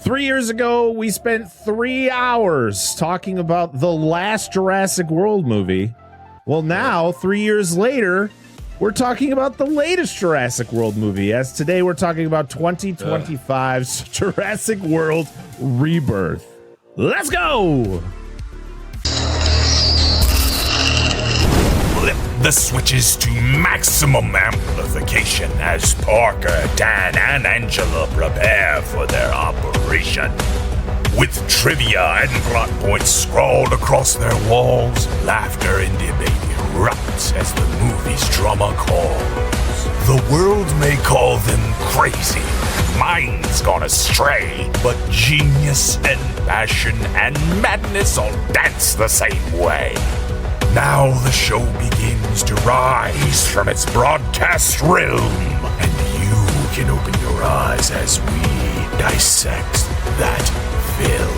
3 years ago, we spent 3 hours talking about the last Jurassic World movie. Well, now, 3 years later, we're talking about the latest Jurassic World movie. As today, we're talking about 2025's Jurassic World Rebirth. Let's go! Flip the switches to maximum amplification as Parker, Dan, and Angela prepare for their operation. With trivia and plot points scrawled across their walls, laughter and debate erupts as the movie's drama calls. The world may call them crazy, minds gone astray, but genius and passion and madness all dance the same way. Now the show begins to rise from its broadcast realm, and you can open your eyes as we dissect that film.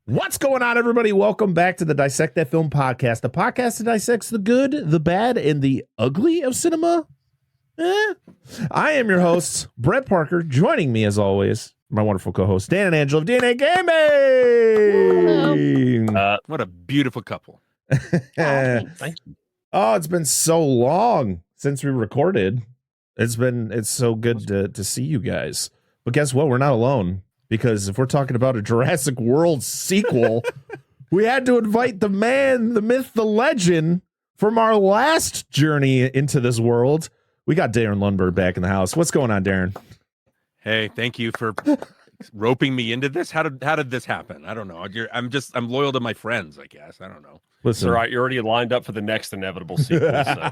What's going on, everybody? Welcome back to the Dissect That Film Podcast, the podcast that dissects the good, the bad, and the ugly of cinema. I am your host, Brett Parker. Joining me, as always, my wonderful co-host, Dan and Angela of DNA Gaming. What a beautiful couple. Thank you. Oh, it's been so long since we recorded. It's so good to see you guys. But guess what? We're not alone. Because if we're talking about a Jurassic World sequel, we had to invite the man, the myth, the legend from our last journey into this world. We got Darin Lundberg back in the house. What's going on, Darin? Hey, thank you for roping me into this. How did this happen? I don't know. I'm loyal to my friends, I guess. I don't know. Listen, all right, you're already lined up for the next inevitable sequel. So.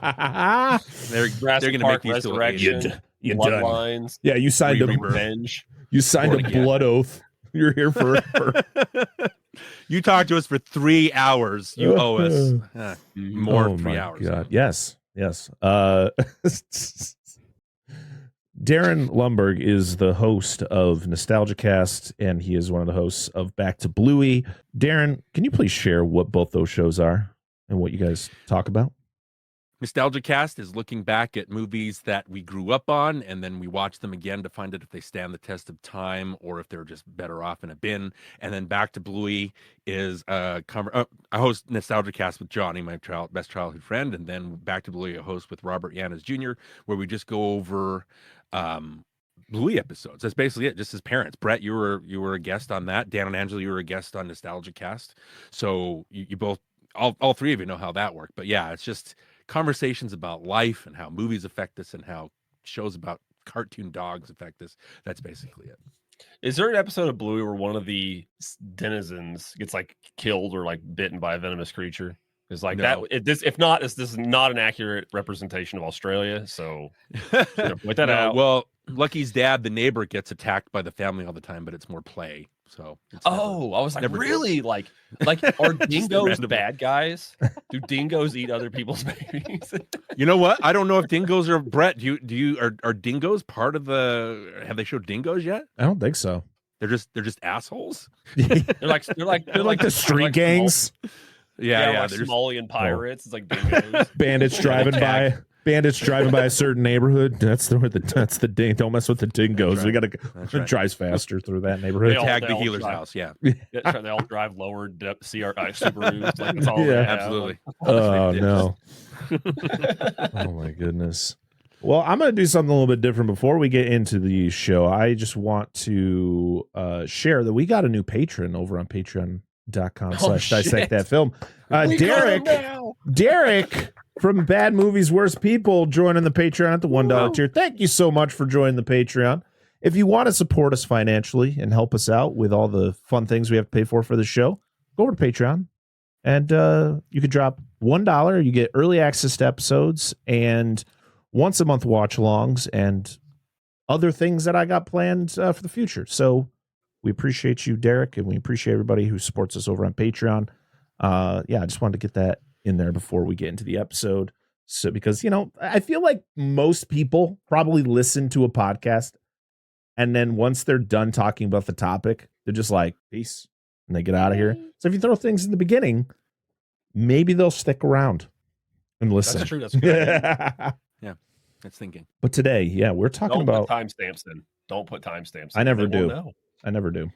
they're going to make these Resurrection, Bloodlines. Yeah, you signed a revenge. You signed a blood oath. You're here for. You talked to us for 3 hours. You owe us more than 3 hours. God. Yes. Darin Lundberg is the host of Nostalgia Cast, and he is one of the hosts of Back to Bluey. Darin, can you please share what both those shows are and what you guys talk about? Nostalgia Cast is looking back at movies that we grew up on, and then we watch them again to find out if they stand the test of time or if they're just better off in a bin. And then Back to Bluey is I host Nostalgia Cast with Johnny, my best childhood friend, and then Back to Bluey I host with Robert Yanas Jr., where we just go over Bluey episodes. That's basically it, just as parents. Brett, you were a guest on that. Dan and Angela, you were a guest on Nostalgia Cast. So you both, all three of you know how that worked. But yeah, it's just conversations about life and how movies affect us and how shows about cartoon dogs affect us. That's basically it. Is there an episode of Bluey where one of the denizens gets like killed or like bitten by a venomous creature? Because like No. this is not an accurate representation of Australia. So point that out. Well, Lucky's dad, the neighbor, gets attacked by the family all the time, but it's more play. So I was like, really? Like are dingoes bad guys? Do dingoes eat other people's babies? You know what? I don't know if dingoes are Brett. Are dingoes part of the? Have they showed dingoes yet? I don't think so. They're just assholes. they're like the street gangs. Yeah. Like Somalian pirates. It's like dingoes. Bandits driving by a certain neighborhood. That's the ding. Don't mess with the dingoes. We gotta drives faster through that neighborhood. Tag the healer's house. Yeah. They all drive lower depth Subarus. Like that's all. Yeah, absolutely. Oh no. Oh my goodness. Well, I'm going to do something a little bit different before we get into the show. I just want to share that we got a new patron over on patreon.com/dissect that film. Derek from Bad Movies Worst People joining the Patreon at the $1 tier. Thank you so much for joining the Patreon. If you want to support us financially and help us out with all the fun things we have to pay for the show, go over to Patreon and you can drop $1. You get early access to episodes and once a month watch alongs and other things that I got planned for the future. So we appreciate you, Derek, and we appreciate everybody who supports us over on Patreon. I just wanted to get that in there before we get into the episode. So, because, I feel like most people probably listen to a podcast and then once they're done talking about the topic, they're just like, peace, and they get out of here. So if you throw things in the beginning, maybe they'll stick around and listen. That's true. That's good. That's thinking. But today, we're talking about timestamps in. Don't put timestamps. I never do. I never do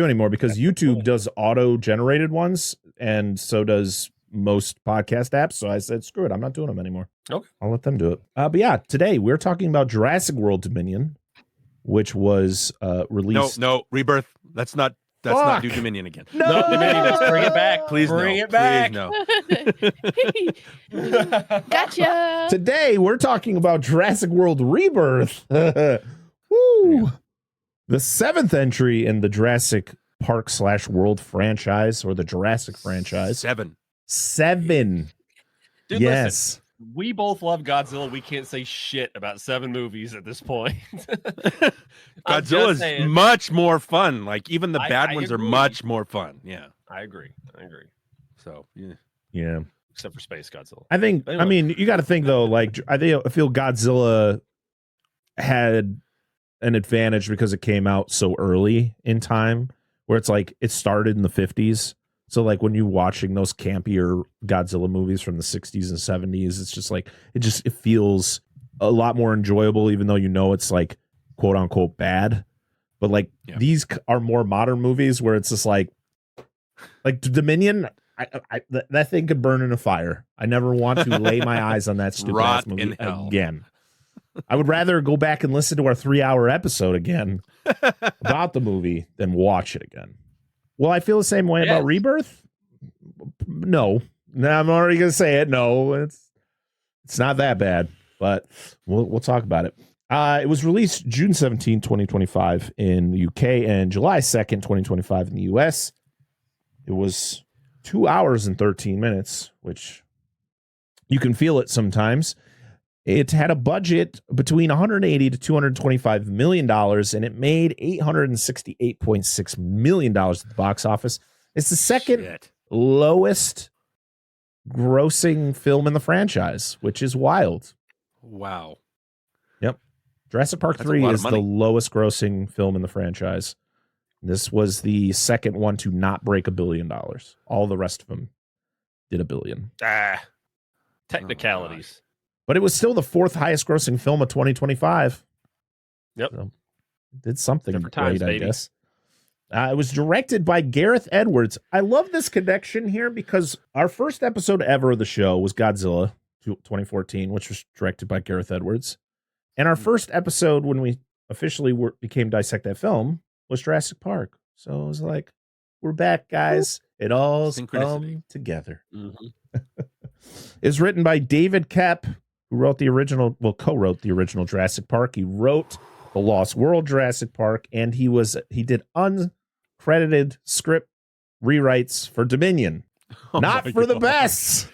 anymore because YouTube does auto-generated ones, and so does most podcast apps. So I said, screw it. I'm not doing them anymore. Okay. I'll let them do it. But yeah, today we're talking about Jurassic World Dominion, which was released. No, Rebirth. Let's not do Dominion again. No, Dominion. Let's bring it back. Please bring it back. Please, no. Gotcha. Today we're talking about Jurassic World Rebirth. Woo! Yeah. The 7th entry in the Jurassic Park / World franchise, or the Jurassic franchise. 7. Dude, Yes. Listen, we both love Godzilla. We can't say shit about 7 movies at this point. Godzilla is much more fun. Like, even the bad ones are agree. much more fun. Yeah. I agree. So, Yeah. Except for Space Godzilla. I think, Anyway. I mean, you got to think, though, like, I feel Godzilla had an advantage because it came out so early in time, where it's like it started in the 50s. So, like, when you're watching those campier Godzilla movies from the 60s and 70s, it's just like, it feels a lot more enjoyable, even though it's like, quote unquote, bad. But like, these are more modern movies where it's just like Dominion, that thing could burn in a fire. I never want to lay my eyes on that stupid ass movie again. I would rather go back and listen to our 3-hour episode again about the movie than watch it again. Well, I feel the same way about Rebirth. No, I'm already going to say it. No, it's not that bad, but we'll talk about it. It was released June 17, 2025 in the UK and July 2nd, 2025 in the US. It was 2 hours and 13 minutes, which you can feel it sometimes. It had a budget between $180 to $225 million, and it made $868.6 million at the box office. It's the second lowest grossing film in the franchise, which is wild. Wow. Yep. Jurassic Park 3 is the lowest grossing film in the franchise. This was the second one to not break $1 billion. All the rest of them did $1 billion. Technicalities. But it was still the 4th highest grossing film of 2025. Yep. So did something Different times, great, I baby. guess. It was directed by Gareth Edwards. I love this connection here because our first episode ever of the show was Godzilla 2014, which was directed by Gareth Edwards. And our first episode when we officially became Dissect That Film was Jurassic Park. So it was like, we're back, guys. It all come together. Mm-hmm. It's written by David Koepp, who wrote co-wrote the original Jurassic Park. He wrote The Lost World Jurassic Park, and he did uncredited script rewrites for Dominion. Not for the best.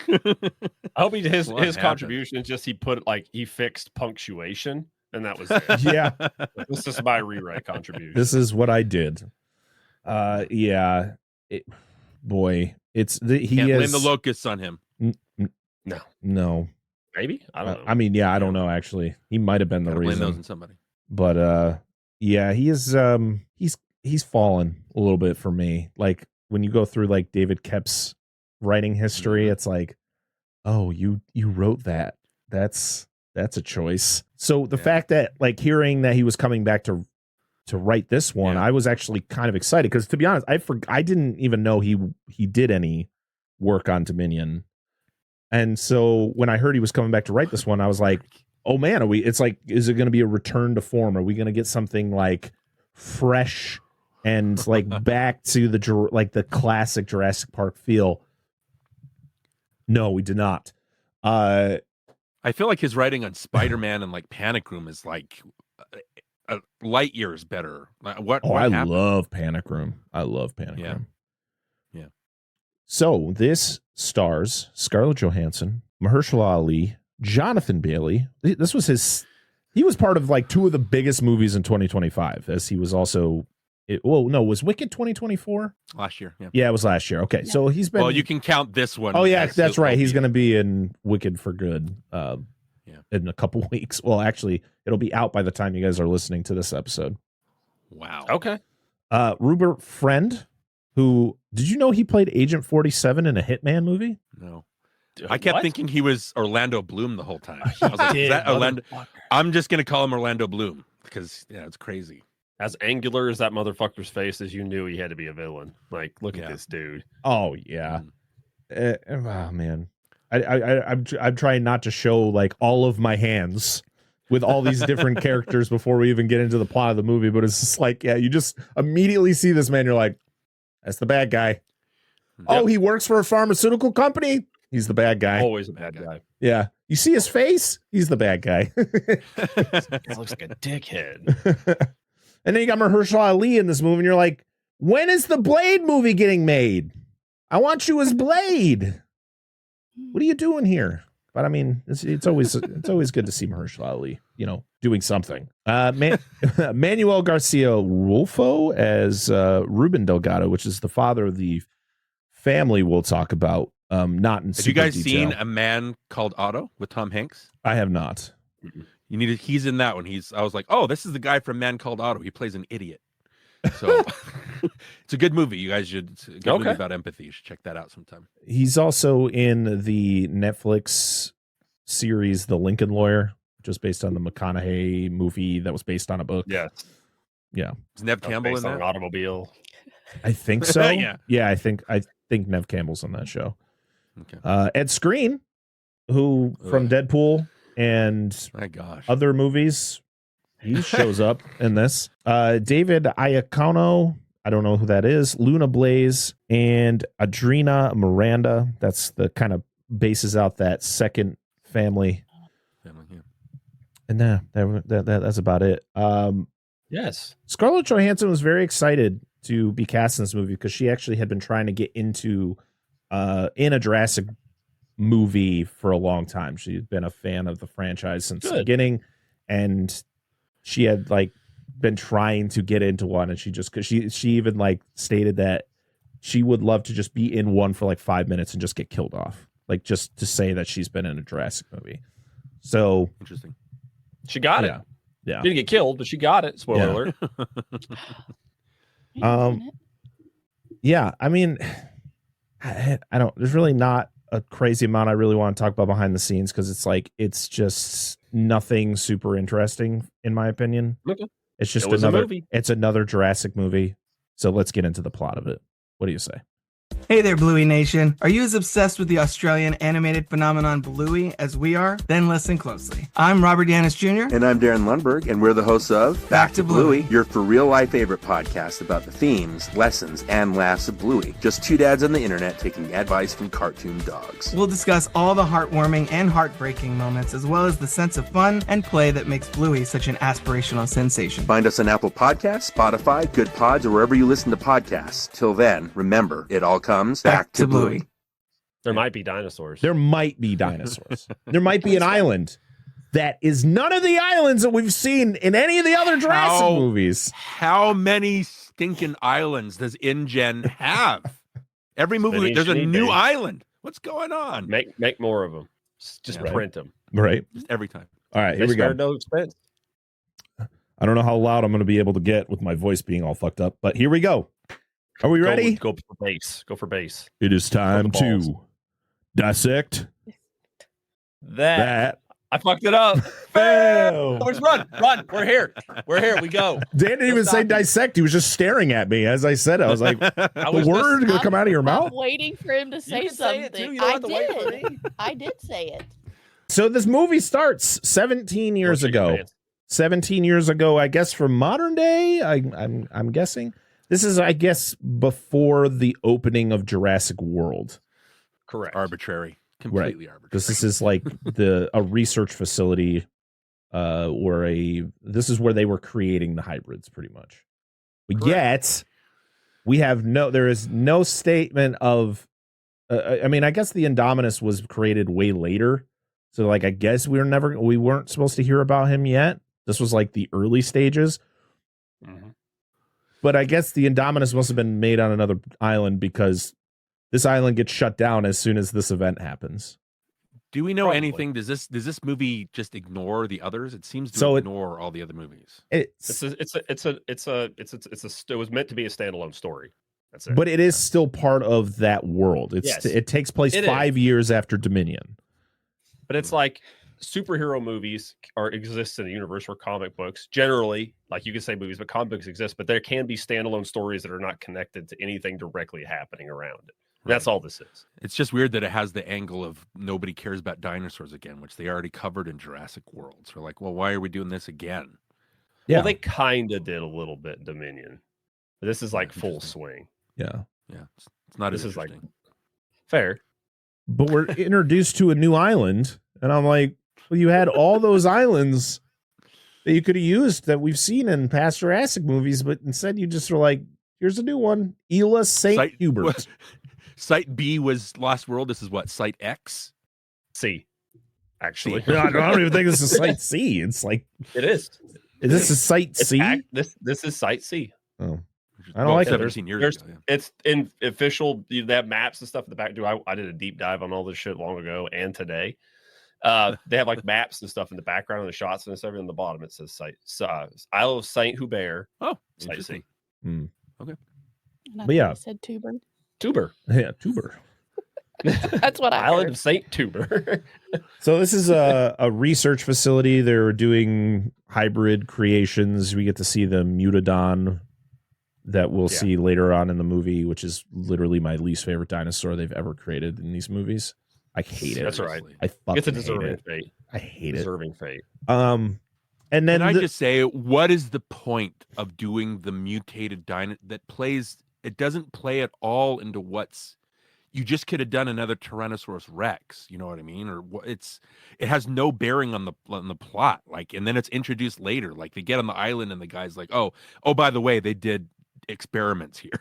I hope his contribution is just he fixed punctuation, and that was it. Yeah. This is my rewrite contribution. This is what I did. Yeah. Boy, it's he Can't is blame the locusts on him. No. Maybe? I don't know. I mean, yeah, I don't know actually. He might have been the reason. Blame those on somebody. But yeah, he is he's fallen a little bit for me. Like when you go through like David Koepp's writing history, it's like, oh, you wrote that. That's a choice. So the fact that like hearing that he was coming back to write this one, I was actually kind of excited because to be honest, I didn't even know he did any work on Dominion. And so when I heard he was coming back to write this one, I was like, oh man, is it going to be a return to form? Are we going to get something like fresh and like back to the classic Jurassic Park feel? No, we did not. I feel like his writing on Spider-Man and like Panic Room is like light years better. What I love Panic Room. I love Panic Room. Yeah. So this stars Scarlett Johansson, Mahershala Ali, Jonathan Bailey. This was he was part of like 2 of the biggest movies in 2025, as he was also. Was Wicked 2024? Last year, yeah. Yeah, it was last year. Okay, so he's been. Well, you can count this one. Oh yeah, that's right. He's going to be in Wicked for good. In a couple weeks. Well, actually, it'll be out by the time you guys are listening to this episode. Wow. Okay. Rupert Friend, who, did you know he played Agent 47 in a Hitman movie? No. I kept thinking he was Orlando Bloom the whole time. I was like, Did, is that Orlando? I'm just going to call him Orlando Bloom because, yeah, it's crazy. As angular as that motherfucker's face is, you knew he had to be a villain. Like, look at this dude. Oh, yeah. Oh, man. I'm trying not to show like all of my hands with all these different characters before we even get into the plot of the movie. But it's just like, yeah, you just immediately see this man. You're like, that's the bad guy. Yep. Oh, he works for a pharmaceutical company. He's the bad guy. Always a bad guy. Yeah. You see his face? He's the bad guy. He looks like a dickhead. And then you got Mahershala Ali in this movie, and you're like, when is the Blade movie getting made? I want you as Blade. What are you doing here? But I mean, it's always good to see Mahershala Ali, doing something. Manuel Garcia Rulfo as Ruben Delgado, which is the father of the family we'll talk about. Not in Have you guys detail. seen A Man Called Otto with Tom Hanks? I have not. He's in that one. I was like, oh, this is the guy from Man Called Otto. He plays an idiot. So it's a good movie. You guys should. It's a good movie about empathy. You should check that out sometime. He's also in the Netflix series The Lincoln Lawyer, just based on the McConaughey movie that was based on a book. Yes. Yeah. Is Nev Campbell in on that? an automobile. I think so. Yeah. I think Nev Campbell's on that show. Okay. Ed Skrein, who from Deadpool and my gosh, other movies, he shows up in this. David Iacono, I don't know who that is. Luna Blaze and Adrina Miranda. That's the kind of bases out that second family. Yeah. And that's about it. Yes. Scarlett Johansson was very excited to be cast in this movie because she actually had been trying to get into in a Jurassic movie for a long time. She'd been a fan of the franchise since the beginning, and she had like been trying to get into one, and she even like stated that she would love to just be in one for like 5 minutes and just get killed off, like just to say that she's been in a Jurassic movie. So interesting. She got it. Yeah. Didn't get killed, but she got it. Spoiler alert. Yeah, I mean, I don't, there's really not a crazy amount I really want to talk about behind the scenes because it's just nothing super interesting in my opinion. Okay. It's just another Jurassic movie. So let's get into the plot of it. What do you say? Hey there, Bluey Nation. Are you as obsessed with the Australian animated phenomenon Bluey as we are? Then listen closely. I'm Robert Yanis Jr. And I'm Darin Lundberg, and we're the hosts of Back to Bluey, your for-real-life favorite podcast about the themes, lessons, and laughs of Bluey. Just two dads on the internet taking advice from cartoon dogs. We'll discuss all the heartwarming and heartbreaking moments, as well as the sense of fun and play that makes Bluey such an aspirational sensation. Find us on Apple Podcasts, Spotify, Good Pods, or wherever you listen to podcasts. Till then, remember, it all comes back to Bluey. There might be dinosaurs. There might be dinosaurs. There might be an island that is none of the islands that we've seen in any of the other Jurassic movies. How many stinking islands does InGen have? Every movie, there's a new island. What's going on? Make more of them. Just print them. Right. Just every time. All right, here we go. No expense. I don't know how loud I'm going to be able to get with my voice being all fucked up, but here we go. Are we ready? Go for base. Go for base. It is time to dissect that. I fucked it up. Fail. Run. We're here. We go. Dan didn't even say dissect. He was just staring at me as I said it. I was like, the word going to come out of your mouth? I'm waiting for him to say something. I did say it. So this movie starts 17 years ago. 17 years ago, I guess, from modern day. I'm guessing. This is, I guess, before the opening of Jurassic World. Correct. Arbitrary. Completely arbitrary. Because this is like a research facility this is where they were creating the hybrids pretty much. But yet there is no statement of I mean, I guess the Indominus was created way later. So like I guess we weren't supposed to hear about him yet. This was like the early stages. Mm-hmm. But I guess the Indominus must have been made on another island because this island gets shut down as soon as this event happens. Do we know anything? Does this movie just ignore the others? It seems to ignore all the other movies. It was meant to be a standalone story. That's it. But it is still part of that world. It takes place 5 years after Dominion. But it's like superhero movies exist in a universe where comic books generally, like you can say movies, but comic books exist, but there can be standalone stories that are not connected to anything directly happening around it. Right. That's all this is. It's just weird that it has the angle of nobody cares about dinosaurs again, which they already covered in Jurassic World. So like, well, why are we doing this again? Yeah. Well, they kind of did a little bit in Dominion. But this is like full swing. Yeah. Yeah. It's not this as is like interesting. Fair. But we're introduced to a new island, and I'm like, well, you had all those islands that you could have used that we've seen in past Jurassic movies, but instead you just were like, here's a new one. Isla St. Hubert. Site B was Lost World. This is what? Site X? C. Actually. No, I don't even think this is Site C. It's like... It is. Is this a Site C? This is Site C. Oh. I don't like 17 years ago. Yeah. It's in official, they have maps and stuff in the back. I did a deep dive on all this shit long ago and today. They have like maps and stuff in the background and the shots and everything on the bottom. It says Isle of Saint Hubert. Oh, Site C. Okay. But yeah. I said tuber. Tuber. Yeah, Tuber. That's what I Island heard. of Saint Tuber. So this is a research facility. They're doing hybrid creations. We get to see the Mutodon that we'll see later on in the movie, which is literally my least favorite dinosaur they've ever created in these movies. I hate it. That's right. I fucking it's a deserving hate it. fate. I hate deserving fate. And then Can I just say, what is the point of doing the mutated dino that plays? It doesn't play at all into what's. You just could have done another Tyrannosaurus Rex. You know what I mean? Or it has no bearing on the plot. Like, and then it's introduced later. Like they get on the island and the guy's like, oh, by the way, they did experiments here.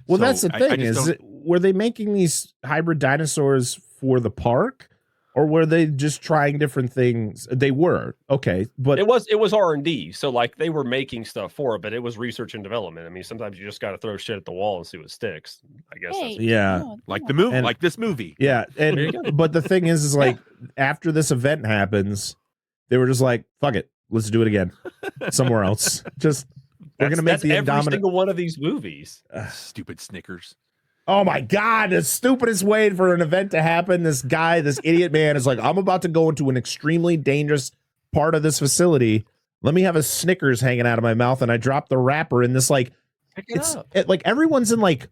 Well, So that's the thing were they making these hybrid dinosaurs for the park, or were they just trying different things? They were okay, but it was R&D. So like they were making stuff for it, but it was research and development. I mean, sometimes you just got to throw shit at the wall and see what sticks. I guess. Hey, yeah, like the movie, like this movie. Yeah, and but the thing is like after this event happens, they were just like, "Fuck it, let's do it again, somewhere else." Just we're gonna make the every single one of these movies. Stupid Snickers. Oh my God, the stupidest way for an event to happen. This idiot man is like, I'm about to go into an extremely dangerous part of this facility. Let me have a Snickers hanging out of my mouth. And I drop the wrapper in this, like, like everyone's in like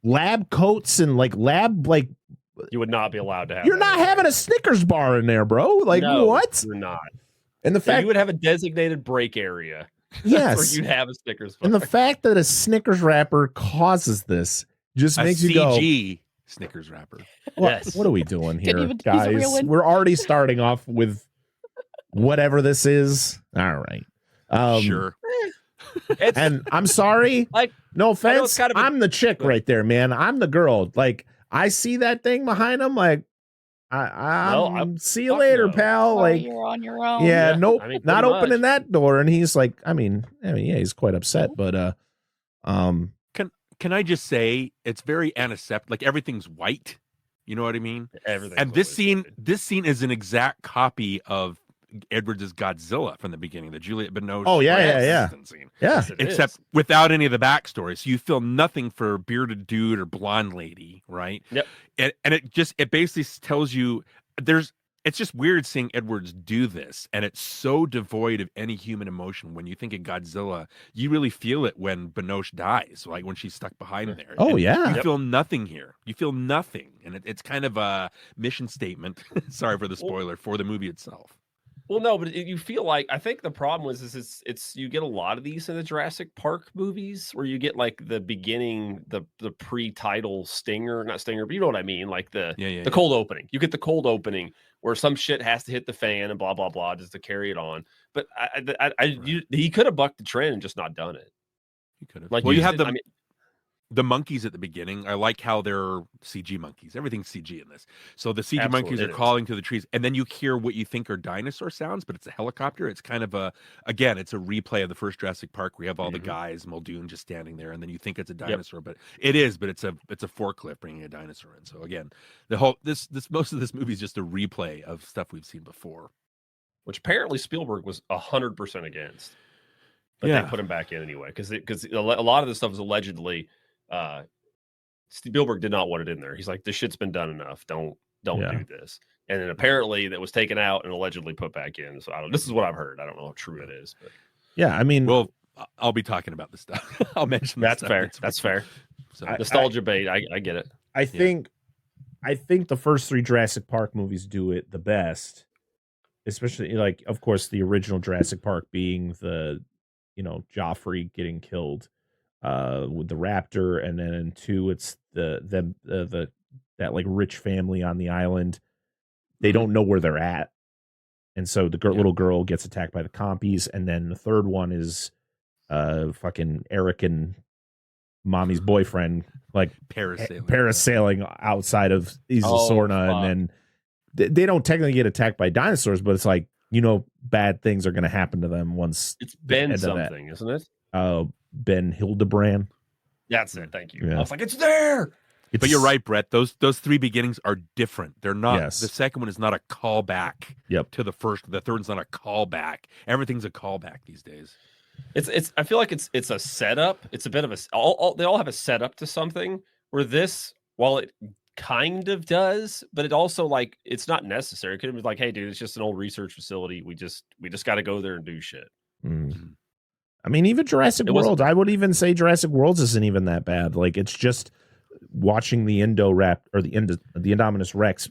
lab coats and like lab, like. You would not be allowed to have. You're not having a Snickers bar in there, bro. Like, no, what? You're not. And the fact you would have a designated break area. Yes. Where you'd have a Snickers bar. And the fact that a Snickers wrapper causes this. Just makes you go Snickers wrapper. What are we doing here, Didn't even use a guys? real one. We're already starting off with whatever this is. All right. Sure. And I'm sorry. Like, no offense. kind of I'm the chick right there, man. I'm the girl. Like, I see that thing behind him. Like, I'm see you later, pal. Sorry, like, you're on your own. yeah, nope, I mean, not pretty opening much. that door. And he's like, I mean, yeah, he's quite upset, but Can I just say it's very antiseptic? Like everything's white. You know what I mean? Everything. And this scene is an exact copy of Edwards' Godzilla from the beginning, the Juliette Binoche. Oh, yeah. Scene. Yeah. Yes, it Except is. without any of the backstory. So you feel nothing for bearded dude or blonde lady, right? Yep. And it basically tells you it's just weird seeing Edwards do this, and it's so devoid of any human emotion. When you think of Godzilla, you really feel it when Binoche dies, like when she's stuck behind there. Oh, And yeah. you feel nothing here. You feel nothing, and it's kind of a mission statement. Sorry for the spoiler for the movie itself. Well, no, but you feel like I think the problem is it's you get a lot of these in the Jurassic Park movies where you get like the beginning, the pre-title stinger, not stinger, but you know what I mean, like the cold opening. You get the cold opening where some shit has to hit the fan and blah blah blah just to carry it on. But he could have bucked the trend and just not done it. He could have. Like Well, you have the monkeys at the beginning. I like how they're CG monkeys. Everything's CG in this. So the CG monkeys are calling to the trees, and then you hear what you think are dinosaur sounds, but it's a helicopter. It's kind of it's a replay of the first Jurassic Park. We have all the guys, Muldoon just standing there, and then you think it's a dinosaur, but it's a forklift bringing a dinosaur in. So again, the whole most of this movie is just a replay of stuff we've seen before, which apparently Spielberg was 100% against. But they put him back in anyway because a lot of this stuff is allegedly Spielberg did not want it in there. He's like, this shit's been done enough. Don't Yeah. do this. And then apparently that was taken out and allegedly put back in. So this is what I've heard. I don't know how true it is, but Yeah, I mean, Well, I'll be talking about this stuff. I'll mention that's this fair. stuff. That's fair. So, Nostalgia bait. I get it. I think the first 3 Jurassic Park movies do it the best, especially like, of course, the original Jurassic Park being the, Joffrey getting killed with the raptor, and then in 2 it's that like rich family on the island. They don't know where they're at, and so the little girl gets attacked by the compies, and then the third one is fucking Eric and mommy's boyfriend like parasailing outside of Isla Sorna, and then they don't technically get attacked by dinosaurs, but it's like, bad things are going to happen to them once it's Ben something, isn't it? Ben Hildebrand. That's it. Thank you. Yeah. I was like, it's there. But you're right, Brett. Those 3 beginnings are different. They're not. Yes. The second one is not a callback. Yep. To the first. The third one's not a callback. Everything's a callback these days. It's. I feel like it's a setup. It's a bit of a. They all have a setup to something. Where this, while it kind of does, but it also like it's not necessary. It could have been like, hey, dude, it's just an old research facility. We just got to go there and do shit. Mm. I mean, even Jurassic World. I would even say Jurassic World isn't even that bad. Like, it's just watching the Indominus Rex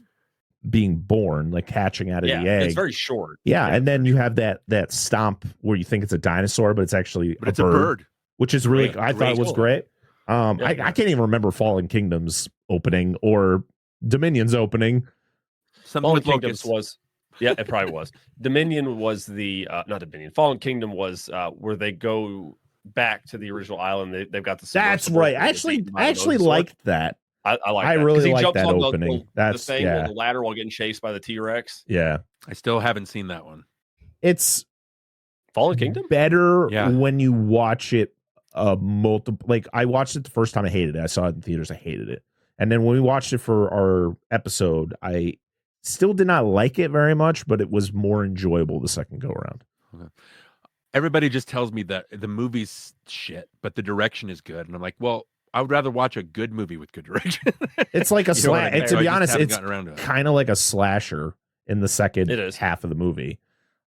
being born, like hatching out of the egg. It's very short. Yeah, and then you have that stomp where you think it's a dinosaur, but it's actually a bird, which is really I thought it was great. I can't even remember Fallen Kingdom's opening or Dominion's opening. Fallen Kingdoms was, it probably was. Dominion was the not Dominion. Fallen Kingdom was where they go back to the original island. They've got the. That's right. I actually liked that. I like. I that. really like that on opening. That's the thing on the ladder while getting chased by the T-Rex. Yeah, I still haven't seen that one. It's Fallen Kingdom better when you watch it. Multiple. Like, I watched it the first time, I hated it. I saw it in theaters, I hated it. And then when we watched it for our episode, I still did not like it very much, but it was more enjoyable the second go around. Okay. Everybody just tells me that the movie's shit, but the direction is good, and I'm like, well, I would rather watch a good movie with good direction. It's like a I mean? to be honest, it's it. kind of like a slasher in the second half of the movie.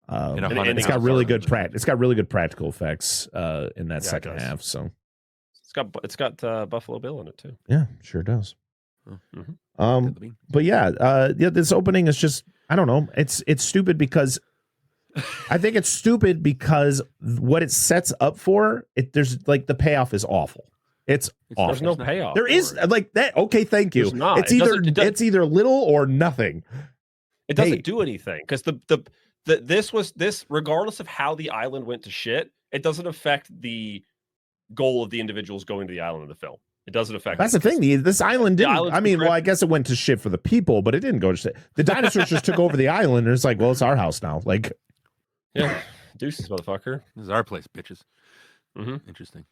It's got really good practical effects in that second half. So it's got Buffalo Bill in it too. Yeah, sure does. But this opening is just, I don't know. It's stupid because I think it's stupid because what it sets up for it. There's like the payoff is awful. It's awful. There's no payoff. There is like that. Okay, thank you. It's either little or nothing. It doesn't do anything because this regardless of how the island went to shit, it doesn't affect the goal of the individuals going to the island in the film. It doesn't affect. That's the thing. This island didn't. I mean, well, I guess it went to shit for the people, but it didn't go to shit. The dinosaurs just took over the island, and it's like, well, it's our house now. Like, yeah, deuces, motherfucker. This is our place, bitches. Interesting.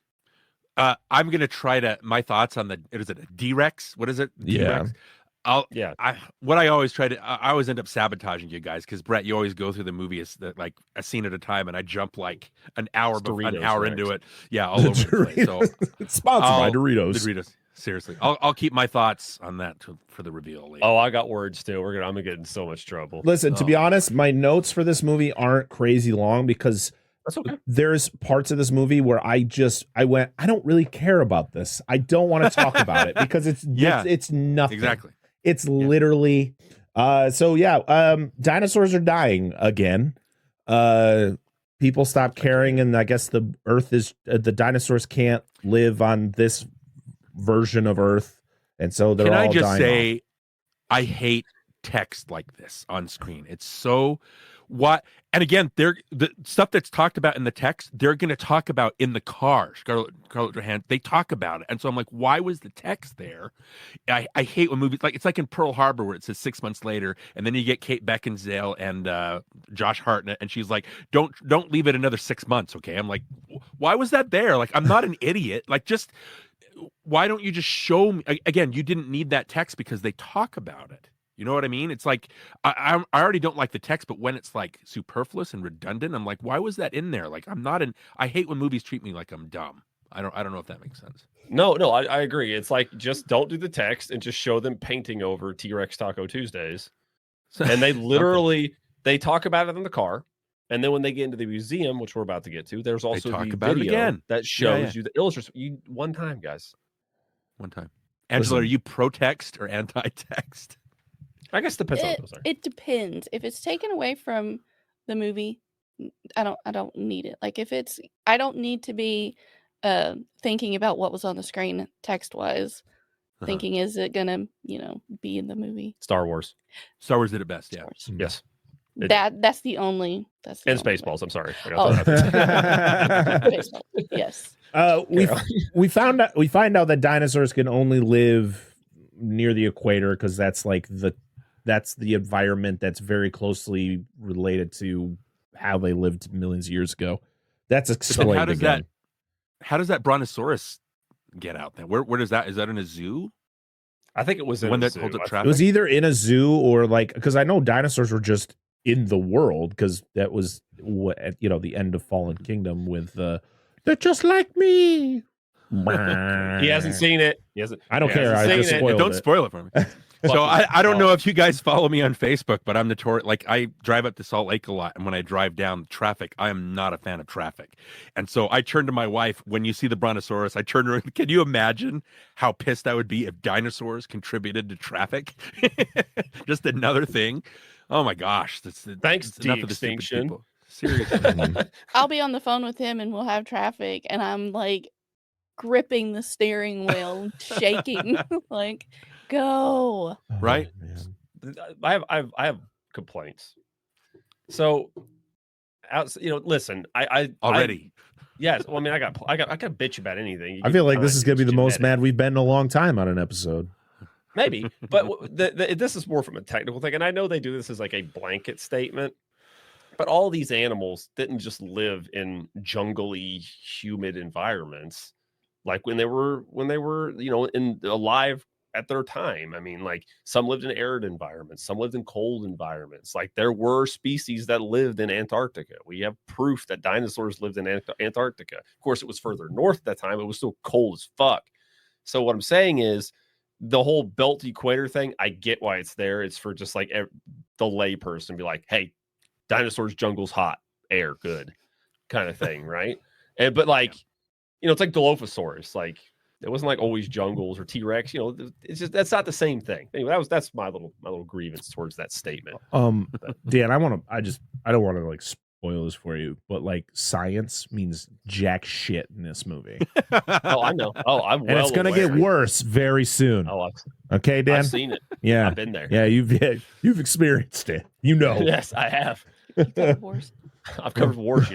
I'm gonna try my thoughts on is it a D-Rex? What is it? D-Rex? What I always try to, I always end up sabotaging you guys because Brett, you always go through the movie like a scene at a time, and I jump like an hour into it. Yeah, all over the place. So it's sponsored by Doritos. Doritos. Seriously, I'll keep my thoughts on that for the reveal later. Oh, I got words too. I'm gonna get in so much trouble. Listen, to be honest, my notes for this movie aren't crazy long because that's okay. There's parts of this movie where I don't really care about this. I don't want to talk about it because it's nothing. Exactly. It's literally dinosaurs are dying again. People stop caring, and I guess the Earth is the dinosaurs can't live on this version of Earth, and so they're all dying. Can I just say, I hate text like this on screen. It's so what, and again, the stuff that's talked about in the text, they're going to talk about in the car. Scarlett Johansson, they talk about it, and so I'm like, why was the text there? I hate when movies like it's like in Pearl Harbor where it says 6 months later, and then you get Kate Beckinsale and Josh Hartnett, and she's like, don't leave it another 6 months, okay? I'm like, why was that there? Like, I'm not an idiot. Like, just why don't you just show me? Again, you didn't need that text because they talk about it. You know what I mean? It's like, I already don't like the text, but when it's like superfluous and redundant, I'm like, why was that in there? Like, I hate when movies treat me like I'm dumb. I don't know if that makes sense. No, I agree. It's like just don't do the text and just show them painting over T-Rex Taco Tuesdays. And they literally they talk about it in the car. And then when they get into the museum, which we're about to get to, there's also the video that shows you the illustration. One time, guys. One time. Angela, are you pro-text or anti-text? I guess depends on those. It depends. If it's taken away from the movie, I don't need it. Like if it's, I don't need to be thinking about what was on the screen text-wise. Thinking, is it gonna, be in the movie? Star Wars did it best. Yeah. Yes. That's the only. And Spaceballs. I'm sorry. Spaceballs. Yes. We find out that dinosaurs can only live near the equator because that's like that's the environment that's very closely related to how they lived millions of years ago. That's explained again. How does that brontosaurus get out then? Where does that? Is that in a zoo? I think it was in one a that zoo. holds up traffic. It was either in a zoo or because I know dinosaurs were just in the world because that was the end of Fallen Kingdom with they're just like me. He hasn't seen it. I don't care. I just spoiled it. Don't spoil it for me. So I don't know if you guys follow me on Facebook, but I'm notorious. Like I drive up to Salt Lake a lot, and when I drive down traffic, I am not a fan of traffic. And so I turn to my wife when you see the brontosaurus. I turn to her. Can you imagine how pissed I would be if dinosaurs contributed to traffic? Just another thing. Oh my gosh! Thanks to extinction. Seriously, I'll be on the phone with him, and we'll have traffic, and I'm like gripping the steering wheel, shaking, like. Go right. I have complaints. So, listen, I already. Yes, well, I mean, I got bitch about anything. I feel like this is gonna be the most mad we've been in a long time on an episode. Maybe, but this is more from a technical thing, and I know they do this as like a blanket statement. But all these animals didn't just live in jungly, humid environments, like when they were alive. At their time. I mean, like some lived in arid environments, some lived in cold environments. Like there were species that lived in Antarctica. We have proof that dinosaurs lived in Antarctica. Of course, it was further north at that time. It was still cold as fuck. So what I'm saying is the whole belt equator thing, I get why it's there. It's for just like the lay person be like, hey, dinosaurs, jungle's hot, air good kind of thing, right? But like, it's like Dilophosaurus, like it wasn't like always jungles or T-Rex, it's just that's not the same thing. Anyway, that's my little grievance towards that statement. Dan, I don't want to like spoil this for you, but like science means jack shit in this movie. Oh, I know. Oh, I'm and it's gonna get worse very soon. Oh, okay, Dan. I've seen it. Yeah, I've been there. Yeah, you've experienced it. Yes, I have. I've covered wars.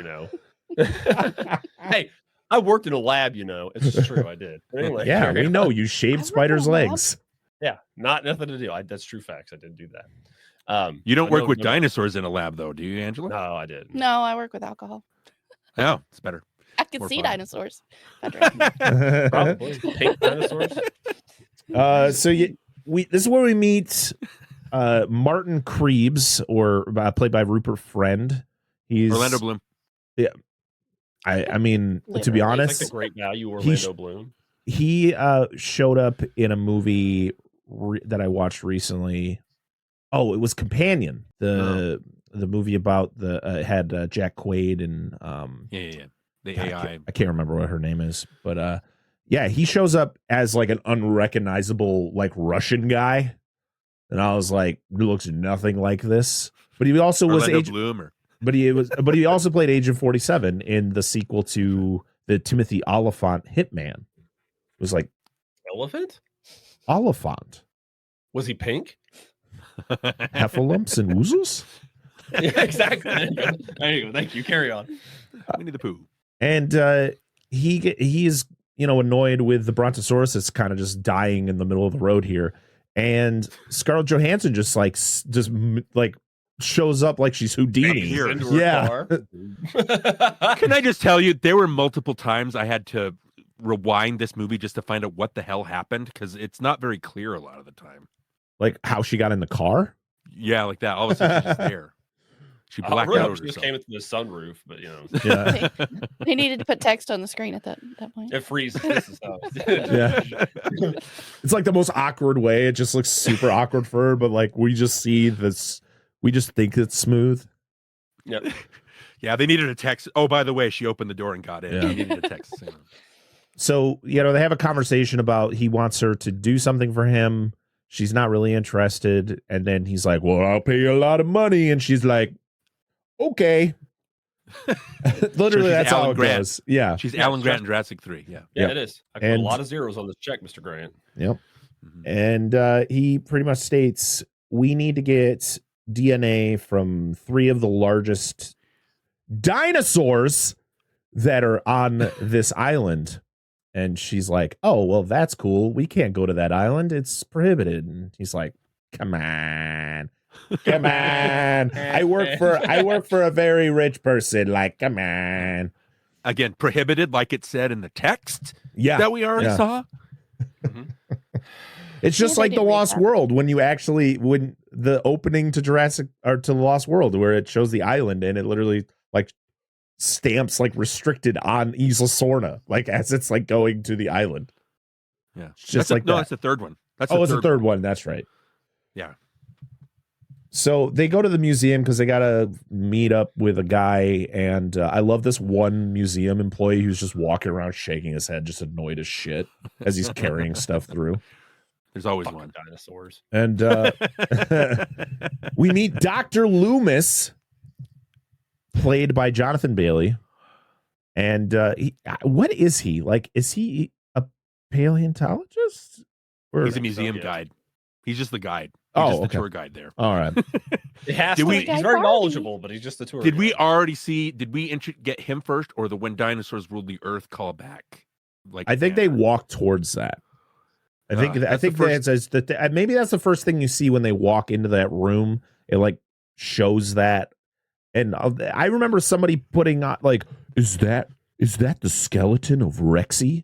Hey. I worked in a lab, It's just true, I did. But anyway, yeah, we know you shaved spiders' legs. Yeah, nothing to do. That's true facts. I didn't do that. You don't work with dinosaurs in a lab, though, do you, Angela? No, I didn't. No, I work with alcohol. Oh, it's better. I can see dinosaurs. Probably pink dinosaurs. So this is where we meet Martin Krebs, or played by Rupert Friend. He's Orlando Bloom. Yeah. I mean, to be honest, like the great value Orlando Bloom. He showed up in a movie that I watched recently. Oh, it was Companion, the movie about had Jack Quaid and the AI. I can't remember what her name is, but he shows up as like an unrecognizable like Russian guy, and I was like, he looks nothing like this. But he also Orlando was Bloom. But he also played Agent 47 in the sequel to the Timothy Oliphant Hitman. It was like Elephant? Oliphant. Was he pink? Heffalumps and woozles? Yeah, exactly. There you go. Thank you. Carry on. Winnie the Pooh. And he is annoyed with the Brontosaurus that's kind of just dying in the middle of the road here. And Scarlett Johansson just shows up like she's Houdini. Yeah. Can I just tell you, there were multiple times I had to rewind this movie just to find out what the hell happened, because it's not very clear a lot of the time. Like how she got in the car? Yeah, like that. All of a sudden she's just there. She blacked really out hope she just herself. came into the sunroof, but Yeah. They needed to put text on the screen at that point. it freezes. This is how Yeah. It's like the most awkward way. It just looks super awkward for her, but like we just see this, we just think it's smooth. Yep. Yeah, they needed a text. Oh, by the way, she opened the door and got in. Yeah. They needed a text. So, you know, they have a conversation about he wants her to do something for him. She's not really interested. And then he's like, well, I'll pay you a lot of money. And she's like, okay. Literally, that's Alan how it Grant. goes. Yeah. She's Alan Grant in Jurassic 3. Yeah. Yeah, Yep. it is. I put And- a lot of zeros on this check, Mr. Grant. Yep. Mhm. And he pretty much states, we need to get DNA from 3 of the largest dinosaurs that are on this island. And she's like, oh, well, that's cool. We can't go to that island. It's prohibited. And he's like, come on. Come on. I work for a very rich person. Like, come on. Again, prohibited, like it said in the text Yeah. that we already Yeah. saw. It's just Yeah, they like the didn't make Lost that. World when the opening to Jurassic or to the Lost World where it shows the island and it literally like stamps like restricted on Isla Sorna, like as it's like going to the island. Yeah. It's just like no, that. that's the third one. That's Oh, it's the third one. That's right. Yeah. So they go to the museum because they got to meet up with a guy. And I love this one museum employee who's just walking around shaking his head, just annoyed as shit as he's carrying stuff through. There's always Fucking one. dinosaurs. And we meet Dr. Loomis, played by Jonathan Bailey. And what is he? Like, is he a paleontologist? Or, He's a museum yeah. guide. He's just the guide. He's Oh, just the okay. tour guide there. all right. It has Did to we- be. He's very knowledgeable, but he's just the tour. Did we guide. already see? Did we get him first, or the when dinosaurs ruled the earth callback? Like I think they banner? walk towards that. I think that's the first- that maybe that's the first thing you see when they walk into that room. It like shows that, and I remember somebody putting on like, is that the skeleton of Rexy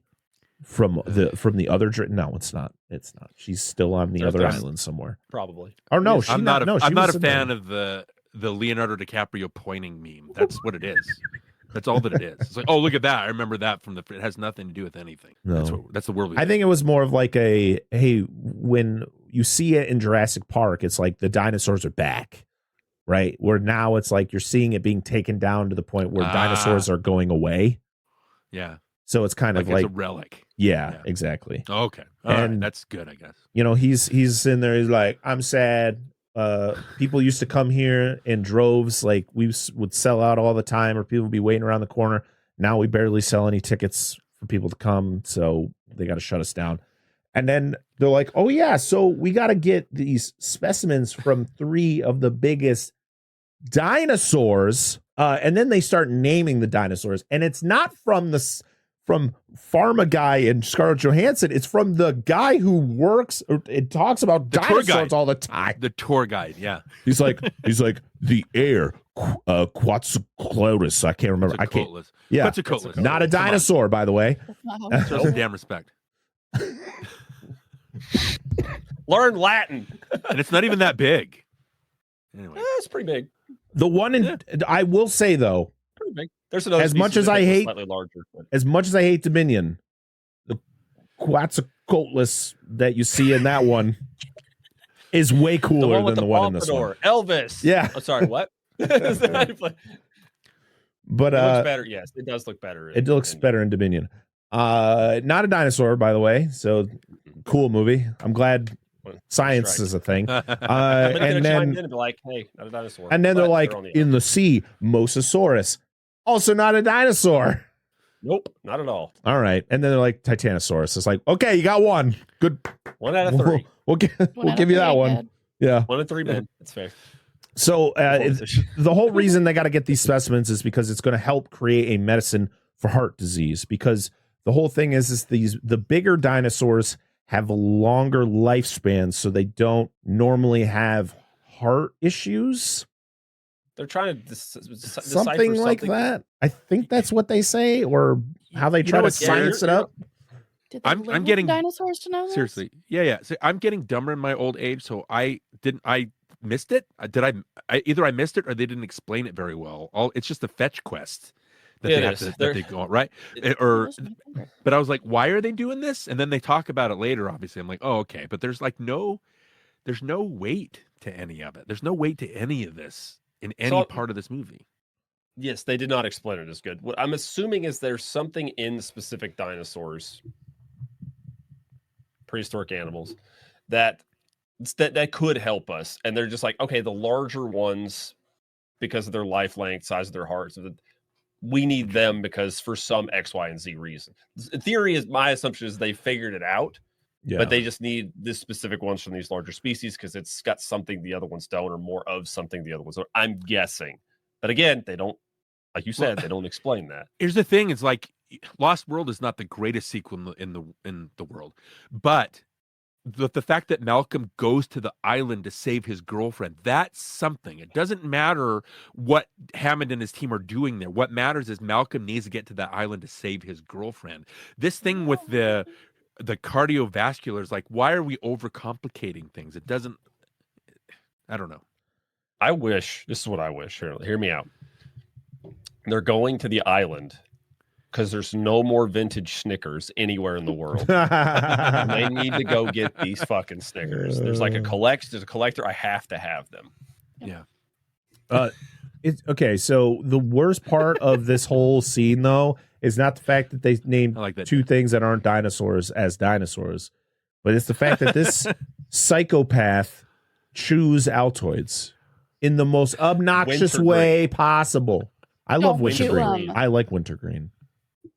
from the other? No, it's not. It's not. She's still on the other There's- island somewhere. Probably. Oh no, Yes. she's I'm not. No, she I'm not was a in there. fan of the Leonardo DiCaprio pointing meme. That's what it is. That's all that it is. It's like, oh, look at that. I remember that from the. It has nothing to do with anything. No. That's the world. I think it was more of like a, hey, when you see it in Jurassic Park, it's like the dinosaurs are back, right? Where now it's like you're seeing it being taken down to the point where dinosaurs are going away. Yeah. So it's kind Like of it's like, a relic. yeah, Yeah. exactly. Okay. All right. And- That's good, I guess. You know, he's in there. He's like, I'm sad. People used to come here in droves. Like would sell out all the time, or people would be waiting around the corner. Now we barely sell any tickets for people to come, so they got to shut us down. And then they're like, oh yeah, so we got to get these specimens from 3 of the biggest dinosaurs. And then they start naming the dinosaurs, and it's not from from Pharma Guy and Scarlett Johansson. It's from the guy who works. It talks about The tour dinosaurs guide. all the time. The tour guide. Yeah. He's like the air Quetzalcoatlus. I can't remember. I can't. Quetzalcoatlus. Yeah, Quetzalcoatlus. not a Come on. dinosaur, by the way. That's not how Show some damn respect. Learn Latin. And it's not even that big. Anyway. It's pretty big. The one in I will say though, Pretty big. There's another As much species as I that's hate- slightly larger. But as much as I hate Dominion, the Quetzalcoatlus that you see in that one is way the cooler one with than the the one in this one. pompadour, Elvis. Yeah. I'm sorry. What? Is that how you play? But It looks better. Yes, it does look better. it looks better in Dominion. Not a dinosaur, by the way. So cool movie. I'm glad science is a thing. But And chime then in and be like, "Hey, not a dinosaur." and then they're But like on the in the sea, Mosasaurus, also not a dinosaur. nope, not at all. All right, and then they're like Titanosaurus. It's like, okay, you got one. Good. 1 out of 3. We'll give you that one. Yeah. 1 in 3 men. It's fair. So the whole reason they got to get these specimens is because it's going to help create a medicine for heart disease. Because the whole thing is the bigger dinosaurs have longer lifespans, so they don't normally have heart issues. They're trying to Something like that. I think that's what they say, or how they try to what's science it up. Did they I'm live with getting- the dinosaurs to know this? Seriously, yeah. So I'm getting dumber in my old age, so I missed it. Either I missed it or they didn't explain it very well. It's just a fetch quest that they go on, right? But I was like, why are they doing this? And then they talk about it later. Obviously, I'm like, oh, okay. But there's no weight to any of it. There's no weight to any of this in any part of this movie. Yes, they did not explain it as good. What I'm assuming is there's something in the specific dinosaurs, prehistoric animals, that could help us. And they're just like, okay, the larger ones, because of their life length, size of their hearts, we need them because for some X, Y, and Z reason. The theory is, my assumption is they figured it out, but they just need this specific ones from these larger species because it's got something the other ones don't, or more of something the other ones don't. I'm guessing. But again, they don't, like you said, they don't explain that. Here's the thing: it's like Lost World is not the greatest sequel in the world, but the fact that Malcolm goes to the island to save his girlfriend, that's something. It doesn't matter what Hammond and his team are doing there. What matters is Malcolm needs to get to that island to save his girlfriend. This thing with the cardiovascular is like, why are we overcomplicating things? It doesn't. I don't know. This is what I wish. Hear me out. They're going to the island because there's no more vintage Snickers anywhere in the world. And they need to go get these fucking Snickers. There's a collector. I have to have them. Yeah. It's okay. So the worst part of this whole scene, though, is not the fact that they named two things that aren't dinosaurs as dinosaurs, but it's the fact that this psychopath chews Altoids in the most obnoxious way possible. I love wintergreen. I like wintergreen.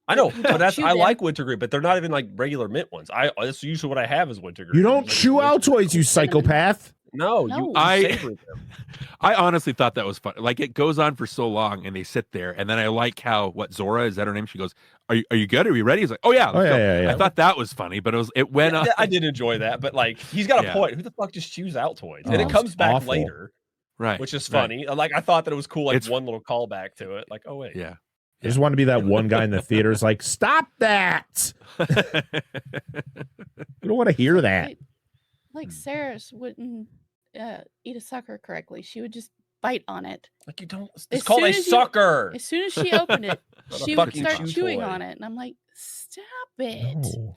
I know, but I like wintergreen, but they're not even like regular mint ones. That's usually what I have is wintergreen. You don't chew Altoids, you psychopath. No, I honestly thought that was fun. Like, it goes on for so long, and they sit there, and then I like how Zora, is that her name? She goes, "Are you good? Are we ready?" He's like, "Oh yeah, let's go." Yeah. I thought that was funny, but it went on. I did enjoy that, but like, he's got a point. Who the fuck just chews Altoids? And it comes back awful. later, right? Which is funny. Like, I thought that it was cool. Like, one little callback to it. Like, oh wait, yeah. I just want to be that one guy in the theater is like, stop that. You don't want to hear that. Like Sarah wouldn't eat a sucker correctly. She would just bite on it. Like, you don't. It's called a sucker. As soon as she opened it, she would start chewing toy. on it, and I'm like, stop it. No.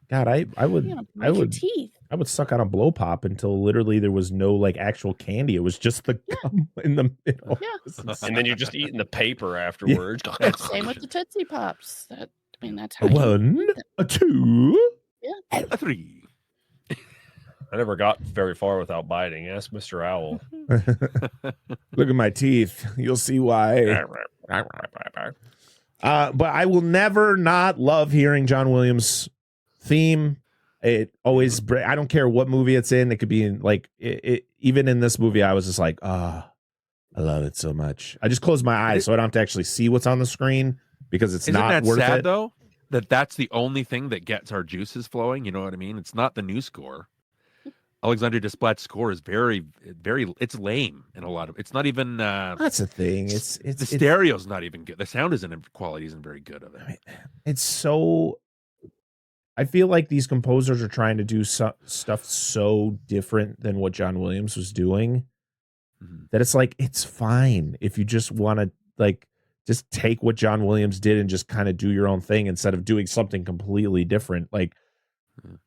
God, I would teeth. I would suck on a blow pop until literally there was no like actual candy. It was just the gum in the middle. Yeah. And then you're just eating the paper afterwards. Yeah. Same with the Tootsie Pops. That's how. One, a two, a three. I never got very far without biting. Ask Mr. Owl. Look at my teeth. You'll see why. But I will never not love hearing John Williams' theme. It always, I don't care what movie it's in. It could be in like, even in this movie, I was just like, I love it so much. I just close my eyes so I don't have to actually see what's on the screen because it's not worth sad, it. Though, that's the only thing that gets our juices flowing. You know what I mean? It's not the new score. Alexandre Desplat's score is very, very, it's lame in a lot of, it's not even, that's the thing. It's the stereo's not even good. The sound quality isn't very good of it. It's so, I feel like these composers are trying to do stuff so different than what John Williams was doing that it's like, it's fine if you just want to like, just take what John Williams did and just kind of do your own thing instead of doing something completely different. Like,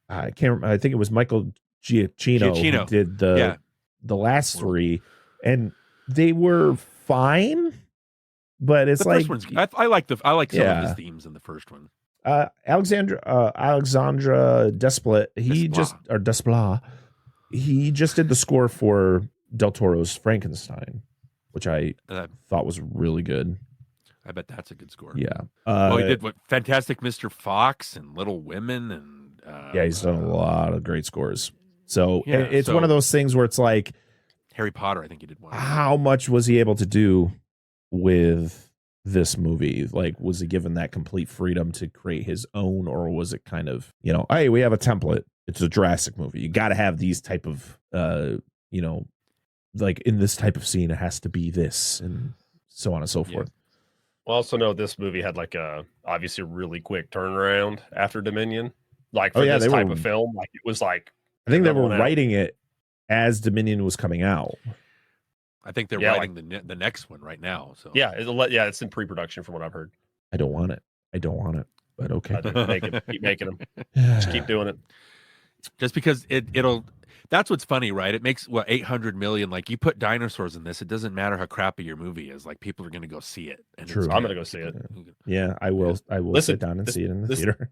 I can't remember, I think it was Michael Giacchino who did the last three, and they were fine, but it's the like first one's, I like some of his themes in the first one. Alexandre Desplat, he just did the score for Del Toro's Frankenstein, which I thought was really good. I bet that's a good score. Yeah. He did Fantastic Mr. Fox and Little Women, and he's done a lot of great scores. So it's one of those things where it's like Harry Potter. I think he did one. How much was he able to do with this movie? Like, was he given that complete freedom to create his own, or was it kind of, hey, we have a template. It's a Jurassic movie. You got to have these type of, like in this type of scene, it has to be this, and so on and so forth. Well, also know this movie had like a obviously really quick turnaround after Dominion. Like for this type of film, like it was like I think they were writing it as Dominion was coming out. I think they're writing the next one right now. So it's in pre-production from what I've heard. I don't want it, but okay. Keep making them. Just keep doing it. Just because it'll. That's what's funny, right? It makes 800 million. Like you put dinosaurs in this, it doesn't matter how crappy your movie is. Like people are going to go see it. And True. I'm going to go see it. Yeah, I will. I will sit down and see it in the theater.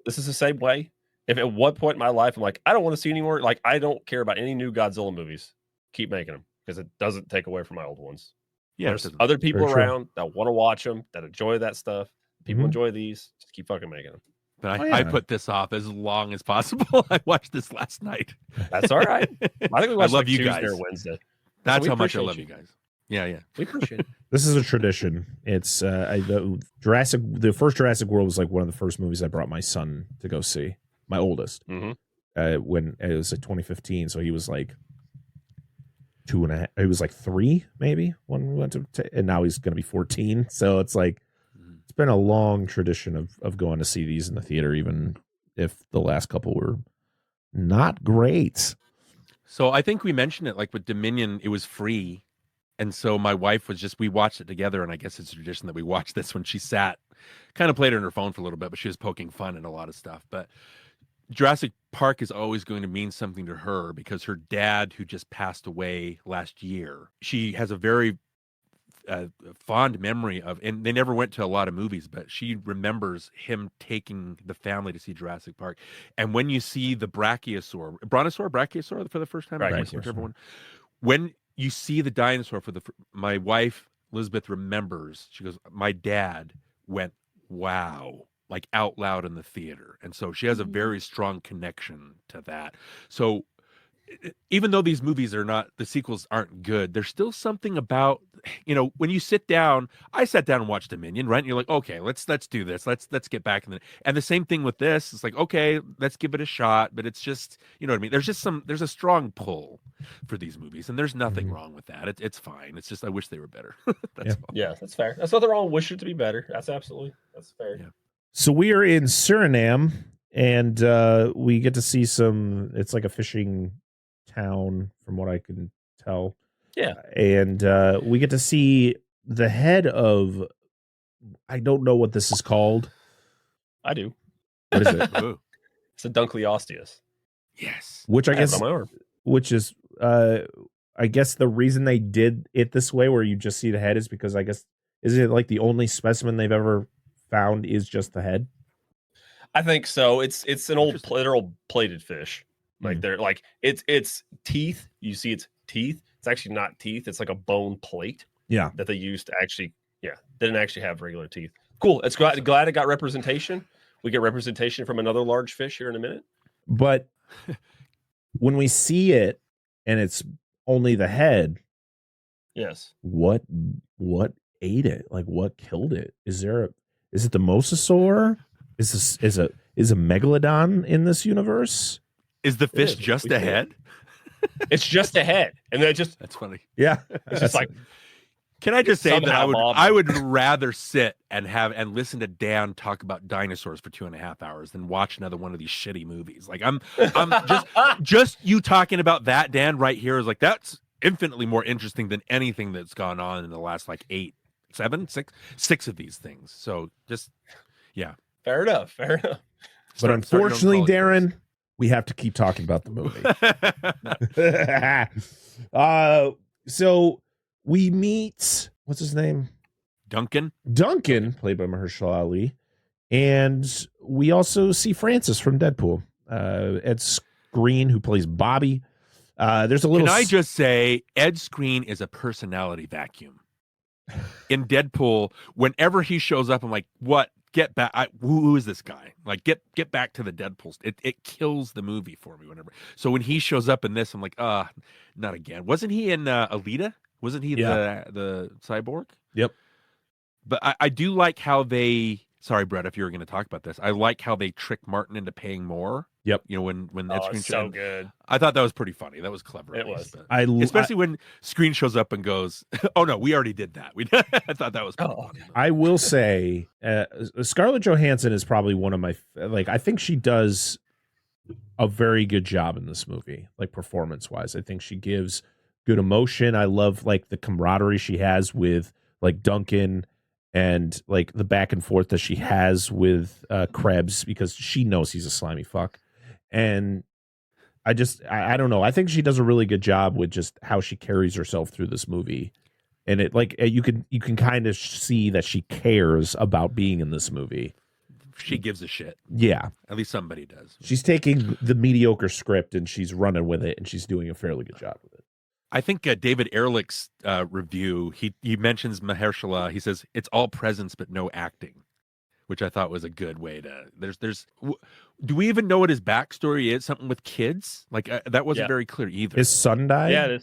This is the same way. If at one point in my life I'm like, I don't want to see anymore. Like I don't care about any new Godzilla movies. Keep making them because it doesn't take away from my old ones. Yeah, there's other people around that want to watch them, that enjoy that stuff. People enjoy these. Just keep fucking making them. But I put this off as long as possible. I watched this last night. That's all right. I think we watched love you Tuesday guys. or Wednesday. That's how much I love you guys. Yeah. We appreciate it. This is a tradition. It's the first Jurassic World was like one of the first movies I brought my son to go see, my oldest. When it was like 2015, so he was like 2.5. He was like 3 maybe when we went to, and now he's going to be 14. So it's like it's been a long tradition of going to see these in the theater, even if the last couple were not great. So I think we mentioned it, like with Dominion, it was free. And so my wife we watched it together. And I guess it's a tradition that we watched this when she sat, kind of played it on her phone for a little bit, but she was poking fun at a lot of stuff. But Jurassic Park is always going to mean something to her because her dad, who just passed away last year, she has a very fond memory of, and they never went to a lot of movies, but she remembers him taking the family to see Jurassic Park. And when you see the brachiosaur for the first time, whichever one, when you see the dinosaur my wife Elizabeth remembers. She goes, "My dad went wow." Like out loud in the theater. And so she has a very strong connection to that. So even though these movies the sequels aren't good, there's still something about, when you sit down, I sat down and watched Dominion, right? And you're like, okay, let's do this. Let's get back in and the same thing with this. It's like, okay, let's give it a shot. But it's just, you know what I mean? There's a strong pull for these movies and there's nothing wrong with that. It's fine. It's just, I wish they were better. That's all. Yeah, that's fair. That's nothing wrong. Wish it to be better. That's fair. Yeah. So we are in Suriname, and we get to see it's like a fishing town, from what I can tell. Yeah. And we get to see the head of, I don't know what this is called. I do. What is it? It's a Dunkleosteus. Yes. Which I guess, which is, I guess the reason they did it this way, where you just see the head, is because I guess, is it like the only specimen they've ever found is just the head? I think so. It's an old plated fish. Like they're like it's teeth. You see its teeth. It's actually not teeth. It's like a bone plate. Yeah. That they used to actually didn't actually have regular teeth. Cool. It's glad it got representation. We get representation from another large fish here in a minute. But when we see it and it's only the head, yes. What ate it? Like what killed it? Is it the mosasaur? Is a megalodon in this universe? Is the fish just a head? It's just a head, and that's funny. Yeah, it's just like. Can I just say that I would rather sit and listen to Dan talk about dinosaurs for 2.5 hours than watch another one of these shitty movies. Like I'm just you talking about that, Dan, right here is like that's infinitely more interesting than anything that's gone on in the last like 6 of these things. So just fair enough. But unfortunately, Darin, we have to keep talking about the movie. So we meet, what's his name? Duncan, played by Mahershala Ali, and we also see Francis from Deadpool. Ed Skrein, who plays Bobby. There's a little. Can I just say, Ed Skrein is a personality vacuum. In Deadpool, whenever he shows up, I'm like, what? Get back. Who is this guy? Like, get back to the Deadpool. It kills the movie for me whenever. So when he shows up in this, I'm like, not again. Wasn't he in Alita? Wasn't he the cyborg? Yep. But I do like how they, sorry, Brett, if you were going to talk about this, I like how they trick Martin into paying more Yep. You know, when that Oh, screen it's so good. I thought that was pretty funny. That was clever. It was. But- I especially when screen shows up and goes, "Oh no, we already did that." I thought that was. Pretty funny. I will say, Scarlett Johansson is probably one of my I think she does a very good job in this movie, like performance wise. I think she gives good emotion. I love like the camaraderie she has with like Duncan and like the back and forth that she has with Krebs, because she knows he's a slimy fuck. And I don't know. I think she does a really good job with just how she carries herself through this movie. And it like you can kind of see that she cares about being in this movie. She gives a shit. Yeah. At least somebody does. She's taking the mediocre script and she's running with it, and she's doing a fairly good job with it. I think David Ehrlich's review, he mentions Mahershala. He says it's all presence but no acting, which I thought was a good way to. Do we even know what his backstory is? Something with kids? Like that wasn't very clear either. His son died.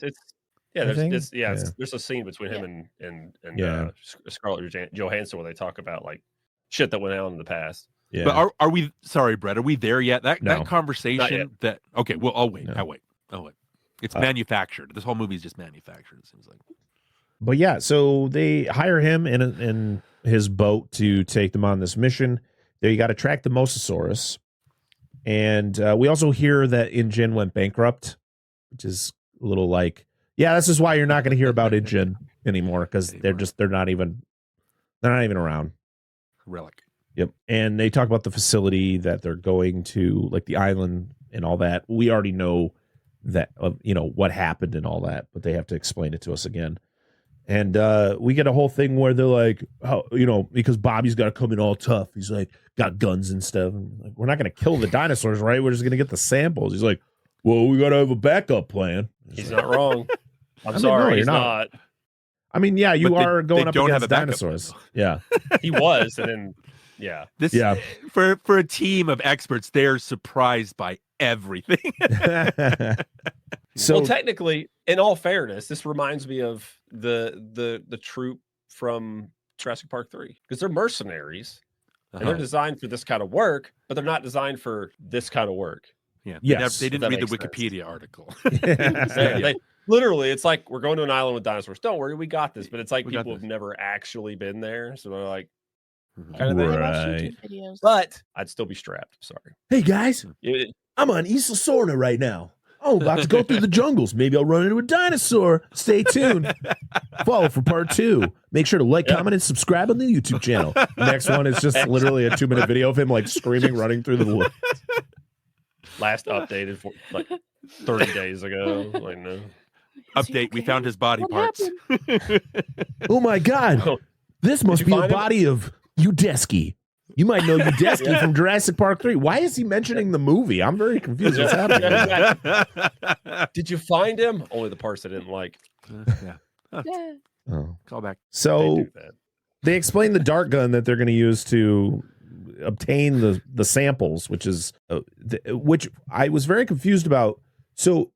There's a scene between him and Scarlett Johansson where they talk about like shit that went on in the past. Yeah. But are we? Sorry, Brett. Are we there yet? That Not conversation. yet. That okay. Well, I'll wait. No. I'll wait. It's manufactured. This whole movie is just manufactured. It seems like. But yeah, so they hire him in his boat to take them on this mission. They got to track the Mosasaurus, and we also hear that InGen went bankrupt, which is a little like, yeah, this is why you're not going to hear about InGen anymore, because they're not even around. Relic. Yep. And they talk about the facility that they're going to, like the island and all that. We already know that, what happened and all that, but they have to explain it to us again. And we get a whole thing where they're like, because Bobby's got to come in all tough. He's like, got guns and stuff. And like, we're not going to kill the dinosaurs, right? We're just going to get the samples. He's like, well, we got to have a backup plan. He's not wrong. I'm sorry, no, he's not. I mean, yeah, you But are going up don't have against a backup dinosaurs. plan, Yeah. He was, and then For a team of experts, they're surprised by everything. So well, technically, in all fairness, this reminds me of the troop from Jurassic Park 3, because they're mercenaries and they're designed for this kind of work, but they're not designed for this kind of work. Yeah. Yes. They didn't read the makes Wikipedia article. They literally, it's like, we're going to an island with dinosaurs. Don't worry, we got this. But it's like We got people have this. never actually been there, so they're like, I watch Right. YouTube videos. but I'd still be strapped. Sorry. Hey guys, It- I'm on Isla Sorna right now. I'm about to go through the jungles. Maybe I'll run into a dinosaur. Stay tuned. Follow for part 2. Make sure to like, comment, and subscribe on the YouTube channel. Next one is just literally a 2-minute video of him like screaming, running through the woods. last updated for like 30 days ago. Like, no. Update: we found his body parts. Oh my God. This must you be the find him? body of Udesky. You might know Udesky from Jurassic Park 3. Why is he mentioning the movie? I'm very confused. What's happening? Did you find him? Only the parts I didn't like. Yeah. Yeah. Oh. Call back. They So do that. they explain the dart gun that they're going to use to obtain the samples, which is which I was very confused about. So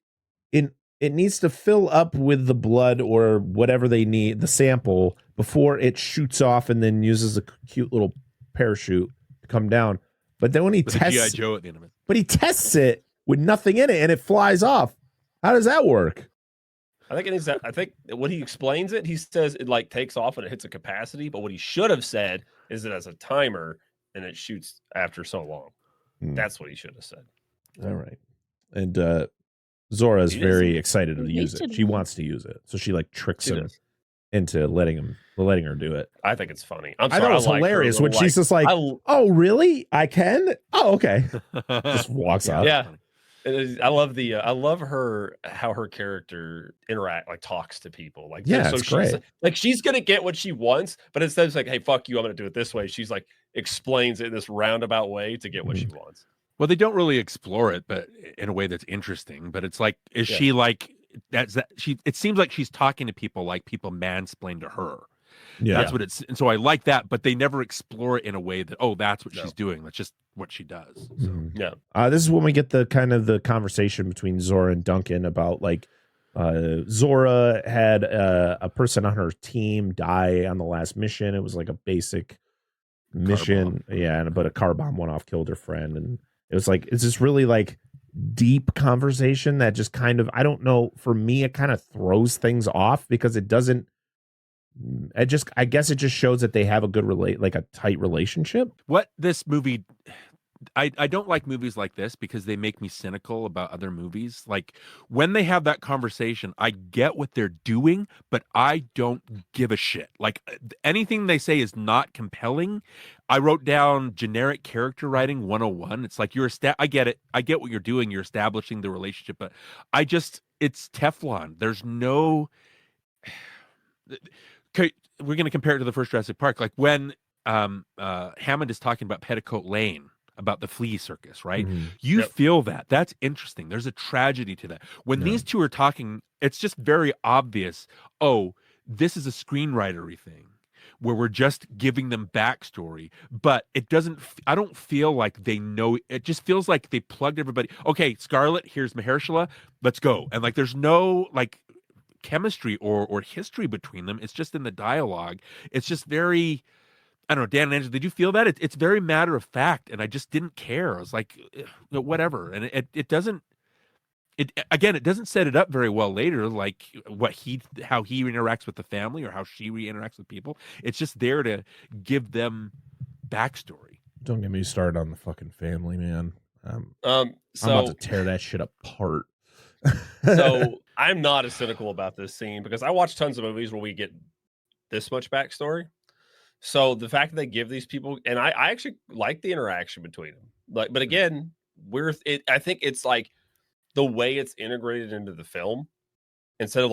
it needs to fill up with the blood or whatever they need, the sample, before it shoots off and then uses a cute little parachute to come down. But then when he With a tests, G.I. Joe at the end of it. but he tests it with nothing in it and it flies off. How does that work? I think it needs that. I think when he explains it, he says it like takes off when it hits a capacity. But what he should have said is it as a timer and it shoots after so long. That's what he should have said. All right. And Zora is He very doesn't- excited to He use needs it. to She know. wants to use it. So she like tricks She him does. into letting her do it. I think it's funny. I'm I sorry, thought it was like her hilarious when little, she's just like, I- "Oh, really? I can? Oh, okay." Just walks out. Yeah. I love her, how her character talks to people. Like, Yeah, so it's she's great. like, she's gonna get what she wants, but instead of like, hey, fuck you, I'm gonna do it this way. She's like explains it in this roundabout way to get what she wants. Well, they don't really explore it, but in a way that's interesting. But it's like, is Yeah. she like that's that she? It seems like she's talking to people like people mansplain to her. Yeah. That's what it's. And so I like that, but they never explore it in a way that that's what No. she's doing. That's just what she does. So. Mhm. Yeah. This is when we get the kind of the conversation between Zora and Duncan about like Zora had a person on her team die on the last mission. It was like a basic mission. bomb. Yeah, but a car bomb went off, killed her friend, and It was like, it's this really like deep conversation that just kind of, I don't know, for me, it kind of throws things off because it doesn't, I guess it just shows that they have a good a tight relationship. What this movie, I don't like movies like this because they make me cynical about other movies. Like when they have that conversation, I get what they're doing, but I don't give a shit. Like anything they say is not compelling. I wrote down generic character writing 101. It's like I get it. I get what you're doing. You're establishing the relationship, but it's Teflon. There's no. Okay, we're going to compare it to the first Jurassic Park. Like when Hammond is talking about Petticoat Lane, about the flea circus, right? Mm-hmm. You feel that. That's interesting. There's a tragedy to that. When these two are talking, it's just very obvious. Oh, this is a screenwritery thing where we're just giving them backstory, but it doesn't, I don't feel like they know. It just feels like they plugged everybody. Okay, Scarlett, here's Mahershala, let's go. And like, there's no like chemistry or history between them. It's just in the dialogue. It's just very, I don't know, Dan and Angela, did you feel that? It's very matter of fact, and I just didn't care. I was like, whatever. And it doesn't, it doesn't set it up very well later, like how he interacts with the family or how she interacts with people. It's just there to give them backstory. Don't get me started on the fucking family, man. So I'm about to tear that shit apart. So I'm not as cynical about this scene because I watch tons of movies where we get this much backstory. So the fact that they give these people, and I actually like the interaction between them, but again, I think it's like the way it's integrated into the film. Instead of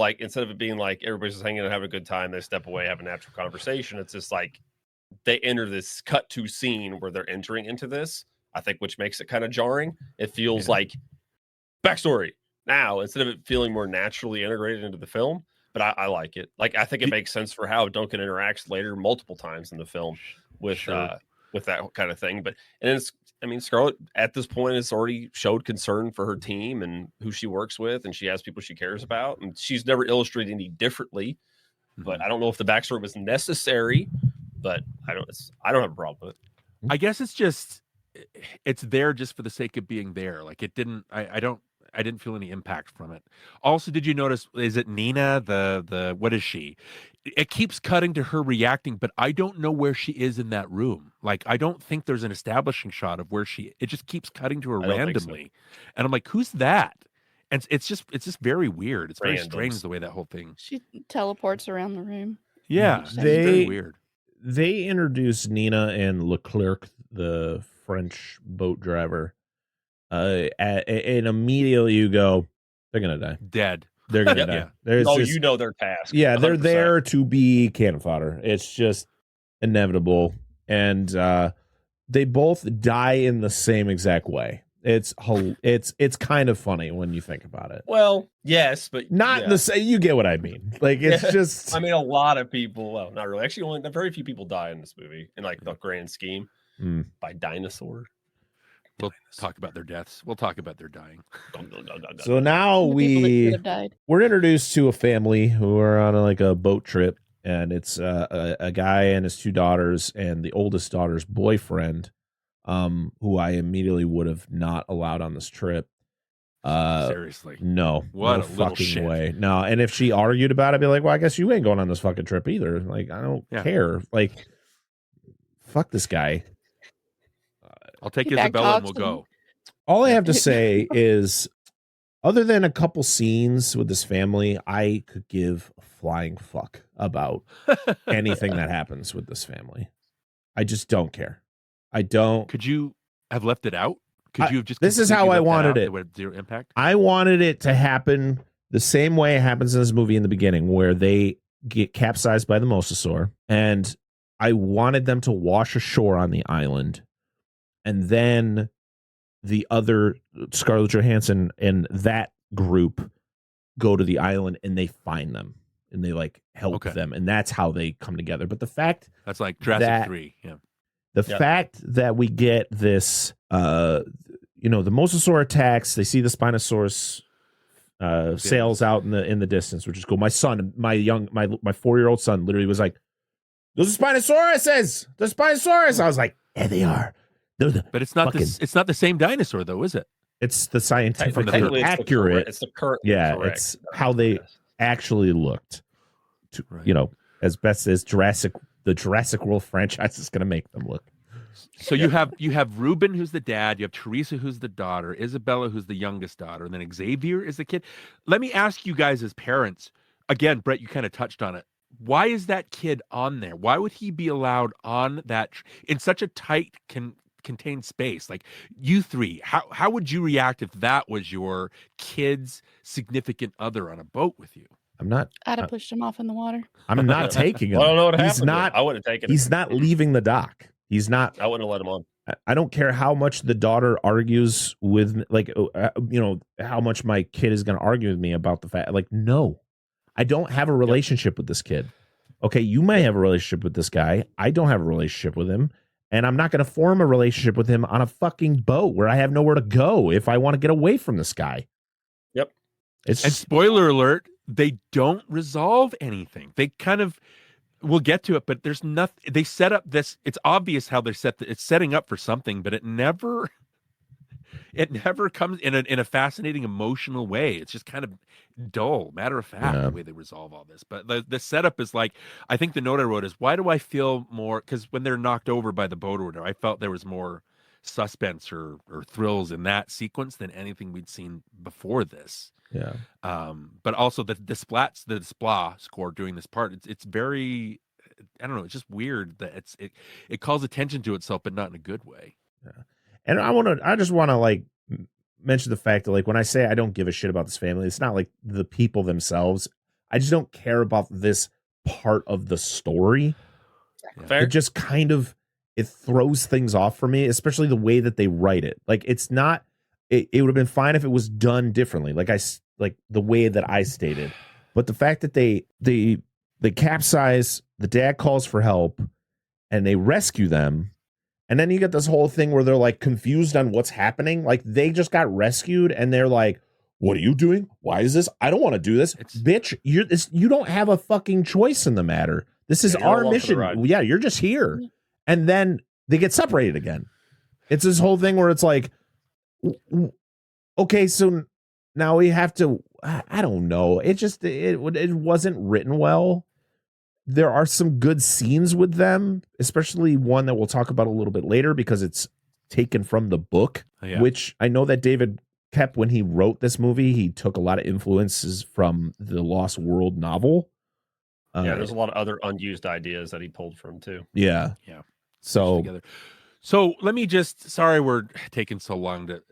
it being like everybody's just hanging out and having a good time, they step away, have a natural conversation. It's just like they enter this cut to scene where they're entering into this. I think, which makes it kind of jarring. It feels like backstory now instead of it feeling more naturally integrated into the film. But I like it. Like I think it makes sense for how Duncan interacts later multiple times in the film with that kind of thing. But Scarlett at this point has already showed concern for her team and who she works with, and she has people she cares about, and she's never illustrated any differently. But I don't know if the backstory was necessary. But I don't have a problem with it. I guess it's there just for the sake of being there. Like it didn't. I didn't feel any impact from it. Also, did you notice, is it Nina, the what is she? It keeps cutting to her reacting, but I don't know where she is in that room. Like, I don't think there's an establishing shot of where it just keeps cutting to her randomly. So. And I'm like, who's that? And it's just very weird. It's very strange the way that whole thing. She teleports around the room. Yeah, it's very weird. They introduced Nina and Leclerc, the French boat driver. And immediately you go, they're gonna die. Dead. They're gonna die. You know their task. Yeah, 100%. They're there to be cannon fodder. It's just inevitable, and they both die in the same exact way. It's kind of funny when you think about it. Well, yes, but not the same. You get what I mean? Like it's just. I mean, a lot of people. Well, not really. Actually, very few people die in this movie in like the grand scheme by dinosaurs. We'll talk about their deaths. We'll talk about their dying. So now we're introduced to a family who are on a boat trip, and it's a guy and his two daughters and the oldest daughter's boyfriend, who I immediately would have not allowed on this trip. Seriously, no, what no a fucking way. No, and if she argued about it, I'd be like, well, I guess you ain't going on this fucking trip either. Like, I don't care. Like, fuck this guy. I'll take Isabella and we'll go. All I have to say is, other than a couple scenes with this family, I could give a flying fuck about anything that happens with this family. I just don't care. I don't. Could you have left it out? Could you have just? This is how I wanted it. Zero impact. I wanted it to happen the same way it happens in this movie in the beginning, where they get capsized by the mosasaur, and I wanted them to wash ashore on the island. And then the other Scarlett Johansson and that group go to the island and they find them and they help them. And that's how they come together. But the fact that's like Jurassic 3. Yeah. The fact that we get this, the mosasaur attacks, they see the Spinosaurus sails out in the distance, which is cool. My son, my 4-year-old son literally was like, those are Spinosauruses. The Spinosaurus. I was like, there they are. But it's not fucking- it's not the same dinosaur though, is it? It's the scientifically Technically, accurate. it's the current. Yeah, correct. it's how they actually looked. Right. You know, as best as the Jurassic World franchise is going to make them look. So you have Ruben, who's the dad. You have Teresa, who's the daughter. Isabella, who's the youngest daughter, and then Xavier is the kid. Let me ask you guys as parents. Again, Brett, you kind of touched on it. Why is that kid on there? Why would he be allowed on that in such a tight contained space? Like you three, how would you react if that was your kid's significant other on a boat with you? I'd have pushed him off in the water. I'm not taking him. I don't know what He's happened. not. I wouldn't have taken. He's not leaving the dock. He's not. I wouldn't have let him on. I don't care how much the daughter argues with, like, how much my kid is going to argue with me about the fact, like, no, I don't have a relationship with this kid. Okay, you may have a relationship with this guy. I don't have a relationship with him, and I'm not going to form a relationship with him on a fucking boat where I have nowhere to go if I want to get away from this guy. Yep. And spoiler alert, they don't resolve anything. They kind of, we'll get to it, but there's nothing. They set up this. It's obvious how they're it's setting up for something, but it never comes in a fascinating emotional way. It's just kind of dull, matter of fact, the way they resolve all this. But the setup is like, I think the note I wrote is, why do I feel more? Because when they're knocked over by the boat or whatever, I felt there was more suspense or thrills in that sequence than anything we'd seen before this. Yeah. But also the splah score during this part, it's very, I don't know, it's just weird that it calls attention to itself, but not in a good way. Yeah. And I just want to like mention the fact that, like, when I say I don't give a shit about this family, it's not like the people themselves. I just don't care about this part of the story. Fair. It just kind of, it throws things off for me, especially the way that they write it. Like, it's not, it would have been fine if it was done differently. Like the way that I stated, but the fact that they capsize, the dad calls for help and they rescue them. And then you get this whole thing where they're like confused on what's happening. Like, they just got rescued and they're like, what are you doing? Why is this? I don't want to do this. Bitch, you don't have a fucking choice in the matter. This is our mission. Yeah, you're just here. And then they get separated again. It's this whole thing where it's like, okay, so now we have to, I don't know. It just, it wasn't written well. There are some good scenes with them, especially one that we'll talk about a little bit later because it's taken from the book, which I know that David Koepp, when he wrote this movie, he took a lot of influences from the Lost World novel. There's a lot of other unused ideas that he pulled from too. Yeah. So let me just, sorry we're taking so long to,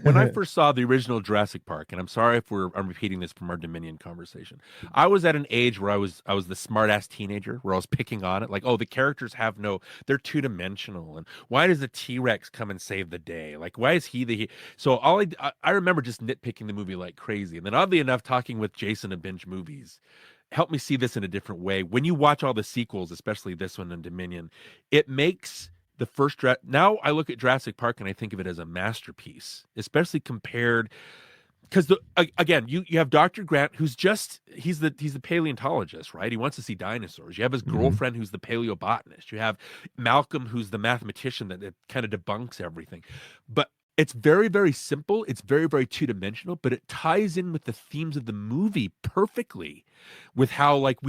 when I first saw the original Jurassic Park, and I'm sorry if I'm repeating this from our Dominion conversation, I was at an age where I was the smart-ass teenager, where I was picking on it, like, oh, the characters they're two-dimensional, and why does the T-Rex come and save the day? Like, why is he so I remember just nitpicking the movie like crazy, and then oddly enough, talking with Jason at Binge Movies helped me see this in a different way. When you watch all the sequels, especially this one and Dominion, it makes the first now I look at Jurassic Park and I think of it as a masterpiece, especially compared, because again, you have Dr. Grant, who's he's the paleontologist, right? He wants to see dinosaurs. You have his girlfriend who's the paleobotanist. You have Malcolm, who's the mathematician that kind of debunks everything. But it's very, very simple. It's very, very two-dimensional, but it ties in with the themes of the movie perfectly, with how, like,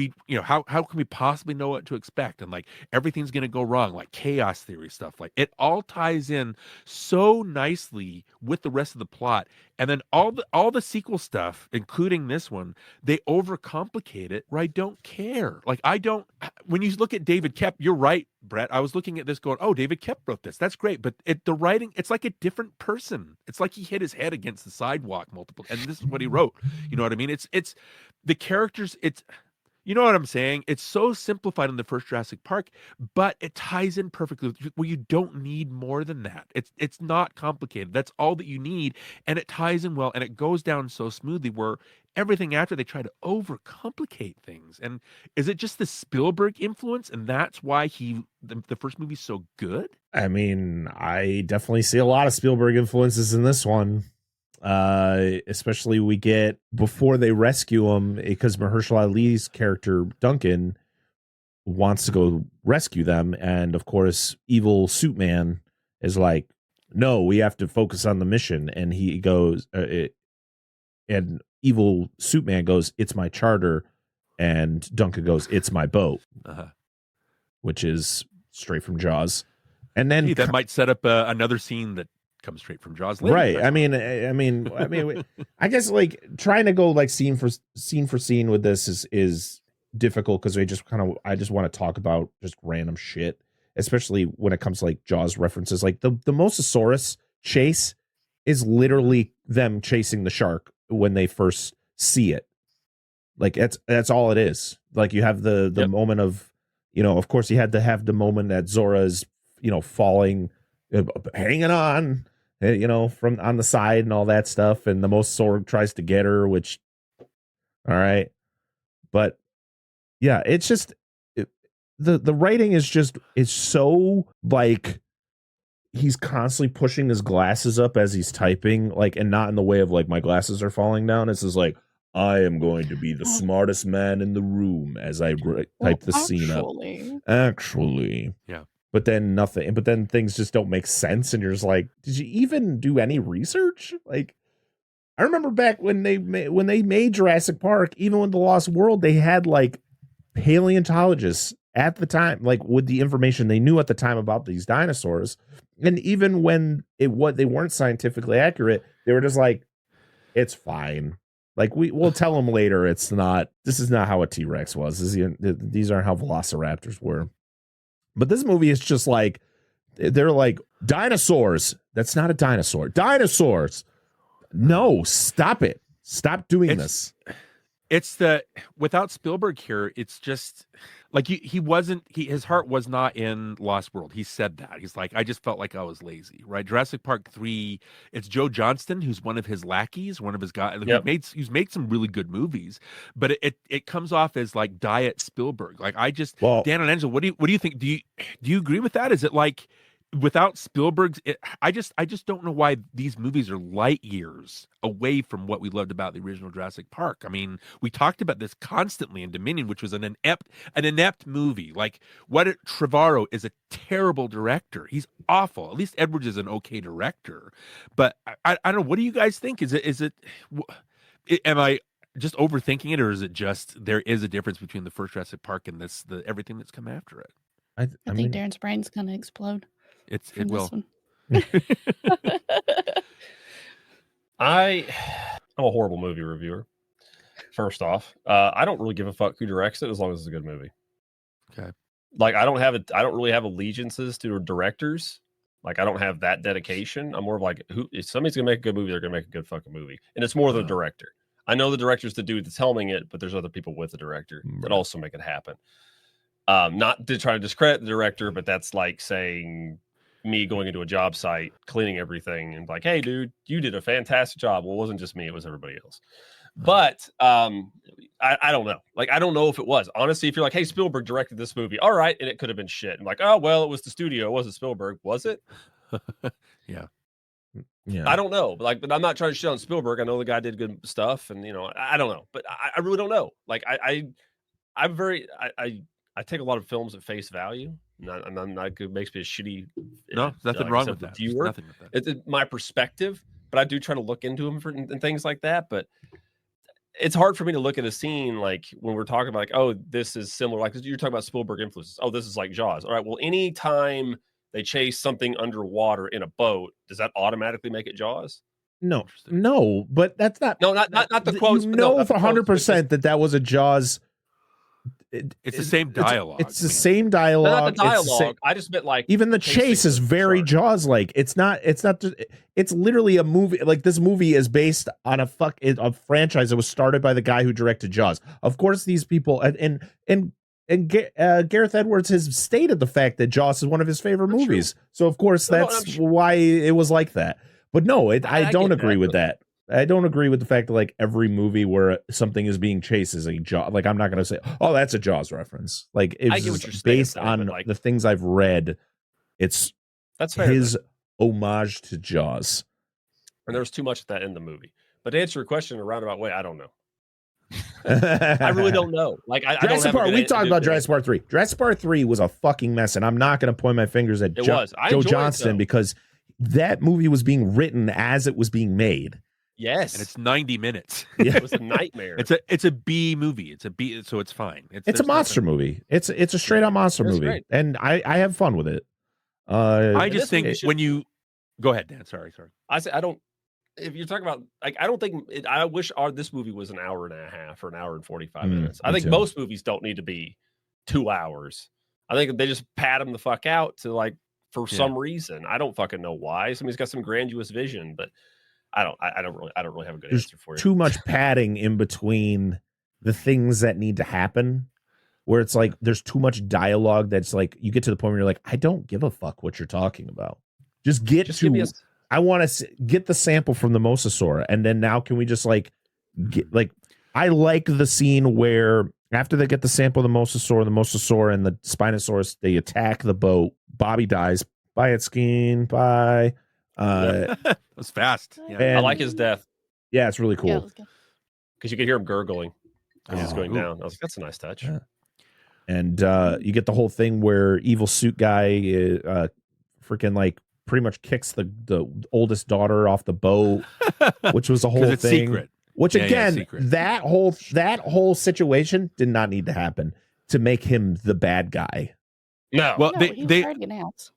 how can we possibly know what to expect? And like, everything's going to go wrong, like chaos theory stuff. Like, it all ties in so nicely with the rest of the plot. And then all the sequel stuff, including this one, they overcomplicate it where I don't care. Like, when you look at David Koepp, you're right, Brett. I was looking at this going, oh, David Koepp wrote this. That's great. But the writing, it's like a different person. It's like he hit his head against the sidewalk multiple, and this is what he wrote. You know what I mean? It's the characters, you know what I'm saying? It's so simplified in the first Jurassic Park, but it ties in perfectly where you don't need more than that. It's not complicated. That's all that you need, and it ties in well, and it goes down so smoothly where everything after they try to overcomplicate things. And is it just the Spielberg influence, and that's why the first movie's so good? I mean, I definitely see a lot of Spielberg influences in this one. Especially we get before they rescue him, because Mahershala Ali's character Duncan wants to go rescue them, and of course evil suit man is like, no, we have to focus on the mission. And he goes, and evil suit man goes, it's my charter. And Duncan goes, it's my boat, which is straight from Jaws. And then that might set up another scene that comes straight from Jaws later. Right. I mean, I guess like trying to go like scene for scene with this is difficult because I just want to talk about just random shit, especially when it comes to like Jaws references. Like the Mosasaurus chase is literally them chasing the shark when they first see it. Like that's all it is. Like you have the moment of, of course you had to have the moment that Zora's, falling, hanging on, from on the side and all that stuff. And the Mosasaur tries to get her, which, all right. But yeah, it's just, the writing is so like, he's constantly pushing his glasses up as he's typing, like, and not in the way of like, my glasses are falling down. It's just like, I am going to be the smartest man in the room as I type the scene up. Actually. Yeah. But then nothing. But then things just don't make sense. And you're just like, did you even do any research? Like, I remember back when they made Jurassic Park, even with The Lost World, they had like paleontologists at the time, like with the information they knew at the time about these dinosaurs. And even when they weren't scientifically accurate, they were just like, it's fine. Like we'll tell them later. This is not how a T-Rex was. These aren't how velociraptors were. But this movie is just like, they're like, dinosaurs. That's not a dinosaur. Dinosaurs. No, stop it. Stop doing this. It's without Spielberg here, it's just like his heart was not in Lost World. He said that. He's like, I just felt like I was lazy, right? Jurassic Park 3, it's Joe Johnston, who's one of his lackeys, one of his guys. Yep. He's made some really good movies, but it comes off as like diet Spielberg. Like Dan and Angela, what do you think? Do you agree with that? Is it like without Spielberg's, I just don't know why these movies are light years away from what we loved about the original Jurassic Park. I mean, we talked about this constantly in Dominion, which was an inept movie. Like Trevorrow is a terrible director. He's awful. At least Edwards is an okay director. But I don't know. What do you guys think? Am I just overthinking it, or is it just there is a difference between the first Jurassic Park and everything that's come after it? I think Darren's brain's gonna explode. It will. I'm a horrible movie reviewer. First off, I don't really give a fuck who directs it as long as it's a good movie. Okay. Like I don't really have allegiances to directors. Like I don't have that dedication. I'm more of like, if somebody's gonna make a good movie, they're gonna make a good fucking movie, and it's more the director. I know the director's the dude that's helming it, but there's other people with the director that also make it happen. Not to try to discredit the director, but that's like saying me going into a job site, cleaning everything, and like, hey, dude, you did a fantastic job. Well, it wasn't just me; it was everybody else. But I don't know. Like, I don't know if it was. Honestly, if you're like, hey, Spielberg directed this movie, all right, and it could have been shit. I'm like, oh well, it was the studio, it wasn't Spielberg, was it? Yeah. I don't know. But I'm not trying to shit on Spielberg. I know the guy did good stuff, and I don't know. But I really don't know. Like, I take a lot of films at face value. I'm not. It makes me a shitty. No, nothing wrong with that. Viewer. Nothing with that. It's my perspective, but I do try to look into them and things like that. But it's hard for me to look at a scene like when we're talking about like, oh, this is similar. Like you're talking about Spielberg influences. Oh, this is like Jaws. All right. Well, anytime they chase something underwater in a boat, does that automatically make it Jaws? No, but that's not. No, not the quotes. For 100% that was a Jaws. It's the same dialogue. It's the same dialogue. Not the dialogue. I just meant like even the chase is very Jaws-like. It's not. It's literally a movie. Like this movie is based on a franchise that was started by the guy who directed Jaws. Of course, these people and Gareth Edwards has stated the fact that Jaws is one of his favorite movies. True. So of course that's why it was like that. But no, I don't agree with that. I don't agree with the fact that like every movie where something is being chased is a Jaws. Like I'm not going to say, oh, that's a Jaws reference. Like it's based on like, the things I've read. That's his homage to Jaws. And there's too much of that in the movie. But to answer your question in a roundabout way, I don't know. I really don't know. Like, I don't Jurassic have a Park. good We answer talked to about that. Jurassic Park 3. Jurassic Park 3 was a fucking mess, and I'm not going to point my fingers at It Joe was. I enjoyed it, Johnston though. because that movie was being written as it was being made. Yes, And it's 90 minutes. it was a nightmare. It's a B movie. It's a B, so it's fine. It's a there's monster nothing- movie. It's a straight up monster It's movie, great. and I have fun with it. I It just is think what we should- when you go ahead, Dan. Sorry. I say I don't. If you're talking about like, I don't think I wish this movie was an hour and a half or an hour and 45 minutes. I me think too. most movies don't need to be 2 hours. I think they just pad them the fuck out to like for some reason. I don't fucking know why. Somebody's got some grandiose vision, but I don't really have a good There's answer for you. too much padding in between the things that need to happen, where it's like there's too much dialogue that's like you get to the point where you're like, I don't give a fuck what you're talking about. Just get Just to. give me I want to get the sample from the mosasaur, and then now can we just like get like I like the scene where after they get the sample of the mosasaur and the Spinosaurus, they attack the boat. Bobby dies. Bye at skiing. Bye. It was fast. Yeah. And- I like his death Yeah, it's really cool. Yeah, it was good. because you could hear him gurgling as he's Oh. going down. I was like, that's a nice touch. Yeah. And you get the whole thing where evil suit guy freaking like pretty much kicks the oldest daughter off the boat, which was a whole 'Cause it's thing. secret. Which Yeah, again, secret. that whole situation did not need to happen to make him the bad guy. No, Well, No, he was they already announced.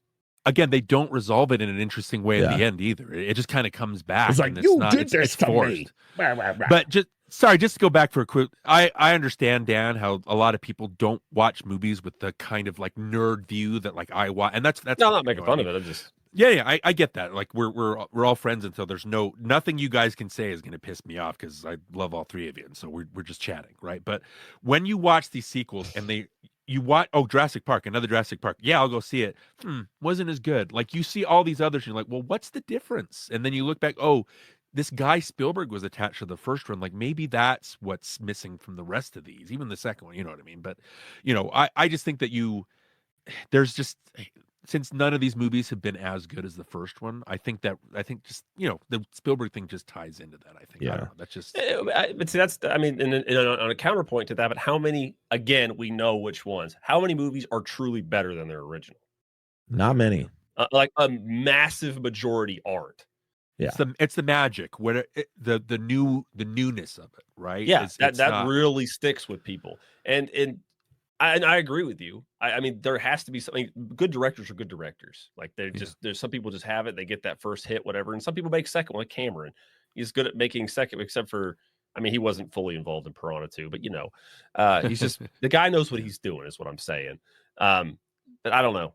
again, they don't resolve it in an interesting way at Yeah. the end either. It just kind of comes back. It's like and you not, did it's, this it's to forced. me. Rah, rah, rah. But just to go back for a quick, I understand, Dan, how a lot of people don't watch movies with the kind of like nerd view that like I watch, and that's no, I'm fine, not making you know what fun I of mean? it. I'm just Yeah, I get that. Like we're all friends, and so there's nothing you guys can say is going to piss me off because I love all three of you, and so we're just chatting, right? But when you watch these sequels and you watch Jurassic Park, another Jurassic Park, yeah, I'll go see it. Wasn't as good. Like you see all these others, and you're like, well, what's the difference? And then you look back, this guy Spielberg was attached to the first one. Like maybe that's what's missing from the rest of these, even the second one. You know what I mean? But I just think that there's just. Since none of these movies have been as good as the first one, I think just the Spielberg thing just ties into that. I think. I don't know, that's just. But see, on a counterpoint to that, but how many? Again, we know which ones. How many movies are truly better than their original? Not many. Like a massive majority aren't. Yeah. It's the magic, the newness of it, right? Yeah, It's that not- really sticks with people, and I agree with you. I mean, there has to be something. Good directors are good directors. Like there's some people just have it. They get that first hit, whatever, and some people make second. Like Cameron, he's good at making second, except for, I mean, he wasn't fully involved in Piranha 2, but he's just the guy knows what he's doing, is what I'm saying. But I don't know.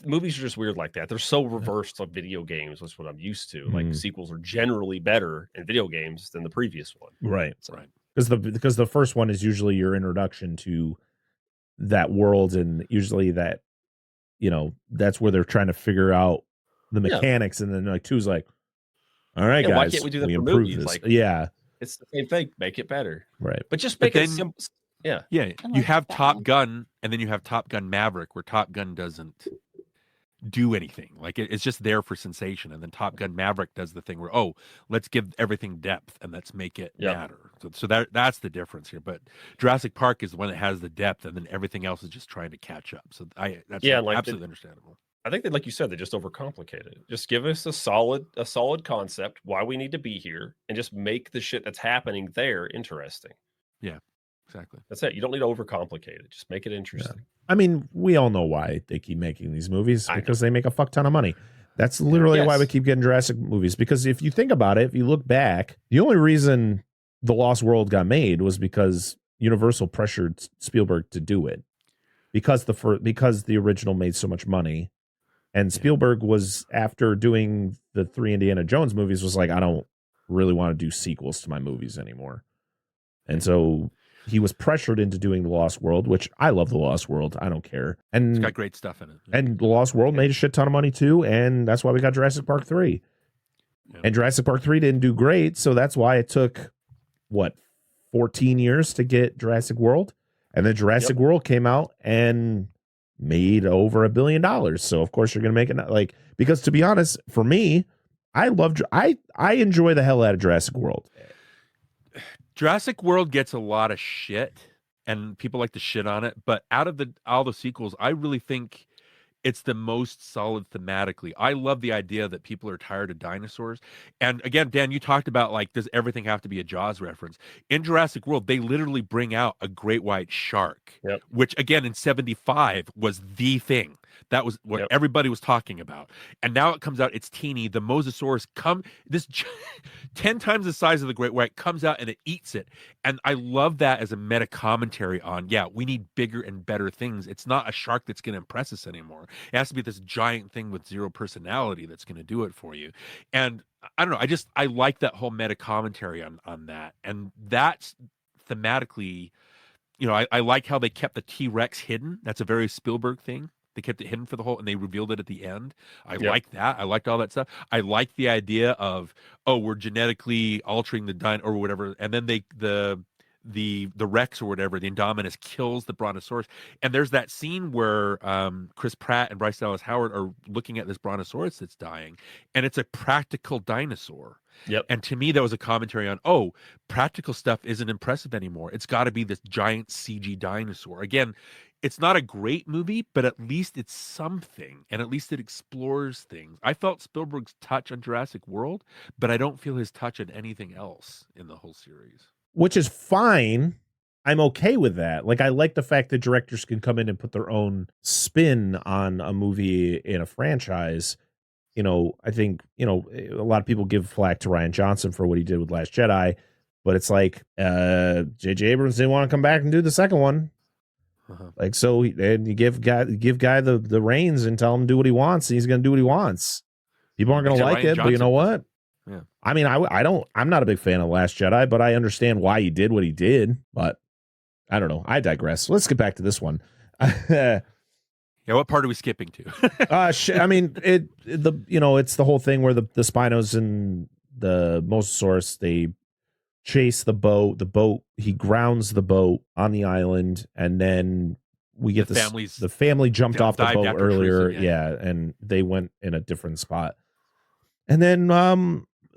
Movies are just weird like that. They're so reversed on video games. That's what I'm used to. Like sequels are generally better in video games than the previous one. Right. Right. Because the first one is usually your introduction to that world, and usually that that's where they're trying to figure out the mechanics, and then like 2's like, all right, guys, why can't we do that for improve movies? this. Like, yeah, it's the same thing. Make it better, right. but just But make it then- simple. Yeah, Yeah, I you like have that Top one. Gun, and then you have Top Gun Maverick, where Top Gun doesn't do anything. Like it's just there for sensation, and then Top Gun Maverick does the thing where let's give everything depth and let's make it matter. So that's the difference here. But Jurassic Park is the one that has the depth, and then everything else is just trying to catch up. So that's like absolutely understandable. I think that, like you said, they just overcomplicate it. Just give us a solid concept, why we need to be here, and just make the shit that's happening there interesting. Exactly. That's it. You don't need to overcomplicate it. Just make it interesting. I mean, we all know why they keep making these movies, I know. because they make a fuck ton of money. That's literally why Yes. we keep getting Jurassic movies. Because if you think about it, if you look back, the only reason The Lost World got made was because Universal pressured Spielberg to do it, because the original made so much money, and Spielberg was, after doing the 3 Indiana Jones movies, was like, I don't really want to do sequels to my movies anymore, and so he was pressured into doing The Lost World, which I love. The Lost World, I don't care, and It's got great stuff in it. and The Lost World made a shit ton of money too, and that's why we got Jurassic Park 3. Yeah. And Jurassic Park 3 didn't do great, so that's why it took 14 years to get Jurassic World, and then Jurassic World came out and made over $1 billion. So of course you're gonna make it because, to be honest, for me, I enjoy the hell out of Jurassic World. Jurassic World gets a lot of shit, and people like to shit on it. But out of all the sequels, I really think it's the most solid thematically. I love the idea that people are tired of dinosaurs. And again, Dan, you talked about like, does everything have to be a Jaws reference? In Jurassic World, they literally bring out a great white shark, which again in 75 was the thing. That was what everybody was talking about. And now it comes out, it's teeny. The Mosasaurus 10 times the size of the great white comes out and it eats it. And I love that as a meta commentary on, we need bigger and better things. It's not a shark that's going to impress us anymore. It has to be this giant thing with zero personality that's going to do it for you. And I don't know, I like that whole meta commentary on that. And that's thematically, I like how they kept the T-Rex hidden. That's a very Spielberg thing. They kept it hidden for the whole, and they revealed it at the end. I like that. I liked all that stuff. I like the idea of, we're genetically altering the dino or whatever, and then the Rex or whatever, the Indominus kills the Brontosaurus. And there's that scene where Chris Pratt and Bryce Dallas Howard are looking at this Brontosaurus that's dying, and it's a practical dinosaur. And to me, that was a commentary on, practical stuff isn't impressive anymore. It's got to be this giant CG dinosaur. Again, it's not a great movie, but at least it's something, and at least it explores things. I felt Spielberg's touch on Jurassic World, but I don't feel his touch on anything else in the whole series. Which is fine. I'm okay with that. Like, I like the fact that directors can come in and put their own spin on a movie in a franchise. I think, a lot of people give flack to Rian Johnson for what he did with Last Jedi, but it's like, J.J. Abrams didn't want to come back and do the second one. Like, so and you give guy the reins and tell him to do what he wants, and he's going to do what he wants. People aren't going to like it, but you know what? Yeah. I mean, I'm not a big fan of Last Jedi, but I understand why he did what he did. But I don't know. I digress. Let's get back to this one. What part are we skipping to? I mean, it's the whole thing where the Spinos and the Mosasaurus, they chase the boat. He grounds the boat on the island, and then we get the family jumped off the boat earlier. And they went in a different spot. And then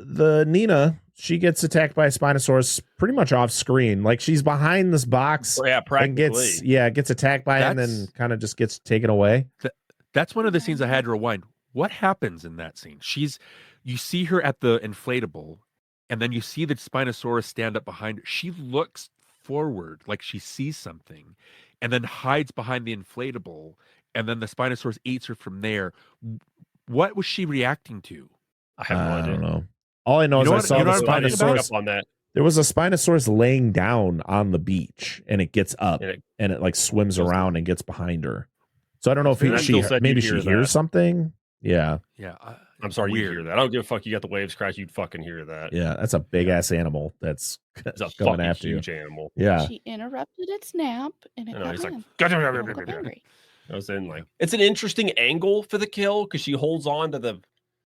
the Nina, she gets attacked by a Spinosaurus pretty much off screen. Like, she's behind this box and gets attacked by it and then kind of just gets taken away. That's one of the scenes I had to rewind. What happens in that scene? You see her at the inflatable, and then you see the Spinosaurus stand up behind her. She looks forward like she sees something and then hides behind the inflatable, and then the Spinosaurus eats her from there. What was she reacting to? I have no idea. I don't know. All I know is I saw the Spinosaurus. On that. There was a Spinosaurus laying down on the beach, and it gets up and it like swims around and gets behind her. So I don't know if maybe she hears something. Yeah. I'm sorry you hear that. I don't give a fuck. You got the waves crash. You'd fucking hear that. Yeah, that's a big ass animal. That's going after huge animal. Yeah. She interrupted its nap, and it I was in it's an interesting angle for the kill because she holds on to the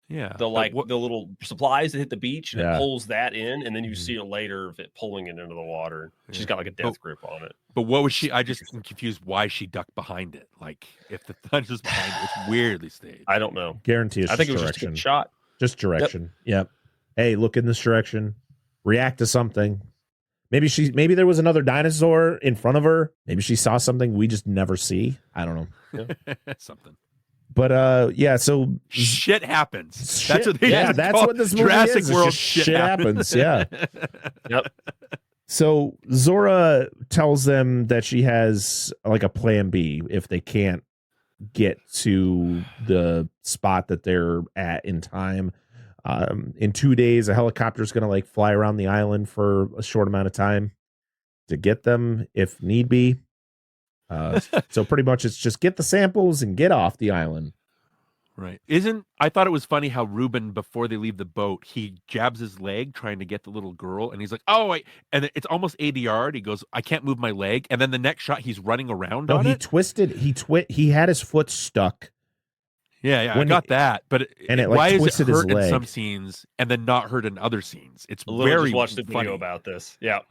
little supplies that hit the beach and it pulls that in, and then you see it later of it pulling it into the water. She's got like a death grip on it. But what was she? I just am confused why she ducked behind it. Like, if the thunder's behind it, it's weirdly staged. I don't know. Guarantee it's I think it was direction. just a good shot. Just direction. Yep. Hey, look in this direction. React to something. Maybe there was another dinosaur in front of her. Maybe she saw something we just never see. I don't know. Something. But so shit happens. That's what this movie Jurassic is. World Shit happens. Yeah. Yep. So Zora tells them that she has like a plan B if they can't get to the spot that they're at in time. In 2 days, a helicopter is going to like fly around the island for a short amount of time to get them if need be. So pretty much it's just get the samples and get off the island. Right. I thought it was funny how Ruben, before they leave the boat, he jabs his leg trying to get the little girl, and he's like, and it's almost ADR, and he goes, I can't move my leg. And then the next shot, he's running around on it. He had his foot stuck. Yeah, I got that. But why is it hurt in some scenes and then not hurt in other scenes? It's very just watched the funny. video about this. Yeah.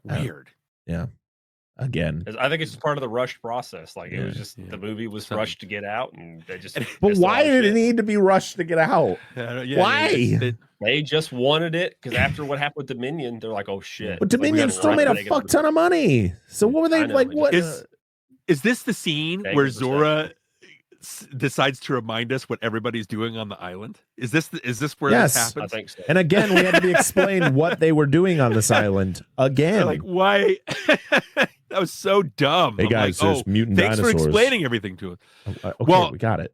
Weird. Yeah. again. I think it's just part of the rushed process. Like it was just yeah. the movie was Something. rushed to get out, and they just. But why did it it? need to be rushed to get out? Why? They just wanted it because after what happened with Dominion, they're like, "Oh shit!" But Dominion still made a fuck ton of money. So what were they like? What is this the scene where Zora decides to remind us what everybody's doing on the island? Is this where this happens? I think so. And again, we had to be explained what they were doing on this island. Again, like why? That was so dumb. Hey guys, there's mutant thanks dinosaurs. for explaining everything to us. Okay, well, we got it.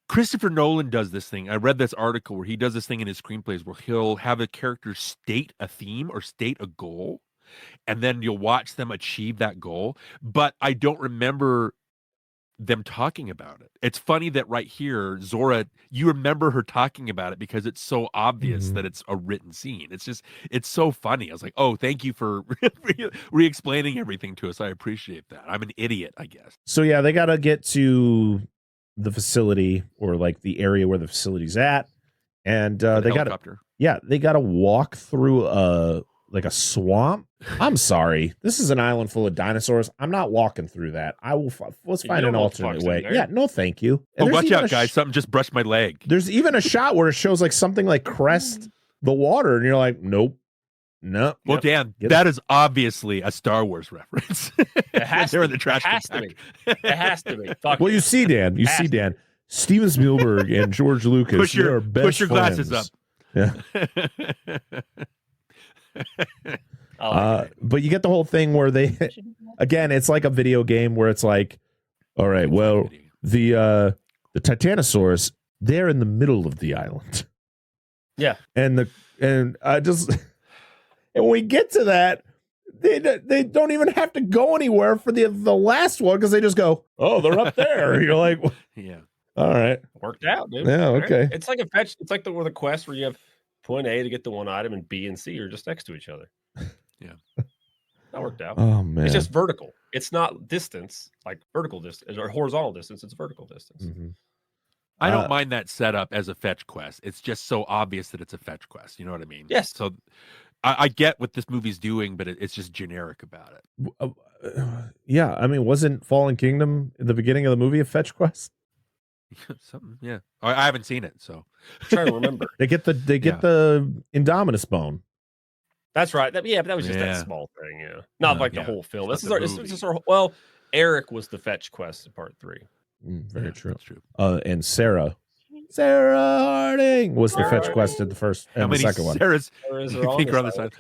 Christopher Nolan does this thing. I read this article where he does this thing in his screenplays where he'll have a character state a theme or state a goal, and then you'll watch them achieve that goal. But I don't remember them talking about it. It's funny that right here, Zora, you remember her talking about it because it's so obvious that it's a written scene. It's so funny. I was like, oh, thank you for re-explaining everything to us. I appreciate that. I'm an idiot, I guess. So yeah, they got to get to the facility or like the area where the facility's at, and they got to walk through a swamp. I'm sorry, this is an island full of dinosaurs. I'm not walking through that. Let's find an alternate way. Yeah, no, thank you. And watch out, guys! Something just brushed my leg. There's even a shot where it shows like something like crest the water, and you're like, nope. No. Well, Dan, that is obviously a Star Wars reference. It has They're to in the trash. It has to be. It has to be. Fuck well, it. you see, Dan. Steven Spielberg and George Lucas. Push your glasses up. Yeah. But you get the whole thing where they, again, it's like a video game where it's like, all right, well, the Titanosaurs, they're in the middle of the island. Yeah. And when we get to that, they don't even have to go anywhere for the last one because they just go, oh, they're up there. You're like, yeah, all right, worked out, dude. Yeah, okay. Right. It's like a fetch. It's like the quest where you have point A to get the one item, and B and C are just next to each other. Yeah, that worked out. Oh man, it's just vertical. It's not distance like vertical distance or horizontal distance. It's vertical distance. Mm-hmm. I don't mind that setup as a fetch quest. It's just so obvious that it's a fetch quest. You know what I mean? Yes. So I get what this movie's doing, but it's just generic about it. Yeah, I mean, wasn't Fallen Kingdom at the beginning of the movie a fetch quest? Something, yeah. I haven't seen it, so I'm trying to remember. They get the Indominus bone. That's right. But that was just that small thing. Yeah, not like the whole film. This is our. Well, Eric was the fetch quest in part 3. Very true. That's true. And Sarah Harding was the fetch quest at the first and the second one. Sarah's finger on the side.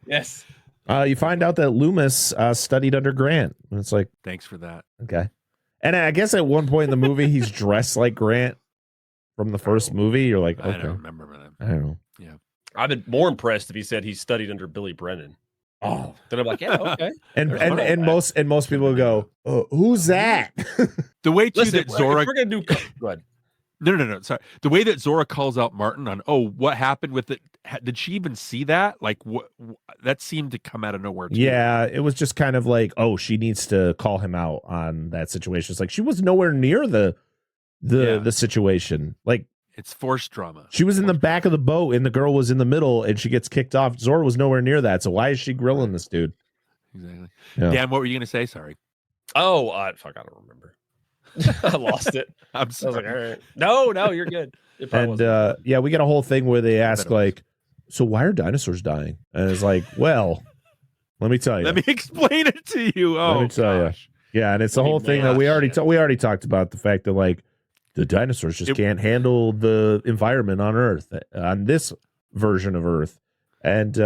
Yes. You find out that Loomis studied under Grant. And it's like, thanks for that. Okay. And I guess at one point in the movie, he's dressed like Grant from the first movie. You're like, okay. I don't remember that. I don't know. Yeah. I've been more impressed if he said he studied under Billy Brennan. Oh, then I'm like, yeah, okay. and most people go, oh, who's that? The way that Zora, we're gonna do. Go ahead. No. Sorry. The way that Zora calls out Martin on, what happened with it? Did she even see that? Like, what? That seemed to come out of nowhere. Too. Yeah, it was just kind of like, she needs to call him out on that situation. It's like she was nowhere near the situation. Like, it's forced drama. She was in the back of the boat, and the girl was in the middle, and she gets kicked off. Zora was nowhere near that. So why is she grilling this dude? Exactly. Yeah. Dan, what were you going to say? Sorry. Oh, fuck, I don't remember. I lost it. I'm sorry. I was like, all right. No, you're good. And we get a whole thing where they ask like, so why are dinosaurs dying? And it's like, well, let me tell you. Let me explain it to you. Oh, let me tell you. Yeah, and it's the whole thing that we already talked about, the fact that like the dinosaurs just can't handle the environment on Earth, on this version of Earth. And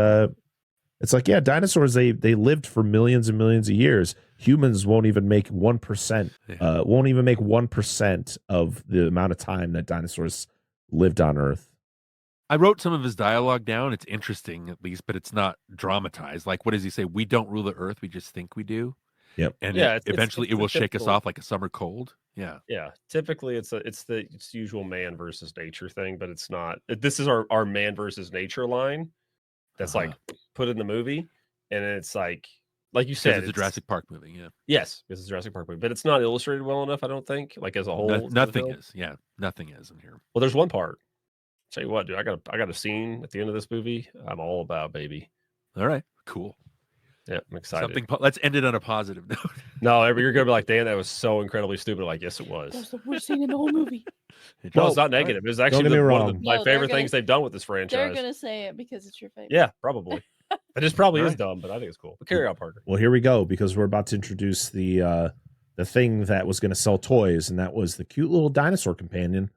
it's like, yeah, dinosaurs, they lived for millions and millions of years. Humans won't even make 1%, won't even make 1% of the amount of time that dinosaurs lived on Earth. I wrote some of his dialogue down. It's interesting, at least, but it's not dramatized. Like, what does he say? We don't rule the Earth. We just think we do. Yep. And eventually it will shake us off like a summer cold. Yeah. Yeah. Typically it's the usual man versus nature thing, but it's not. This is our man versus nature line that's like put in the movie. And it's like you said, it's a Jurassic Park movie. Yeah. Yes, it's a Jurassic Park movie, but it's not illustrated well enough, I don't think. Like as a whole. Nothing is. Yeah. Nothing is in here. Well, there's one part. Tell you what, dude, I got a scene at the end of this movie I'm all about, baby. All right. Cool. Yeah, I'm excited. Let's end it on a positive note. No, you're gonna be like, Dan, that was so incredibly stupid. Like, yes, it was. That's the worst scene in the whole movie. No, it's not negative. It's actually get me one of wrong. my No, favorite they're things they've done with this They're franchise. gonna say it because it's your favorite. Yeah, probably. It just probably is Right. dumb, but I think it's cool. But carry on, Parker. Well, here we go, because we're about to introduce the thing that was going to sell toys, and that was the cute little dinosaur companion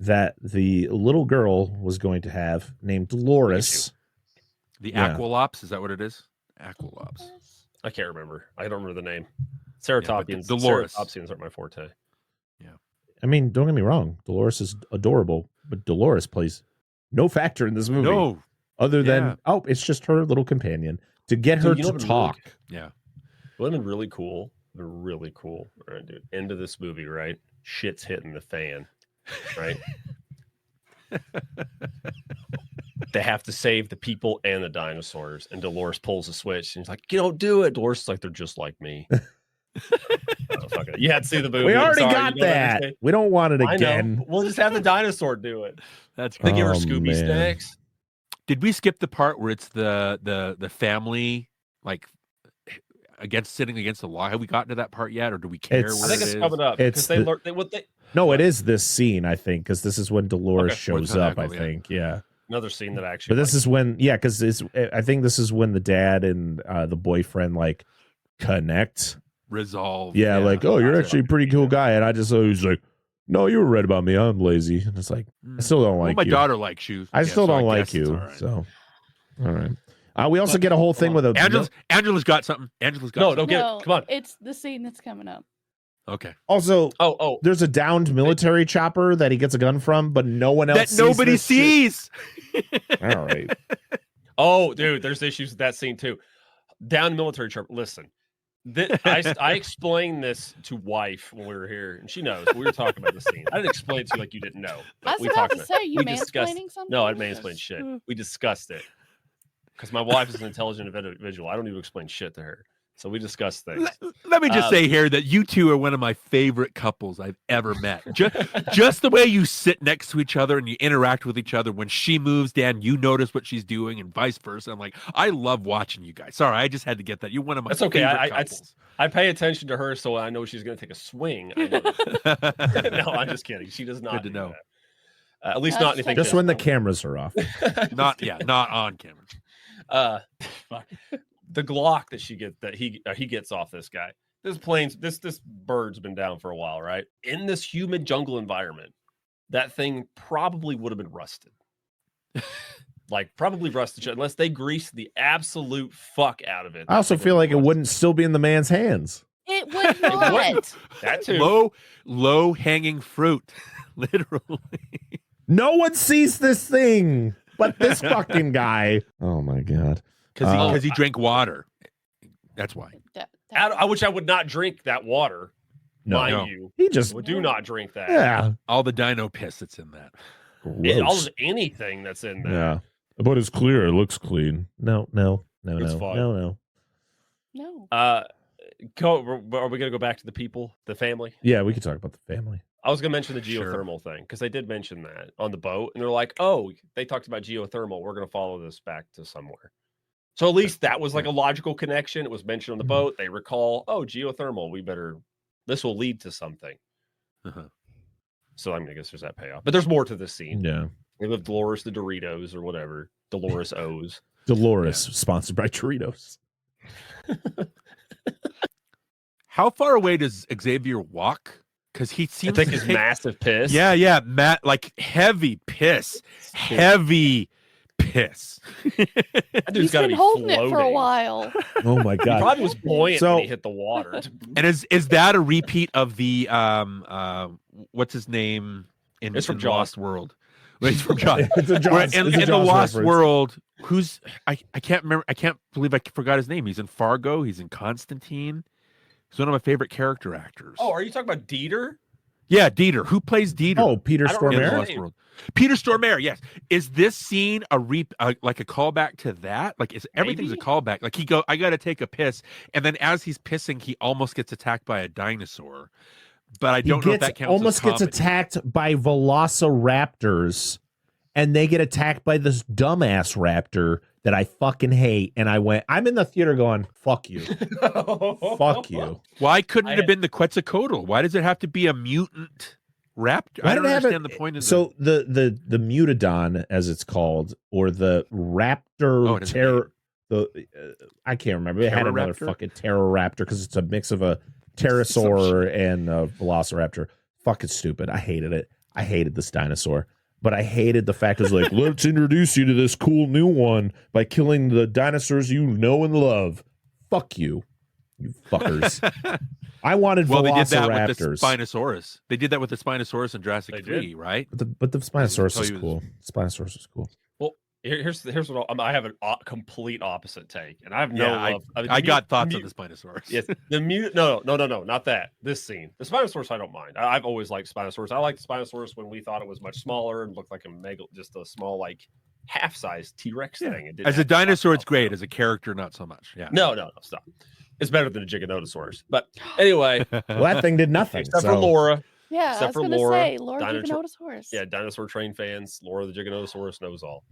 that the little girl was going to have, named Dolores. The Yeah. Aqualops, is that what it is? Aqualops. I can't remember. I don't remember the name. but Ceratopsians. Dolores. Ceratopsians aren't my forte. I mean, don't get me wrong, Dolores is adorable, but Dolores plays no factor in this movie. No. Other than, Yeah. it's just her little companion to get her Dude, you know to what'd be talk. Yeah. Would have been really cool. Really cool. All right, dude. End of this movie, right? Shit's hitting the fan, right? They have to save the people and the dinosaurs, and Dolores pulls a switch, and he's like, "You don't do it." Dolores is like, "They're just like me." Oh, fuck it. You had to see the movie. We already Sorry, got you don't that. understand. We don't want it I again. know. We'll just have the dinosaur do it. That's They give her Oh, Scooby man. snacks. Did we skip the part where it's the family like sitting against the law? Have we gotten to that part yet, or do we care? It's- I where think it it's is? coming up It's because they the- learn No, it is this scene, I think, because this is when Dolores Okay. shows With up, I Hanako, yeah. think. Yeah. another scene that I actually. But this is when, because I think this is when the dad and the boyfriend like connect. Resolve. Yeah, like, oh, you're That's actually a pretty cool guy. And I just was like, no, you were right about me. I'm lazy. And it's like, I still don't Well, like my you. daughter likes you. I still so don't like guess it's you. all right. So, all right. We also get a whole thing with a. Angela's got something. Angela's got No, something. don't get No, it. Come on. it's the scene that's coming up. Okay. Also, Oh, there's a downed military chopper that he gets a gun from, but no one else That nobody this shit. sees. All right. oh, dude, there's issues with that scene too. Down military chopper. Listen, I explained this to wife when we were here, and she knows. We were talking about the scene. I didn't explain it to you like you didn't know. I But was we about talked to about say, you we discussed- mansplaining something? No, I didn't mansplain shit. Mm. We discussed it because my wife is an intelligent individual. I don't need to explain shit to her. So we discussed things. Let me just say here that you two are one of my favorite couples I've ever met. Just the way you sit next to each other and you interact with each other. When she moves, Dan, you notice what she's doing, and vice versa. I'm like, I love watching you guys. Sorry, I just had to get that. You're one of my That's okay. favorite couples. I pay attention to her, so I know she's going to take a swing. I know that. No, I'm just kidding. She does not. Good to do know. that. At least That's not anything. Just when the physical. cameras are off. not on camera. Fuck. The Glock that he gets off this guy. This bird's been down for a while, right? In this humid jungle environment, that thing probably would have been rusted. Like probably rusted unless they greased the absolute fuck out of it. I also feel like it wouldn't still be in the man's hands. It would not. That too. Low hanging fruit, literally. No one sees this thing but this fucking guy. Oh my god. Because he drank water. That's why. I wish I would not drink that water. No. Mind you, He just do not drink that. yeah. All the dino piss that's in that. All Gross. of anything that's in there. Yeah. But it's clear. It looks clean. No. It's fine. No. No. Are we gonna go back to the people, the family? Yeah, we could talk about the family. I was gonna mention the Sure. geothermal thing because they did mention that on the boat, and they're like, "Oh, they talked about geothermal. We're gonna follow this back to somewhere." So at least that was like a logical connection. It was mentioned on the boat. They recall, "Oh, geothermal. This will lead to something." Uh-huh. So I guess there's that payoff, but there's more to this scene. Yeah. They live Dolores the Doritos or whatever. Dolores O's. Dolores, sponsored by Doritos. How far away does Xavier walk? Because he I seems think to it's take- massive piss. Yeah, Matt, like heavy piss. Heavy piss. That dude's He's got to been be holding floating. it for a while. Oh my He god. probably was buoyant So- when he hit the water. And is that a repeat of the what's his name in, It's from in Jaws. Lost World? Wait, it's from Jaws. It's a Where Jaws. in it's a the Jaws Lost reference. World, who's I can't remember. I can't believe I forgot his name. He's in Fargo. He's in Constantine. He's one of my favorite character actors. Oh, are you talking about Dieter? Yeah, Dieter. Who plays Dieter? Oh, Peter I don't in remember the Stormare. his Lost World. Peter Stormare. Yes. Is this scene like a callback to that? Like, is everything's Maybe. a callback? Like I got to take a piss, and then as he's pissing, he almost gets attacked by a dinosaur. But I don't know if that counts. almost as gets comedy. attacked by velociraptors, and they get attacked by this dumbass raptor that I fucking hate. And I'm in the theater going, fuck you. Fuck you. Why couldn't it have been the Quetzalcoatl? Why does it have to be a mutant raptor? I don't understand the point of so the Mutodon, as it's called, or the Raptor terror. I can't remember. It had another fucking Pteroraptor because it's a mix of a pterosaur and a velociraptor. Fucking stupid. I hated it. I hated this dinosaur. But I hated the fact it was like, let's introduce you to this cool new one by killing the dinosaurs you know and love. Fuck you, you fuckers. I wanted velociraptors. They did that with the Spinosaurus. They did that with the Spinosaurus in Jurassic 3, right? But the Spinosaurus was cool. Spinosaurus was cool. Well, here's what I have a complete opposite take, and I have no love. I got thoughts on the Spinosaurus. Yes, no, not that. This scene, the Spinosaurus, I don't mind. I've always liked Spinosaurus. I liked the Spinosaurus when we thought it was much smaller and looked like just a small, like half-size T-Rex thing. As a dinosaur, it's great. As a character, not so much. Yeah. No, stop. It's better than a Giganotosaurus. But anyway, well, that thing did nothing except for Laura. Yeah, except I was going to say Laura Giganotosaurus. Yeah, dinosaur train fans. Laura the Giganotosaurus knows all.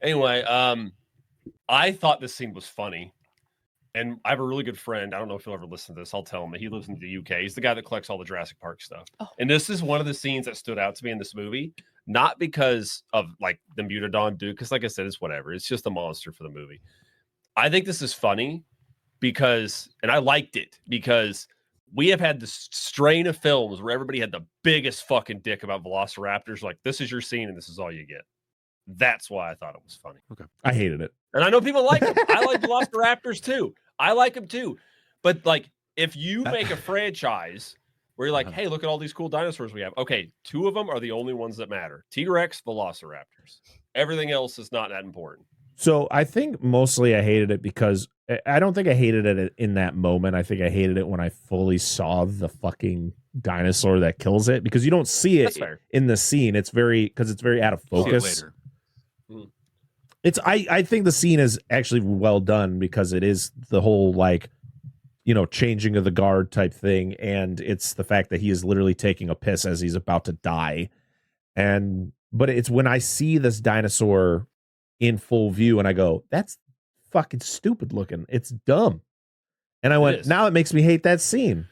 Anyway, I thought this scene was funny, and I have a really good friend. I don't know if he'll ever listen to this. I'll tell him that he lives in the UK. He's the guy that collects all the Jurassic Park stuff. Oh. And this is one of the scenes that stood out to me in this movie, not because of like the Mutodon dude, because like I said, it's whatever. It's just a monster for the movie. I think this is funny because, and I liked it because we have had this strain of films where everybody had the biggest fucking dick about velociraptors. Like, this is your scene and this is all you get. That's why I thought it was funny. Okay. I hated it. And I know people like them. I like velociraptors too. I like them too. But like, if you make a franchise where you're like, hey, look at all these cool dinosaurs we have. Okay, 2 of them are the only ones that matter. T-Rex, velociraptors. Everything else is not that important. So I think mostly I hated it because I don't think I hated it in that moment. I think I hated it when I fully saw the fucking dinosaur that kills it, because you don't see it in the scene. It's very out of focus. It's I think the scene is actually well done because it is the whole like, you know, changing of the guard type thing, and it's the fact that he is literally taking a piss as he's about to die. But it's when I see this dinosaur in full view and I go, that's fucking stupid looking. It's dumb. And I went, now it makes me hate that scene.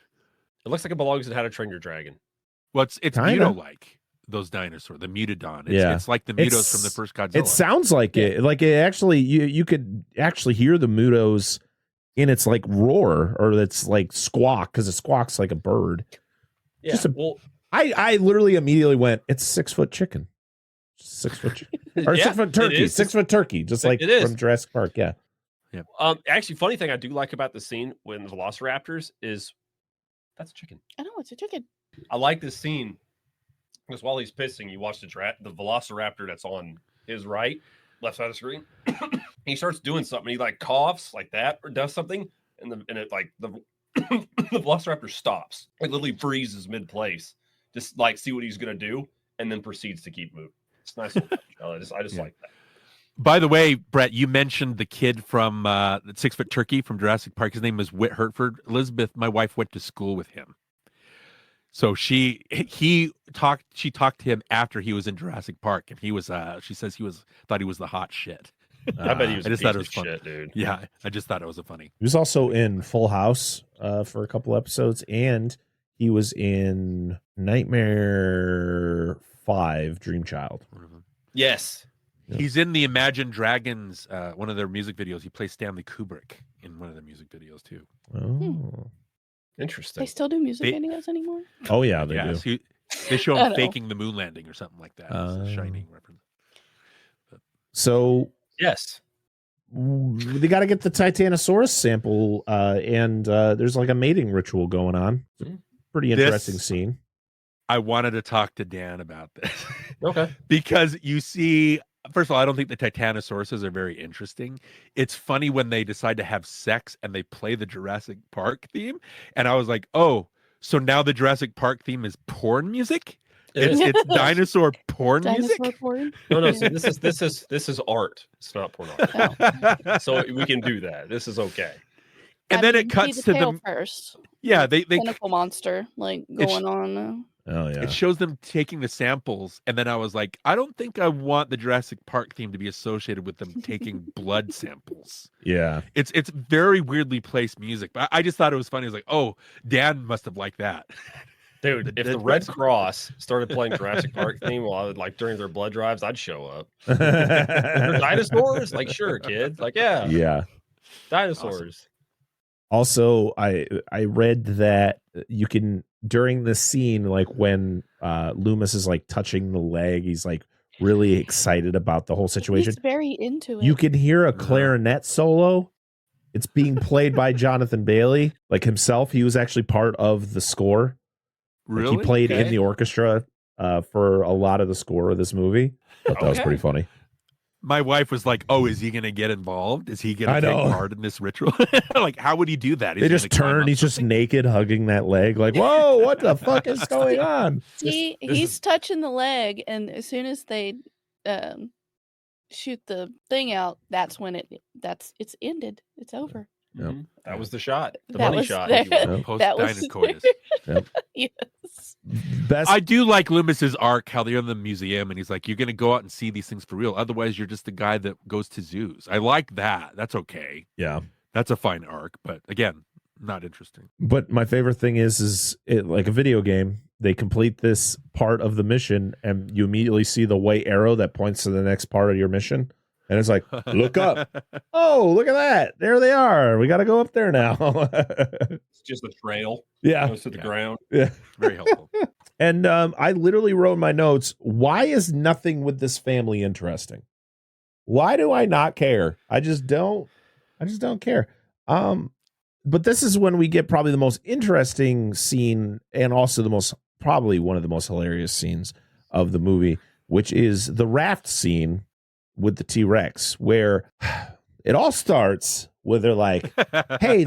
It looks like it belongs in How to Train Your Dragon. Well, it's Muto-like. Those dinosaurs, the Mutodon. It's like the Mutos from the first Godzilla. It sounds like it. Like it actually, you could actually hear the Mutos in its like roar, or it's like squawk, because it squawks like a bird. Yeah. I literally immediately went, it's 6 foot chicken. 6 foot chicken. Or 6 foot turkey. 6 foot turkey, just like from Jurassic Park. Yeah. Yeah. Actually, funny thing I do like about the scene when the Velociraptors is that's a chicken. I know, it's a chicken. I like this scene. Because while he's pissing, you watch the velociraptor that's on his left side of the screen. He starts doing something. He like coughs like that or does something, and it like the velociraptor stops. It literally freezes mid place, just like see what he's gonna do, and then proceeds to keep moving. It's nice. I just like that. By the way, Brett, you mentioned the kid from the 6 foot turkey from Jurassic Park. His name was Whit Hertford. Elizabeth, my wife, went to school with him. So she talked to him after he was in Jurassic Park, and he was she says thought he was the hot shit. I bet he was. I just thought it was funny, shit, dude. Yeah, I just thought it was funny. He was also in Full House for a couple episodes, and he was in Nightmare 5: Dream Child. Yes, he's in the Imagine Dragons, one of their music videos. He plays Stanley Kubrick in one of their music videos too. Oh. Interesting. They still do music videos anymore? Oh yeah, they do. So they show him faking the moon landing or something like that. It's a Shining reference. So yes, they got to get the Titanosaurus sample, and there's like a mating ritual going on. Pretty interesting scene. I wanted to talk to Dan about this. Okay, because you see. First of all, I don't think the Titanosauruses are very interesting. It's funny when they decide to have sex and they play the Jurassic Park theme. And I was like, oh, so now the Jurassic Park theme is porn music? It's dinosaur porn music? Porn? No. So this is art. It's not pornography. Oh. So we can do that. This is okay. And then it cuts to the first. Yeah, they tentacle monster like going on. Oh yeah. It shows them taking the samples, and then I was like, I don't think I want the Jurassic Park theme to be associated with them taking blood samples. Yeah. It's very weirdly placed music, but I just thought it was funny. I was like, oh, Dan must have liked that. Dude, if the Red Cross started playing Jurassic Park theme while I would, like during their blood drives, I'd show up. Dinosaurs? Like, sure, kid. Like, yeah. Yeah. Dinosaurs. Also, I read that you can during this scene, like when Loomis is like touching the leg, he's like really excited about the whole situation. He's very into it. You can hear a clarinet solo. It's being played by Jonathan Bailey, like himself. He was actually part of the score. Really? Like he played in the orchestra for a lot of the score of this movie. But that was pretty funny. My wife was like, "Oh, is he going to get involved? Is he going to take part in this ritual? Like, how would he do that? They just turn. He's just naked, hugging that leg. Like, whoa, what the fuck is going on? See, he's touching the leg, and as soon as they shoot the thing out, that's when it's ended. It's over. Yep. That was the shot. The That money was shot. there. Post-dinocoitus. Yes. Best. I do like Loomis's arc, how they're in the museum, and he's like, "You're going to go out and see these things for real. Otherwise, you're just the guy that goes to zoos." I like that. That's okay. Yeah. That's a fine arc, but again, not interesting. But my favorite thing is it like a video game. They complete this part of the mission, and you immediately see the white arrow that points to the next part of your mission. And it's like, look up. Oh, look at that. There they are. We got to go up there now. It's just a trail. Yeah. Goes to the ground. Yeah. Very helpful. And I literally wrote in my notes, why is nothing with this family interesting? Why do I not care? I just don't care. But this is when we get probably the most interesting scene and also probably one of the most hilarious scenes of the movie, which is the raft scene with the T-Rex, where it all starts where they're like, hey,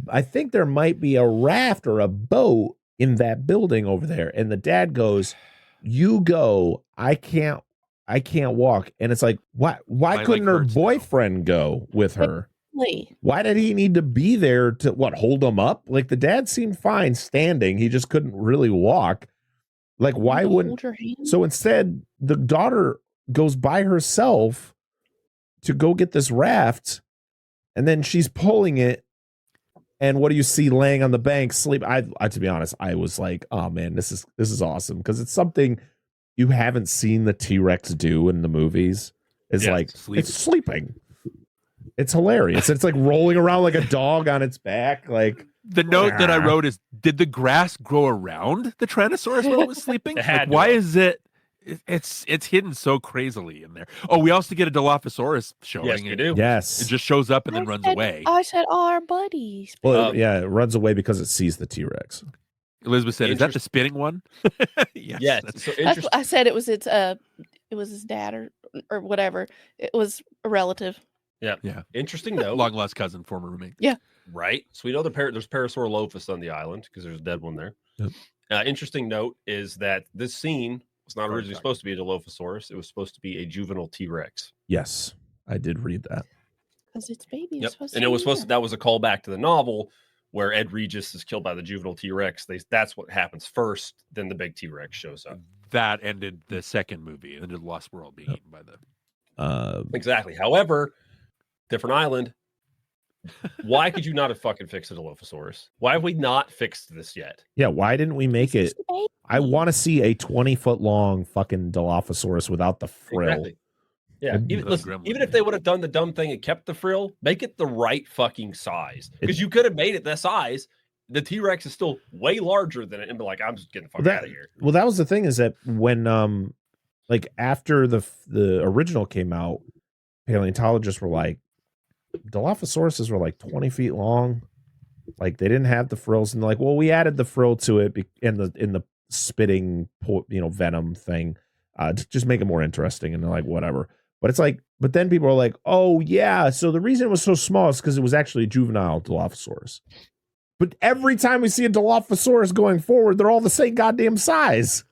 I think there might be a raft or a boat in that building over there. And the dad goes, you go, I can't walk. And it's like, why couldn't her boyfriend go with her? Why did he need to be there to hold him up? Like the dad seemed fine standing. He just couldn't really walk. Like, why wouldn't? So instead, the daughter goes by herself to go get this raft, and then she's pulling it. And what do you see laying on the bank sleep? I to be honest, I was like, oh man, this is awesome, because it's something you haven't seen the T-Rex do in the movies. It's it's sleeping. It's hilarious. It's like rolling around like a dog on its back. Like the note that I wrote is, did the grass grow around the Tyrannosaurus while it was sleeping? Like, why is it? It's hidden so crazily in there. Oh, we also get a Dilophosaurus showing. Yes, we do. Yes. It just shows up and then runs away. I said, our buddies. Well, yeah, it runs away because it sees the T-Rex. Elizabeth said, "Is that the spinning one?" Yes. That's That's what I said. It was his dad or whatever. It was a relative. Yeah. Interesting note. Long lost cousin, former roommate. Yeah. Right. So we know there's Parasaurolophus on the island because there's a dead one there. Yep. Interesting note is that this scene was not originally supposed to be a Dilophosaurus. It was supposed to be a juvenile T-Rex. Yes, I did read that. Because it's baby. Yep. And it was that was a callback to the novel where Ed Regis is killed by the juvenile T-Rex. That's what happens first. Then the big T-Rex shows up. That ended the second movie, ended Lost World being eaten by the. Exactly. However, different island. Why could you not have fucking fixed a Dilophosaurus? Why have we not fixed this yet? Yeah, why didn't we make it? I want to see a 20-foot long fucking Dilophosaurus without the frill. Exactly. Yeah, even if they would have done the dumb thing and kept the frill, make it the right fucking size. Because you could have made it that size. The T-Rex is still way larger than it, and be like, I'm just getting the fuck out of here. Well, that was the thing, is that when like after the original came out, paleontologists were like, Dilophosauruses were like 20 feet long. Like they didn't have the frills, and they're like, well, we added the frill to it in the spitting venom thing to just make it more interesting. And they're like, whatever. But it's like, but then people are like, oh yeah, so the reason it was so small is because it was actually a juvenile Dilophosaurus. But every time we see a Dilophosaurus going forward, they're all the same goddamn size.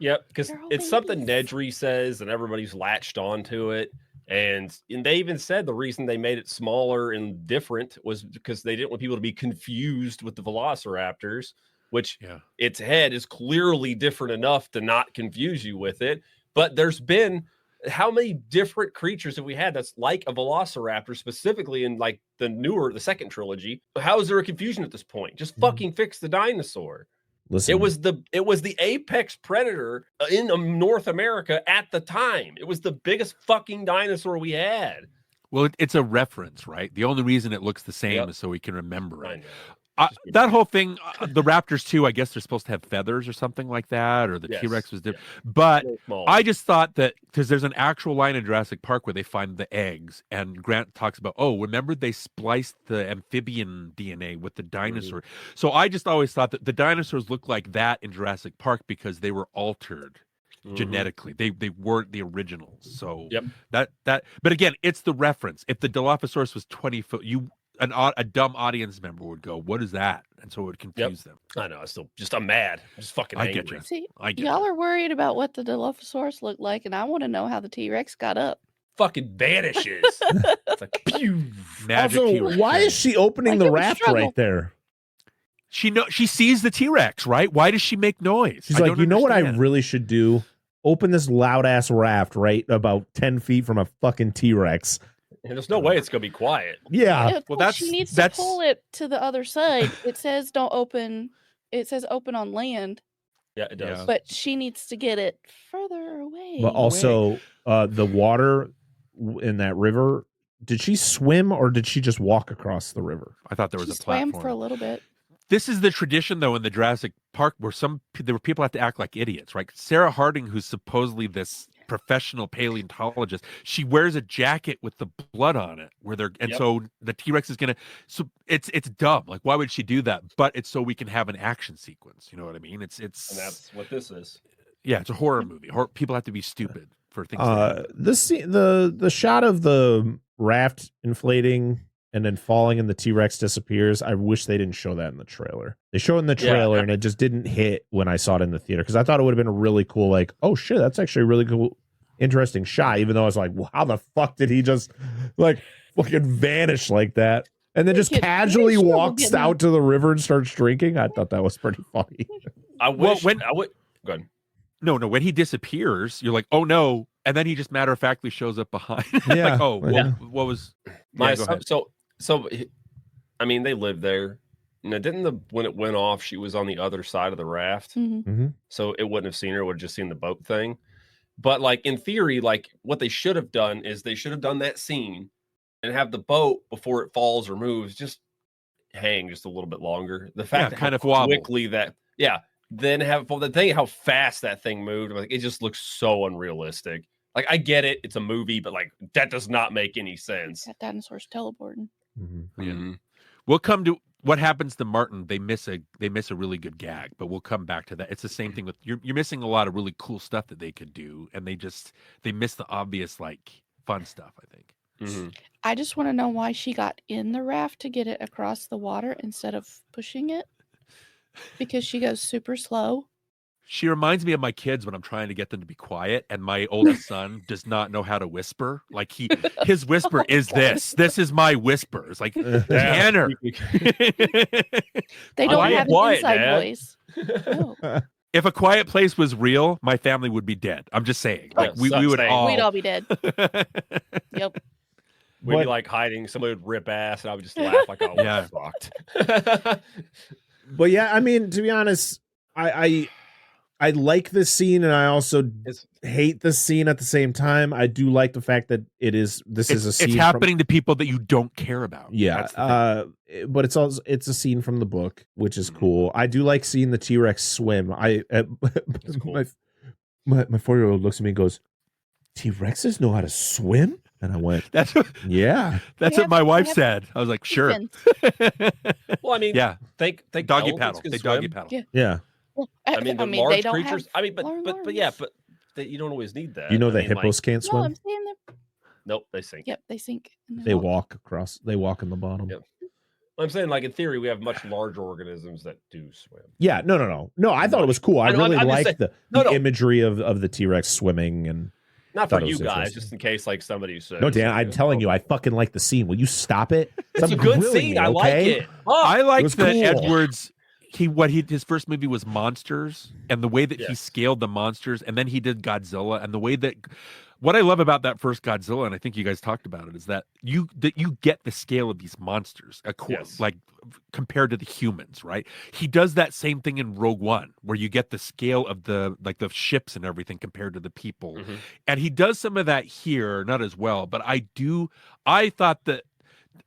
Yep, because it's something Nedry says, and everybody's latched onto it. And they even said the reason they made it smaller and different was because they didn't want people to be confused with the velociraptors, which its head is clearly different enough to not confuse you with it. But there's been how many different creatures have we had that's like a velociraptor, specifically in like the second trilogy? How is there a confusion at this point? Just fucking fix the dinosaur. Listen, it was the apex predator in North America at the time. It was the biggest fucking dinosaur we had. Well, it's a reference, right? The only reason it looks the same is so we can remember it. That whole thing, the raptors too, I guess they're supposed to have feathers or something like that, or the T-Rex was different. But I just thought that, because there's an actual line in Jurassic Park where they find the eggs, and Grant talks about, remember they spliced the amphibian DNA with the dinosaur. So I just always thought that the dinosaurs looked like that in Jurassic Park because they were altered genetically. They weren't the originals. So that but again, it's the reference. If the Dilophosaurus was 20 foot, a dumb audience member would go, "What is that?" And so it would confuse them. I know. I'm mad. I'm just fucking angry. Get you. See, y'all are worried about what the Dilophosaurus looked like, and I want to know how the T-Rex got up. Fucking vanishes. It's like pew. Magic also, T-Rex. why is she opening the raft right there? She sees the T-Rex, right? Why does she make noise? She's like, you know what I really should do? Open this loud ass raft right about 10 feet from a fucking T-Rex. And there's no way it's gonna be quiet. Yeah. Well, she needs to pull it to the other side. It says don't open. It says open on land. Yeah, it does. But she needs to get it further away. But also, the water in that river. Did she swim or did she just walk across the river? I thought there was a platform. Swam for a little bit. This is the tradition, though, in the Jurassic Park where there were people have to act like idiots, right? Sarah Harding, who's supposedly this professional paleontologist, she wears a jacket with the blood on it so the T-Rex is gonna, so it's dumb. Like, why would she do that? But it's so we can have an action sequence. You know what I mean? It's and that's what this is. Yeah, it's a horror movie. People have to be stupid for things. The shot of the raft inflating and then falling and the T-Rex disappears. I wish they didn't show that in the trailer. They showed it in the trailer and it just didn't hit when I saw it in the theater, because I thought it would have been a really cool, like, oh shit, that's actually a really cool, interesting shot, even though I was like, well, how the fuck did he just like fucking vanish like that? And then just casually walks out to the river and starts drinking. I thought that was pretty funny. Go ahead. No, when he disappears, you're like, oh no. And then he just matter-of-factly shows up behind. Yeah. Like, what was my So, I mean, they lived there. Now, when it went off, she was on the other side of the raft. So it wouldn't have seen her. It would have just seen the boat thing. But like, in theory, like what they should have done is they should have done that scene and have the boat, before it falls or moves, just hang just a little bit longer. The fact that kind of quickly then have the thing, how fast that thing moved. Like, it just looks so unrealistic. Like, I get it, it's a movie, but like, that does not make any sense. That dinosaur's teleporting. We'll come to what happens to Martin. They miss a really good gag, but we'll come back to that. It's the same thing with you're missing a lot of really cool stuff that they could do, and they miss the obvious, like, fun stuff, I think. I just want to know why she got in the raft to get it across the water instead of pushing it, because she goes super slow. She reminds me of my kids when I'm trying to get them to be quiet, and my oldest son does not know how to whisper. Like, his whisper is this. This is my whisper. It's like, Tanner. They don't have an inside voice. No. If A Quiet Place was real, my family would be dead. I'm just saying. Like, we'd all be dead. Yep. We'd be like hiding. Somebody would rip ass, and I would just laugh like, oh, yeah, fucked. But yeah, I mean, to be honest, I like this scene, and I also hate this scene at the same time. I do like the fact that this is a scene. It's happening to people that you don't care about. Yeah, but it's a scene from the book, which is cool. I do like seeing the T-Rex swim. Cool. My 4-year-old looks at me and goes, "T-Rexes know how to swim?" And I went, That's what my wife said. I was like, sure. Well, I mean, think doggy paddle. They doggy paddle. Yeah. Well, I mean, the large creatures. I mean, but you don't always need that. You know, the hippos can't swim. No, I'm saying nope, they sink. Yep, they sink. They walk across. They walk in the bottom. Yep. I'm saying, like, in theory, we have much larger organisms that do swim. Yeah, no. I thought it was cool. I really liked the imagery of the T-Rex swimming, and not for you guys, just in case like somebody says. No, Dan, I'm telling you, I fucking like the scene. Will you stop it? It's a good scene. I like it. I like that Edwards. his first movie was Monsters, and the way that he Yes. scaled the monsters, and then he did Godzilla, and the way that what I love about that first Godzilla, and I think you guys talked about it, is that you get the scale of these monsters, Yes. like compared to the humans, right? He does that same thing in Rogue One, where you get the scale of the ships and everything compared to the people, and he does some of that here, not as well, but I thought that.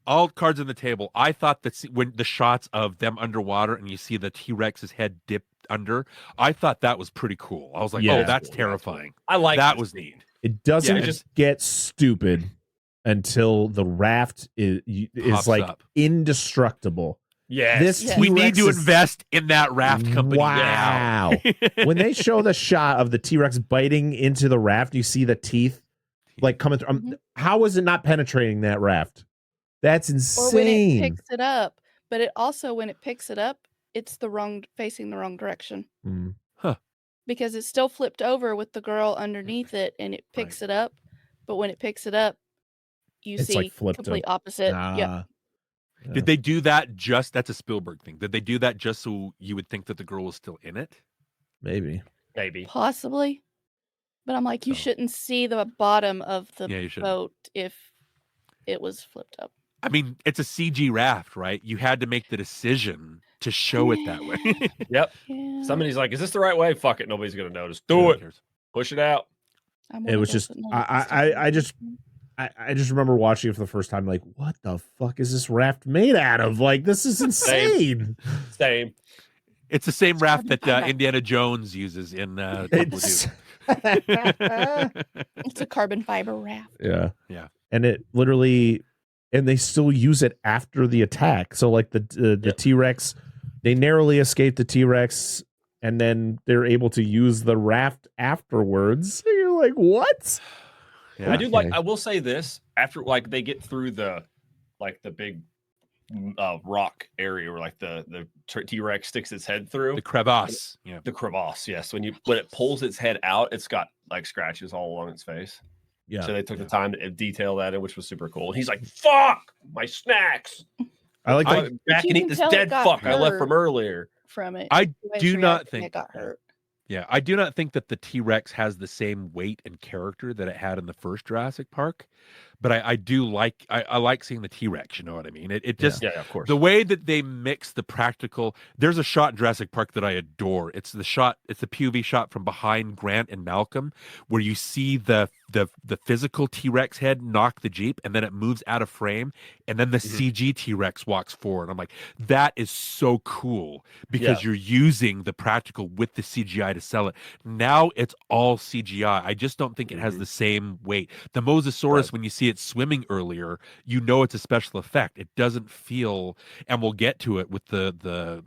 All cards on the table. I thought that when the shots of them underwater and you see the T-Rex's head dipped under, I thought that was pretty cool. I was like, Yeah. oh, that's terrifying. I like that this was scene. neat. It doesn't Yeah, get stupid until the raft is Pops like up. indestructible. Yes. This Yeah. We need to T-Rex is- invest in that raft company Wow. now. When they show the shot of the T-Rex biting into the raft, you see the teeth like coming through. Mhm. How is it not penetrating that raft? That's Or when it insane. picks it up, but it also when it picks it up, it's facing the wrong direction Mm. because it's still flipped over with the girl underneath it, and it picks it up. But when it picks it up, you It's see like flipped complete up. opposite. Yep. Ah. Did they do that that's a Spielberg thing. Did they do that just so you would think that the girl was still in it? Maybe. Maybe. Possibly. But I'm like, you Oh. shouldn't see the bottom of the Yeah, you shouldn't. boat if it was flipped up. I mean, it's a CG raft, right? You had to make the decision to show it that way. Yep. Yeah. Somebody's like, is this the right way? Fuck it. Nobody's going to notice. Who Do it. cares? Push it out. I'm It gonna was guess just- that none I- of this I- stuff I is- just- I just remember watching it for the first time, like, what the fuck is this raft made out of? Like, this is insane. Same. It's the same raft that Fiber. Indiana Jones uses in Temple of It's Doom. It's a carbon fiber raft. yeah. Yeah. And it literally, and they still use it after the attack. So like the Yep. T-Rex, they narrowly escape the T-Rex, and then they're able to use the raft afterwards. So you're like, what? Yeah. I do like, Okay. I will say this after like they get through the big rock area where like the T-Rex sticks its head through The crevasse. Yeah. the crevasse. Yes. When it pulls its head out, it's got like scratches all along its face. Yeah. So they took the time to detail that in, which was super cool. And he's like, fuck my snacks. I like Go that. back you and eat can this tell it dead got fuck I left hurt. from earlier. From it. I The way do it's not reacting, think it got hurt. Yeah, I do not think that the T-Rex has the same weight and character that it had in the first Jurassic Park, but I do like I like seeing the T-Rex, you know what I mean? It just Yeah, of course. the way that they mix the practical. There's a shot in Jurassic Park that I adore. It's the POV shot from behind Grant and Malcolm where you see the physical T-Rex head knock the Jeep and then it moves out of frame and then the CG T-Rex walks forward. I'm like, that is so cool because you're using the practical with the CGI to sell it. Now it's all CGI. I just don't think it has the same weight. The Mosasaurus, when you see it swimming earlier, you know it's a special effect. It doesn't feel, and we'll get to it with the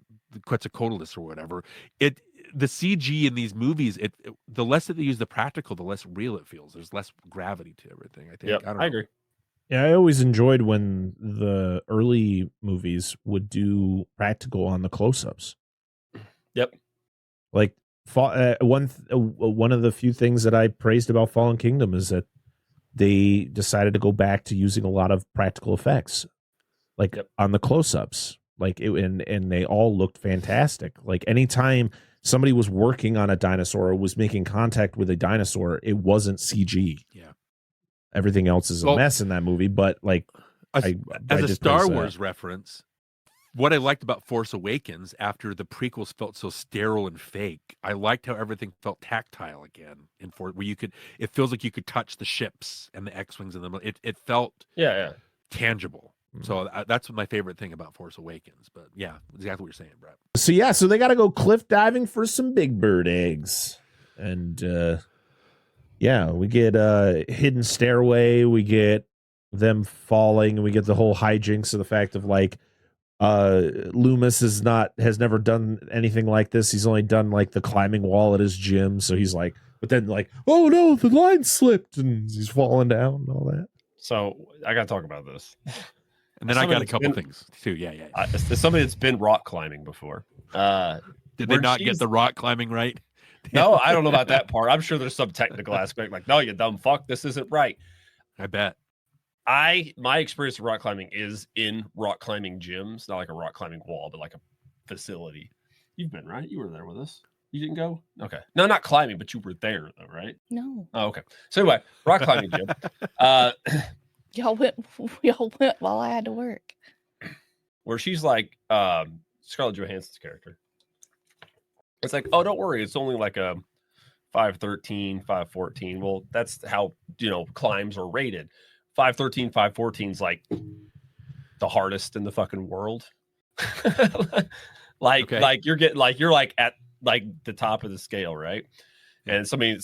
Quetzalcoatlus or whatever. The CG in these movies, the less that they use the practical, the less real it feels. There's less gravity to everything. I think. Yep, I don't I know. agree. Yeah, I always enjoyed when the early movies would do practical on the close-ups. Yep. Like one of the few things that I praised about Fallen Kingdom is that they decided to go back to using a lot of practical effects, like on the close-ups. Like and they all looked fantastic. Like anytime somebody was working on a dinosaur or was making contact with a dinosaur, it wasn't CG. Yeah. Everything else is a mess in that movie, but like As I a just Star praise that. Wars reference, what I liked about Force Awakens after the prequels felt so sterile and fake, I liked how everything felt tactile again in where it feels like you could touch the ships and the X-Wings and them. It felt tangible. So that's my favorite thing about Force Awakens. But yeah, exactly what you're saying, Brett. So they got to go cliff diving for some big bird eggs. And we get hidden stairway, we get them falling, and we get the whole hijinks of the fact of like Loomis has never done anything like this. He's only done like the climbing wall at his gym. So he's like, but then like, oh no, the line slipped and he's falling down and all that. So I got to talk about this. And then I got a couple things too. Yeah. As somebody that's been rock climbing before. Did they not get the rock climbing right? No, I don't know about that part. I'm sure there's some technical aspect like, no, you dumb fuck, this isn't right. I bet. My experience of rock climbing is in rock climbing gyms, not like a rock climbing wall, but like a facility. You've been, right? You were there with us. You didn't go? Okay. No, not climbing, but you were there though, right? No. Oh, okay. So anyway, rock climbing gym. Y'all went while I had to work. Where she's like Scarlett Johansson's character. It's like, oh, don't worry, it's only like a 513, 514. Well, that's how climbs are rated. 513, 514 is like the hardest in the fucking world. Like you're like at like the top of the scale, right? And somebody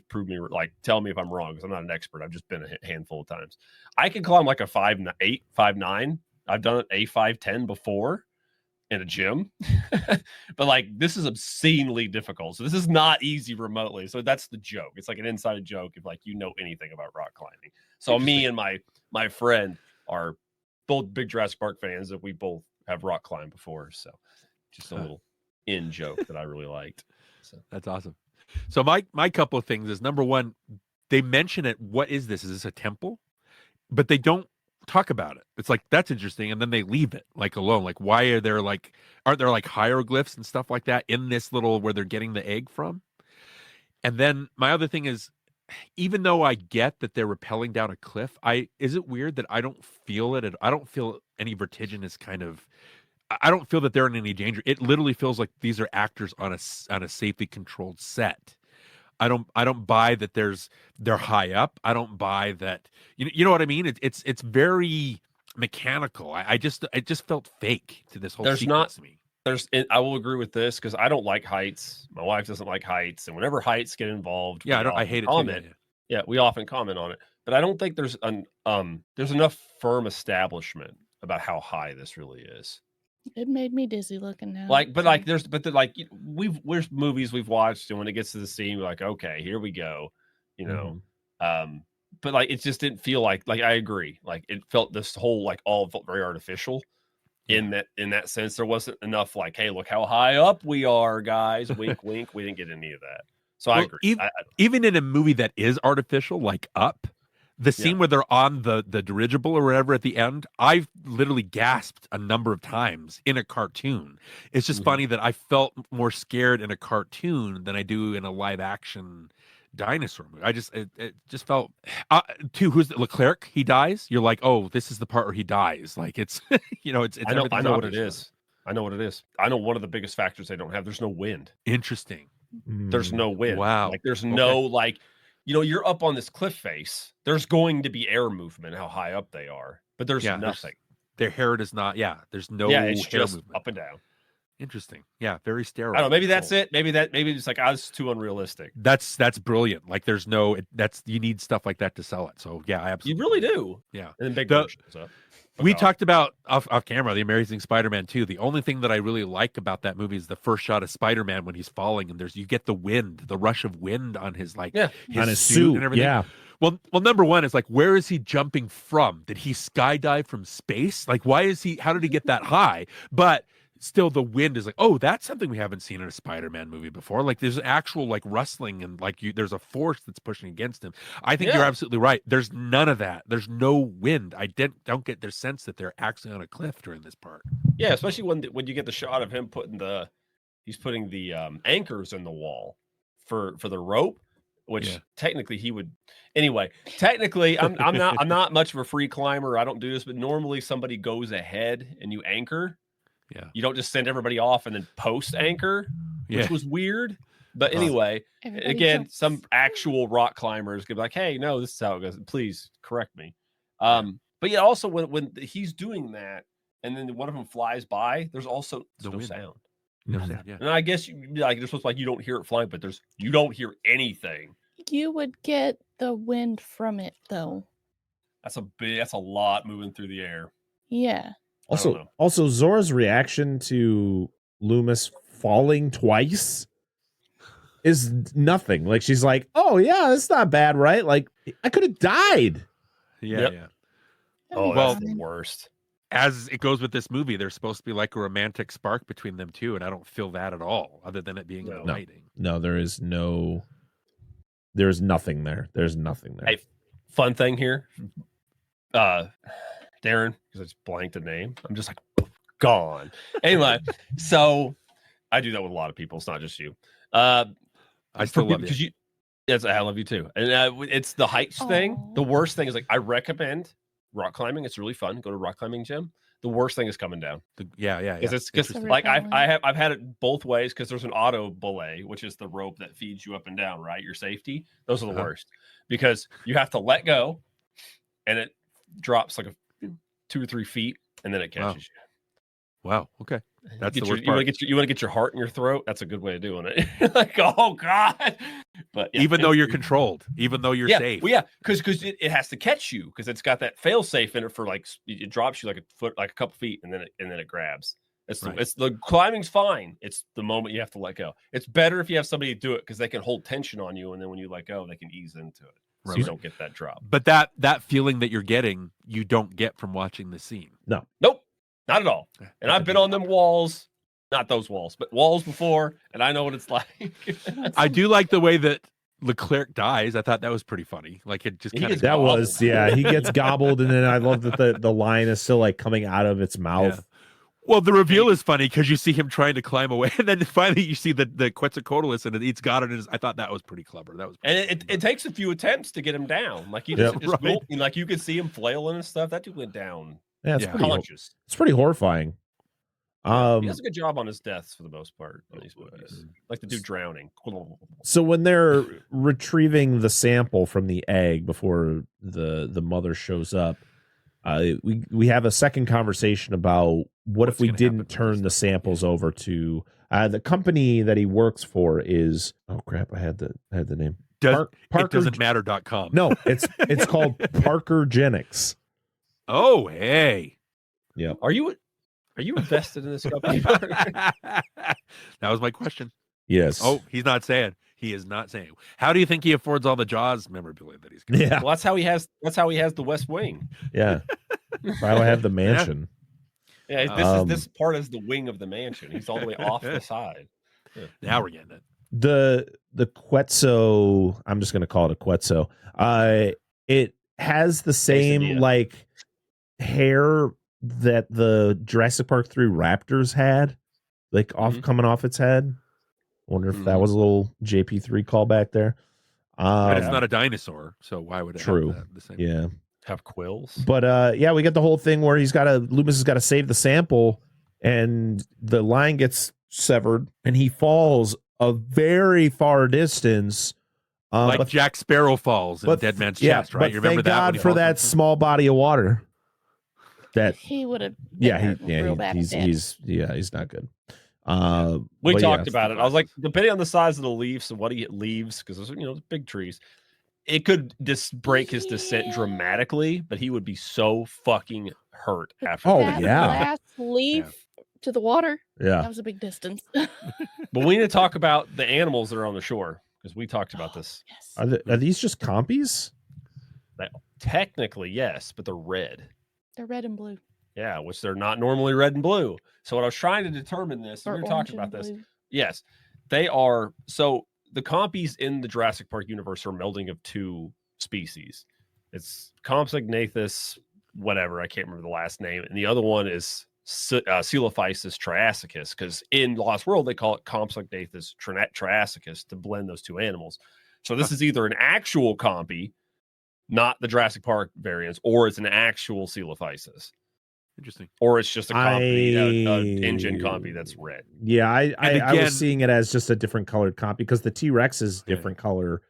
prove me, like tell me if I'm wrong, because I'm not an expert. I've just been a handful of times. I can climb like a 5'8", 5'9". I've done a 5'10" before in a gym, but like this is obscenely difficult. So this is not easy remotely. So that's the joke. It's like an inside joke if like you know anything about rock climbing. So me and my friend are both big Jurassic Park fans that we both have rock climbed before. So just a little in joke that I really liked. So that's awesome. So my couple of things is, number one, they mention it. What is this? Is this a temple? But they don't talk about it. It's like, that's interesting. And then they leave it like alone. Like, why are there like, aren't there like hieroglyphs and stuff like that in this little, where they're getting the egg from? And then my other thing is, even though I get that they're rappelling down a cliff, is it weird that I don't feel it? I don't feel any vertiginous kind of, I don't feel that they're in any danger. It literally feels like these are actors on a safely controlled set. I don't buy that they're high up. I don't buy that. You know what I mean? It's very mechanical. It just felt fake to this whole sequence to me. I will agree with this, because I don't like heights. My wife doesn't like heights, and whenever heights get involved, I hate it too. Yeah, we often comment on it, but I don't think there's enough firm establishment about how high this really is. It made me dizzy looking now. There's movies we've watched, and when it gets to the scene, we're like, okay, here we go, but like it just didn't feel like I agree. Like it felt all felt very artificial in that sense. There wasn't enough like, hey, look how high up we are, guys. Wink, wink. We didn't get any of that. So I agree. Even in a movie that is artificial, like Up, the scene where they're on the dirigible or whatever at the end, I've literally gasped a number of times in a cartoon. It's just funny that I felt more scared in a cartoon than I do in a live action dinosaur movie. It just felt who's Leclerc? He dies. You're like, oh, this is the part where he dies. Like it's it's. I know what it is. I know what it is. I know one of the biggest factors they don't have. There's no wind. Interesting. There's no wind. Wow. Like there's no like. You're up on this cliff face. There's going to be air movement, how high up they are, but there's nothing. Their hair does not. Yeah, there's no. Yeah, it's hair just movement. up and down. Interesting. Yeah, very sterile. I don't know. Maybe that's it. Maybe it's like I was too unrealistic. That's brilliant. Like there's no. You need stuff like that to sell it. So yeah, I absolutely. You really do. Yeah. And then Big Bird shows up. We talked about off camera the Amazing Spider-Man 2. The only thing that I really like about that movie is the first shot of Spider-Man when he's falling, and you get the wind, the rush of wind on his his suit and everything. Yeah. Well, number one is like, where is he jumping from? Did he skydive from space? Like, how did he get that high? But still, the wind is like, oh, that's something we haven't seen in a Spider-Man movie before. Like, there's actual like rustling and like there's a force that's pushing against him. I think you're absolutely right. There's none of that. There's no wind. I don't get their sense that they're actually on a cliff during this part. Yeah, especially when you get the shot of him putting the anchors in the wall for the rope, which technically he would. Anyway, technically, I'm not much of a free climber. I don't do this, but normally somebody goes ahead and you anchor. Yeah. You don't just send everybody off and then post anchor, which was weird. But anyway, again, some actual rock climbers could be like, hey, no, this is how it goes. Please correct me. But yeah, also when he's doing that and then one of them flies by, there's also no sound. No sound, yeah. And I guess you're supposed to you don't hear it flying, but you don't hear anything. You would get the wind from it though. That's a lot moving through the air. Yeah. Also, Zora's reaction to Loomis falling twice is nothing. Like she's like, "Oh yeah, that's not bad, right? Like I could have died." Yeah. Oh, that's the worst. As it goes with this movie, there's supposed to be like a romantic spark between them two, and I don't feel that at all, other than it being the lighting. No, there's nothing there. There's nothing there. Hey, fun thing here. Darin, because I just blanked the name. I'm just like gone. Anyway, so I do that with a lot of people. It's not just you. I still love because you. Yes, I love you too. And it's the heights thing. The worst thing is like I recommend rock climbing. It's really fun. Go to rock climbing gym. The worst thing is coming down. Yeah. Because like I've had it both ways because there's an auto belay, which is the rope that feeds you up and down, right? Your safety. Those are the worst because you have to let go, and it drops like 2 or 3 feet, and then it catches you. Wow. Okay. That's the worst part. You want to get your heart in your throat. That's a good way of doing it. Like, oh God! But yeah, even though you're controlled, even though you're safe. Well, yeah, because it has to catch you because it's got that fail safe in it for like it drops you like a foot, like a couple feet, and then it grabs. It's the climbing's fine. It's the moment you have to let go. It's better if you have somebody do it because they can hold tension on you, and then when you let go, they can ease into it. So you don't get that drop. But that feeling that you're getting, you don't get from watching the scene. No. Nope. Not at all. And I've been on them walls, not those walls, but walls before, and I know what it's like. I do like the way that Leclerc dies. I thought that was pretty funny. Like it just kind of he gets gobbled, and then I love that the line is still like coming out of its mouth. Yeah. Well, the reveal is funny because you see him trying to climb away, and then finally you see the Quetzalcoatlus, and it's got it. I thought that was pretty clever. That was, and it takes a few attempts to get him down. Like he doesn't just go, like you could see him flailing and stuff. That dude went down. Yeah, it's pretty conscious. It's pretty horrifying. He does a good job on his deaths for the most part on these movies. Like the dude drowning. So when they're retrieving the sample from the egg before the mother shows up, we have a second conversation about what's if we didn't turn the samples over to the company that he works for is I had the name. It doesn't matter.com. No, it's called Parkergenics. Oh, hey. Yeah. Are you invested in this company? That was my question. Yes. Oh, he's not saying. He is not saying. How do you think he affords all the Jaws memorabilia that he's got? Yeah. Well, that's how he has the West Wing. Yeah. Probably have the mansion. Yeah, this part is the wing of the mansion. He's all the way off the side. Yeah. Now we're getting it. The Quetzal, I'm just gonna call it a Quetzal. It has the same like hair that the Jurassic Park 3 raptors had, like coming off its head. I wonder if that was a little JP3 callback there. But it's not a dinosaur, so why would it have the same? Yeah. Have quills. But we get the whole thing where Loomis has got to save the sample, and the line gets severed, and he falls a very far distance. Like Jack Sparrow falls in Dead Man's Chest, right? You remember that? Thank God for that small body of water. That he would have. He's not good. We talked about it. I was like, depending on the size of the leaves and what he leaves, because there's big trees, it could just break his descent dramatically, but he would be so fucking hurt after. That last leaf to the water. Yeah, that was a big distance. But we need to talk about the animals that are on the shore because we talked about this. Yes. Are these just compies? Technically, yes, but they're red. They're red and blue. Yeah, which they're not normally red and blue. So what I was trying to determine this, we were talking about this. Blue. Yes, they are. So the compies in the Jurassic Park universe are a melding of 2 species. It's Compsognathus, whatever, I can't remember the last name. And the other one is Coelophysis triassicus, because in Lost World, they call it Compsognathus triassicus to blend those 2 animals. So this is either an actual compy, not the Jurassic Park variants, or it's an actual Coelophysis. Interesting. Or it's just a compy, engine compy that's red. Yeah, I was seeing it as just a different colored compy because the T-Rex is different color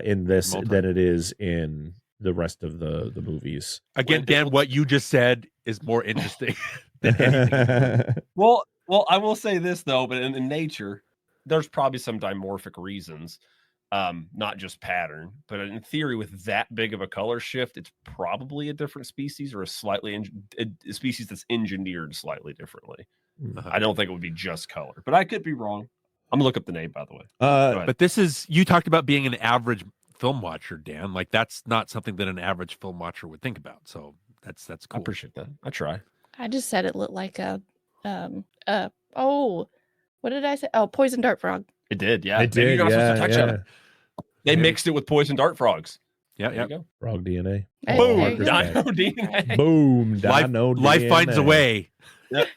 in this than it is in the rest of the movies. Again, Dan, what you just said is more interesting than anything. Well, I will say this though, but in nature, there's probably some dimorphic reasons. Not just pattern, but in theory, with that big of a color shift, it's probably a different species or a species that's engineered slightly differently. I don't think it would be just color, but I could be wrong. I'm gonna look up the name, by the way. But this is, you talked about being an average film watcher, Dan. Like that's not something that an average film watcher would think about. So that's cool. I appreciate that. I try. I just said it looked like what did I say? Oh, poison dart frog. It did, yeah. It did, yeah. They mixed it with poison dart frogs. Yeah. Frog DNA. Hey, boom. Dino DNA. Boom. Dino DNA. Life finds a way. Yep.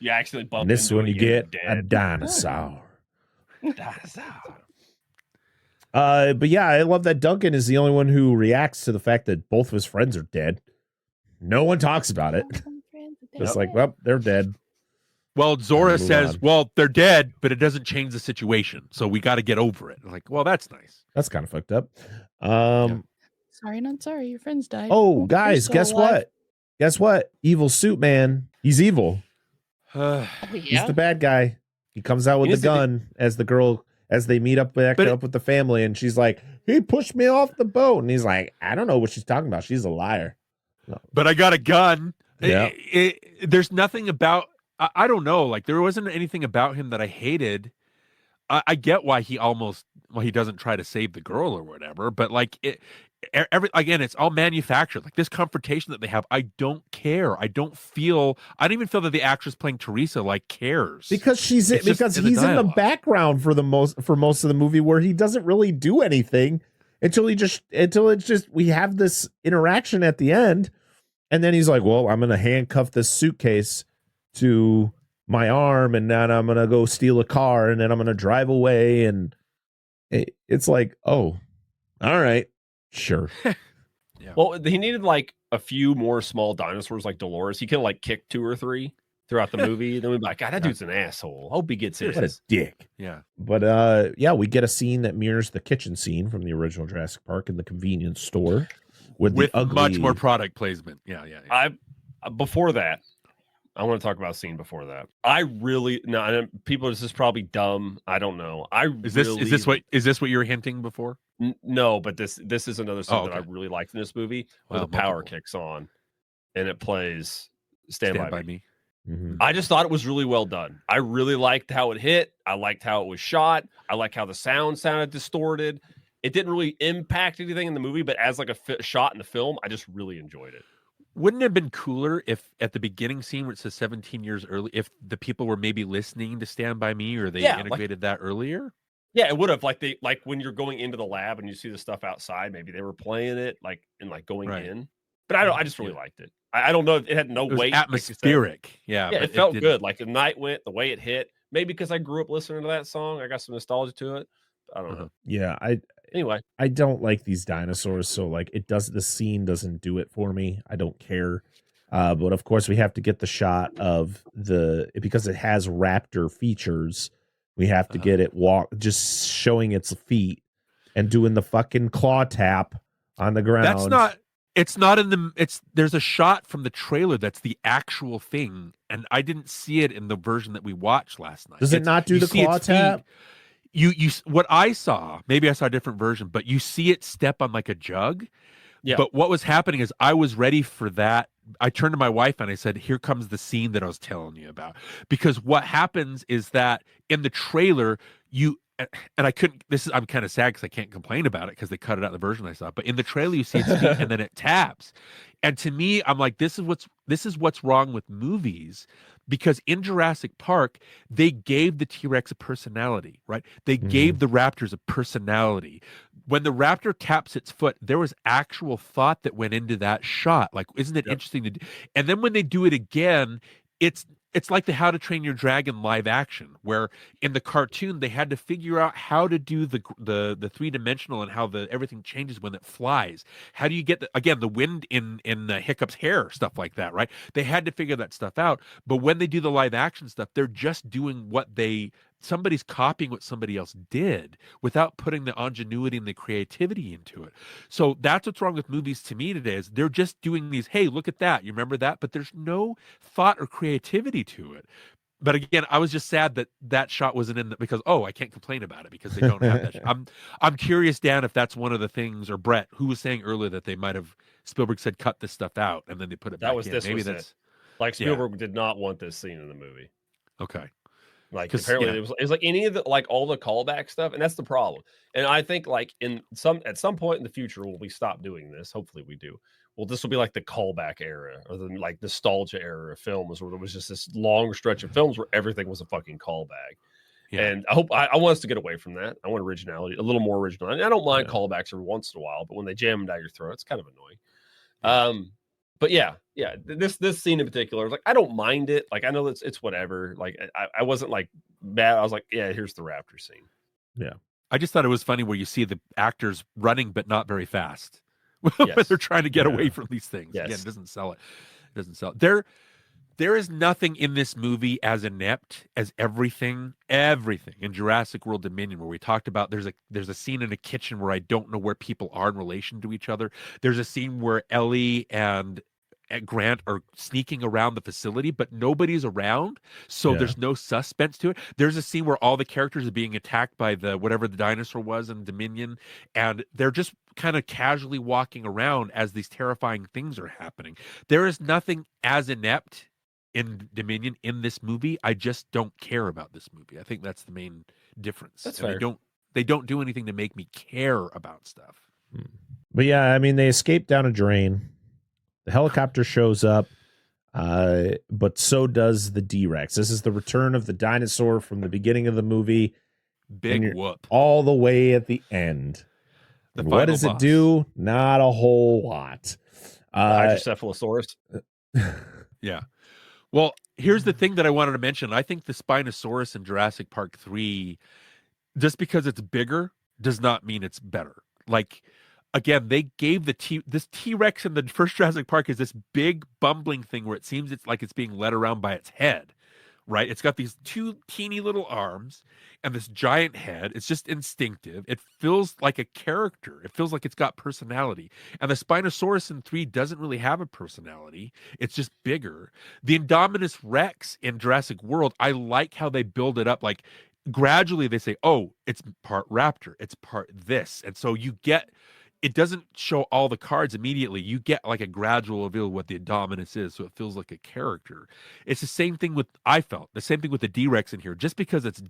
You accidentally bump And this into one it, you get a dead. dinosaur. Dinosaur. But yeah, I love that Duncan is the only one who reacts to the fact that both of his friends are dead. No one talks about it. It's like, well, they're dead. Well, Zora Move says, on. well, they're dead, but it doesn't change the situation. So we got to get over it. Like, well, that's nice. That's kind of fucked up. Sorry, not sorry. Your friends died. Oh, You're guys, still guess alive. what? Guess what? Evil Suit Man. He's evil. Oh, He's yeah. the bad guy. He comes out with He the is the- gun as the girl, as they meet up back But up with the family, and she's like, he pushed me off the boat. And he's like, I don't know what she's talking about. She's a liar. But I got a gun. Yeah. There's nothing about, I don't know. Like, there wasn't anything about him that I hated. I get why he doesn't try to save the girl or whatever, but like again, it's all manufactured. Like this confrontation that they have, I don't care. I don't even feel that the actress playing Teresa like cares. Because It's just because in the he's in the dialogue. background for most of the movie, where he doesn't really do anything until it's just we have this interaction at the end, and then he's like, well, I'm gonna handcuff this suitcase to my arm, and then I'm gonna go steal a car, and then I'm gonna drive away, and it's like, oh, all right, sure. Well, he needed like a few more small dinosaurs like Dolores. He could have like kicked 2 or 3 throughout the movie. Then we'd be like, God, that dude's an asshole. Hope he gets What a his. dick. Yeah. But yeah, we get a scene that mirrors the kitchen scene from the original Jurassic Park in the convenience store with With the ugly, much more product placement. Yeah. Before that, I want to talk about a scene before that. People, this is probably dumb. I don't know. Is this what you were hinting before? No, but this is another song that I okay. really liked in this movie, where Wow, the power multiple. kicks on and it plays Stand By Me. Mhm. I just thought it was really well done. I really liked how it hit. I liked how it was shot. I liked how the sound sounded distorted. It didn't really impact anything in the movie, but as like a shot in the film, I just really enjoyed it. Wouldn't it have been cooler if at the beginning scene where it says 17 years early, if the people were maybe listening to Stand By Me, or they integrated that earlier? Yeah, it would have. Like when you're going into the lab and you see the stuff outside, maybe they were playing it going Right. in. But I just really liked it. I don't know if it had no It was weight. like you said. atmospheric. Yeah, Yeah, but it felt didn't- good. Like the night went, the way it hit. Maybe because I grew up listening to that song, I got some nostalgia to it. I don't know. Yeah, Anyway, I don't like these dinosaurs, so like the scene doesn't do it for me. I don't care. But of course we have to get the shot of because it has raptor features. We have to get it just showing its feet and doing the fucking claw tap on the ground. There's a shot from the trailer that's the actual thing, and I didn't see it in the version that we watched last night. Does it not do you the see claw its feet. tap? What I saw, maybe I saw a different version, but you see it step on like a jug. Yeah. But what was happening is I was ready for that. I turned to my wife and I said, here comes the scene that I was telling you about. Because what happens is that in the trailer, and I couldn't, I'm kind of sad because I can't complain about it because they cut it out of the version I saw. But in the trailer, you see its feet and then it taps. And to me, I'm like, this is what's wrong with movies. Because in Jurassic Park, they gave the T-Rex a personality, right? They gave the raptors a personality. When the raptor taps its foot, there was actual thought that went into that shot. Like, isn't it interesting to do? And then when they do it again, it's like the How to Train Your Dragon live action, where in the cartoon they had to figure out how to do the 3-dimensional and how everything changes when it flies. How do you get the wind in Hiccup's hair, stuff like that, right? They had to figure that stuff out. But when they do the live action stuff, they're just doing somebody's copying what somebody else did without putting the ingenuity and the creativity into it. So that's what's wrong with movies to me today, is they're just doing these, hey, look at that, you remember that? But there's no thought or creativity to it. But again, I was just sad that shot wasn't in because I can't complain about it because they don't have that. I'm curious, Dan, if that's one of the things, or Brett, who was saying earlier that they might have, Spielberg said cut this stuff out and then they put it back in. Maybe that's like Spielberg did not want this scene in the movie. Okay. Like apparently it was like any of the all the callback stuff, and that's the problem. And I think like at some point in the future, when we stop doing this, hopefully we do. Well, this will be like the callback era or the like nostalgia era of films, where there was just this long stretch of films where everything was a fucking callback. Yeah. And I want us to get away from that. I want originality, a little more original. And I don't mind callbacks every once in a while, but when they jam them down your throat, it's kind of annoying. But yeah, this scene in particular, like I don't mind it. Like I know it's whatever. Like I wasn't like bad. I was like, yeah, here's the raptor scene. Yeah. I just thought it was funny where you see the actors running but not very fast. When they're trying to get away from these things. Yes. Again, it doesn't sell it. It doesn't sell it. There is nothing in this movie as inept as everything in Jurassic World Dominion, where we talked about there's a scene in a kitchen where I don't know where people are in relation to each other. There's a scene where Ellie and Grant are sneaking around the facility, but nobody's around, so there's no suspense to it. There's a scene where all the characters are being attacked by whatever the dinosaur was in Dominion, and they're just kind of casually walking around as these terrifying things are happening. There is nothing as inept in Dominion in this movie. I just don't care about this movie. I think that's the main difference. That's fair. They don't do anything to make me care about stuff. But yeah, I mean, they escape down a drain. The helicopter shows up, but so does the D-Rex. This is the return of the dinosaur from the beginning of the movie. Big whoop. All the way at the end. The And what does final it do? Not a whole lot. Hydrocephalosaurus. Yeah. Well, here's the thing that I wanted to mention. I think the Spinosaurus in Jurassic Park 3, just because it's bigger, does not mean it's better. Like, again, they gave this T-Rex in the first Jurassic Park is this big bumbling thing where it seems it's like it's being led around by its head, right? It's got these two teeny little arms and this giant head. It's just instinctive. It feels like a character. It feels like it's got personality. And the Spinosaurus in 3 doesn't really have a personality. It's just bigger. The Indominus Rex in Jurassic World, I like how they build it up. Like, gradually they say, oh, it's part raptor. It's part this. And so you get... It doesn't show all the cards immediately. You get like a gradual reveal of what the Indominus is, so it feels like a character. It's the same thing with the same thing with the D-Rex in here. Just because it's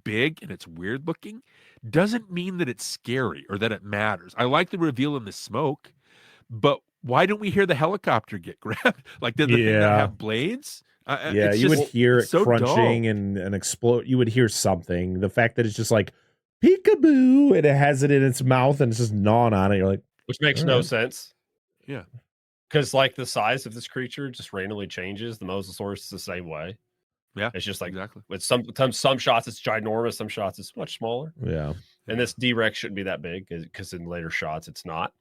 big and it's weird looking doesn't mean that it's scary or that it matters. I like the reveal in the smoke, but why don't we hear the helicopter get grabbed? Like, did the thing not have blades? You would hear it so crunching and explode. You would hear something. The fact that it's just like, peekaboo, and it has it in its mouth and it's just gnawing on it. You're like, which makes no sense. Yeah. Because like the size of this creature just randomly changes. The Mosasaurus is the same way. Yeah. It's just like exactly. with some shots it's ginormous, some shots it's much smaller. Yeah. And this D-Rex shouldn't be that big because in later shots it's not.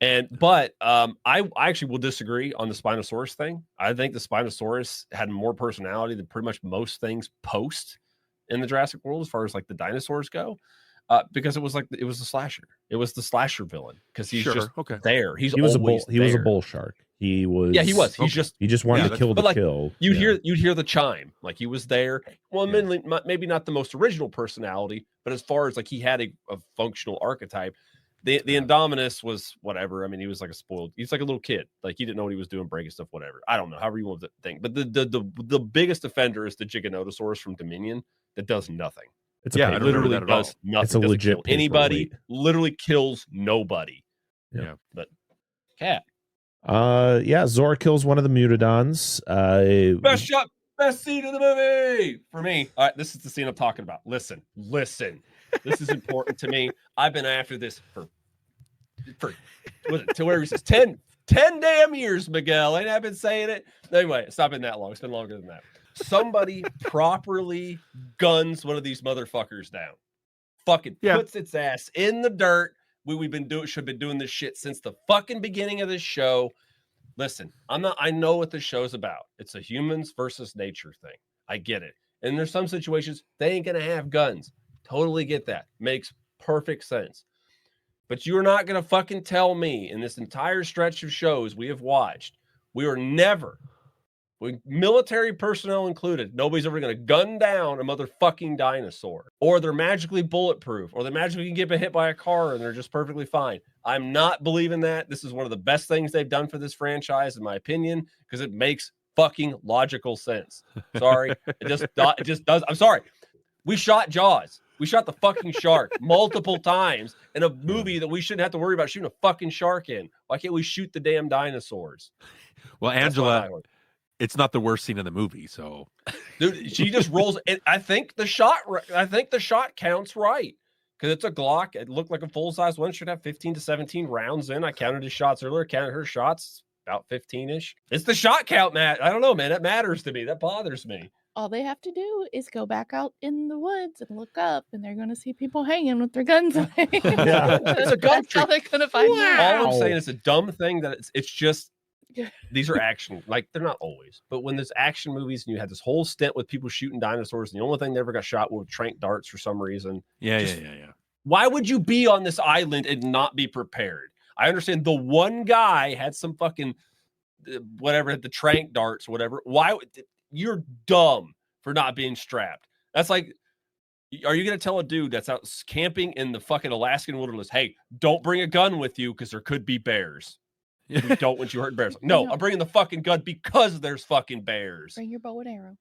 But I actually will disagree on the Spinosaurus thing. I think the Spinosaurus had more personality than pretty much most things post in the Jurassic World as far as like the dinosaurs go. Because it was a slasher. It was the slasher villain because he's just there. He was a bull shark. He was. Yeah, he was. He just wanted to kill the kill. You'd hear the chime. Like he was there. Well, maybe not the most original personality, but as far as like he had a functional archetype. The Indominus was whatever. I mean, he was like he's like a little kid. Like he didn't know what he was doing, breaking stuff, whatever. I don't know. However you want to think. But the biggest offender is the Giganotosaurus from Dominion that does nothing. It literally does nothing. It's a legit anybody. Literally kills nobody. Yeah. But cat. Zora kills one of the Mutodons. Best scene of the movie for me. All right, this is the scene I'm talking about. Listen. This is important to me. I've been after this for where he says 10 damn years, Miguel. And I've been saying it. Anyway, it's not been that long. It's been longer than that. Somebody properly guns one of these motherfuckers down. Fucking puts its ass in the dirt. Should have been doing this shit since the fucking beginning of this show. Listen, I know what this show's about. It's a humans versus nature thing. I get it. And there's some situations they ain't gonna have guns. Totally get that. Makes perfect sense. But you're not gonna fucking tell me in this entire stretch of shows we have watched, we are never, with military personnel included, nobody's ever going to gun down a motherfucking dinosaur. Or they're magically bulletproof. Or they magically can get hit by a car and they're just perfectly fine. I'm not believing that. This is one of the best things they've done for this franchise, in my opinion, because it makes fucking logical sense. Sorry. It just does. I'm sorry. We shot Jaws. We shot the fucking shark multiple times in a movie that we shouldn't have to worry about shooting a fucking shark in. Why can't we shoot the damn dinosaurs? Well, Angela, it's not the worst scene in the movie, so dude, she just rolls. And I think the shot counts right because it's a Glock. It looked like a full size one. Should have 15 to 17 rounds in. I counted his shots earlier. Counted her shots. about 15-ish. It's the shot count, Matt. I don't know, man. That matters to me. That bothers me. All they have to do is go back out in the woods and look up, and they're going to see people hanging with their guns away. Yeah. It's a gum That's how they're going to find out. All I'm saying is a dumb thing that it's just these are action. Like, they're not always, but when there's action movies and you had this whole stint with people shooting dinosaurs, and the only thing they ever got shot with trank darts for some reason. Yeah. Why would you be on this island and not be prepared? I understand the one guy had some fucking whatever, the trank darts, whatever. Why you're dumb for not being strapped? That's like, are you going to tell a dude that's out camping in the fucking Alaskan wilderness, hey, don't bring a gun with you because there could be bears? We don't want you hurting bears. No, I'm bringing the fucking gun because there's fucking bears. Bring your bow and arrow.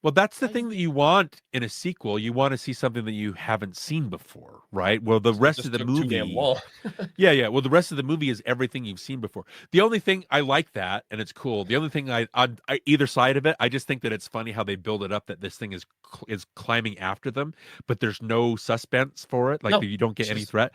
Well, that's the thing that you want in a sequel. You want to see something that you haven't seen before, right? Well, the rest of the movie, too damn long. yeah. Well, the rest of the movie is everything you've seen before. The only thing I like that, and it's cool. The only thing I either side of it, I just think that it's funny how they build it up that this thing is climbing after them, but there's no suspense for it. Like you don't get any threat.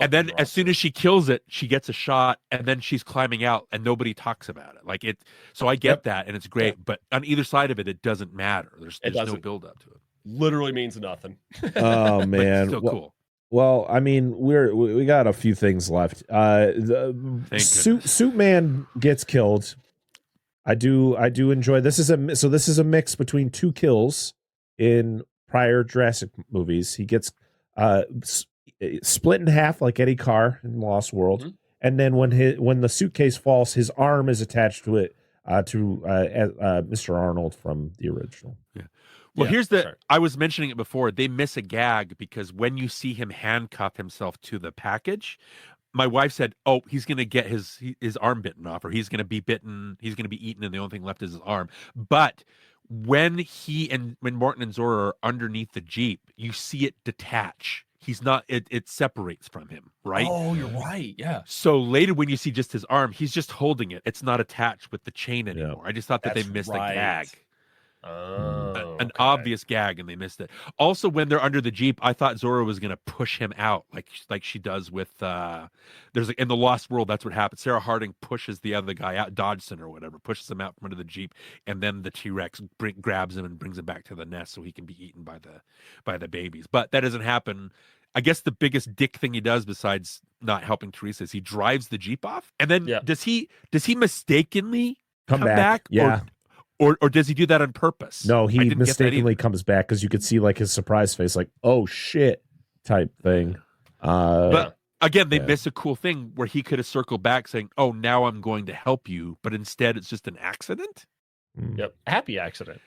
And then as soon as she kills it, she gets a shot, and then she's climbing out, and nobody talks about it. Like it. So I get that, and it's great. But on either side of it, it doesn't matter. There's no build up to it. Literally means nothing. Oh man, still cool. Well, I mean, we got a few things left. The suit man gets killed. I do enjoy. This is a mix between two kills in prior Jurassic movies. He gets split in half like Eddie Carr in Lost World, and then when the suitcase falls, his arm is attached to it to Mr. Arnold from the original. Yeah. Well, I was mentioning it before. They miss a gag because when you see him handcuff himself to the package, my wife said, "Oh, he's going to get his arm bitten off, or he's going to be bitten. He's going to be eaten, and the only thing left is his arm." But when Morton and Zora are underneath the Jeep, you see it detach. He's not, it separates from him, right? Oh, you're right. Yeah. So later when you see just his arm, he's just holding it. It's not attached with the chain anymore. I just thought that they missed a gag. An obvious gag, and they missed it. Also, when they're under the Jeep, I thought Zora was going to push him out like she does with in the Lost World. That's what happens. Sarah Harding pushes the other guy out, Dodgson or whatever, pushes him out from under the Jeep, and then the T-Rex grabs him and brings him back to the nest so he can be eaten by the babies. But that doesn't happen. I guess the biggest dick thing he does, besides not helping Teresa, is he drives the Jeep off, and then does he mistakenly come back? Yeah. Or does he do that on purpose? No, he mistakenly comes back because you could see like his surprise face, like, oh shit type thing. But again, they miss a cool thing where he could have circled back saying, oh, now I'm going to help you. But instead it's just an accident. Yep. Happy accident.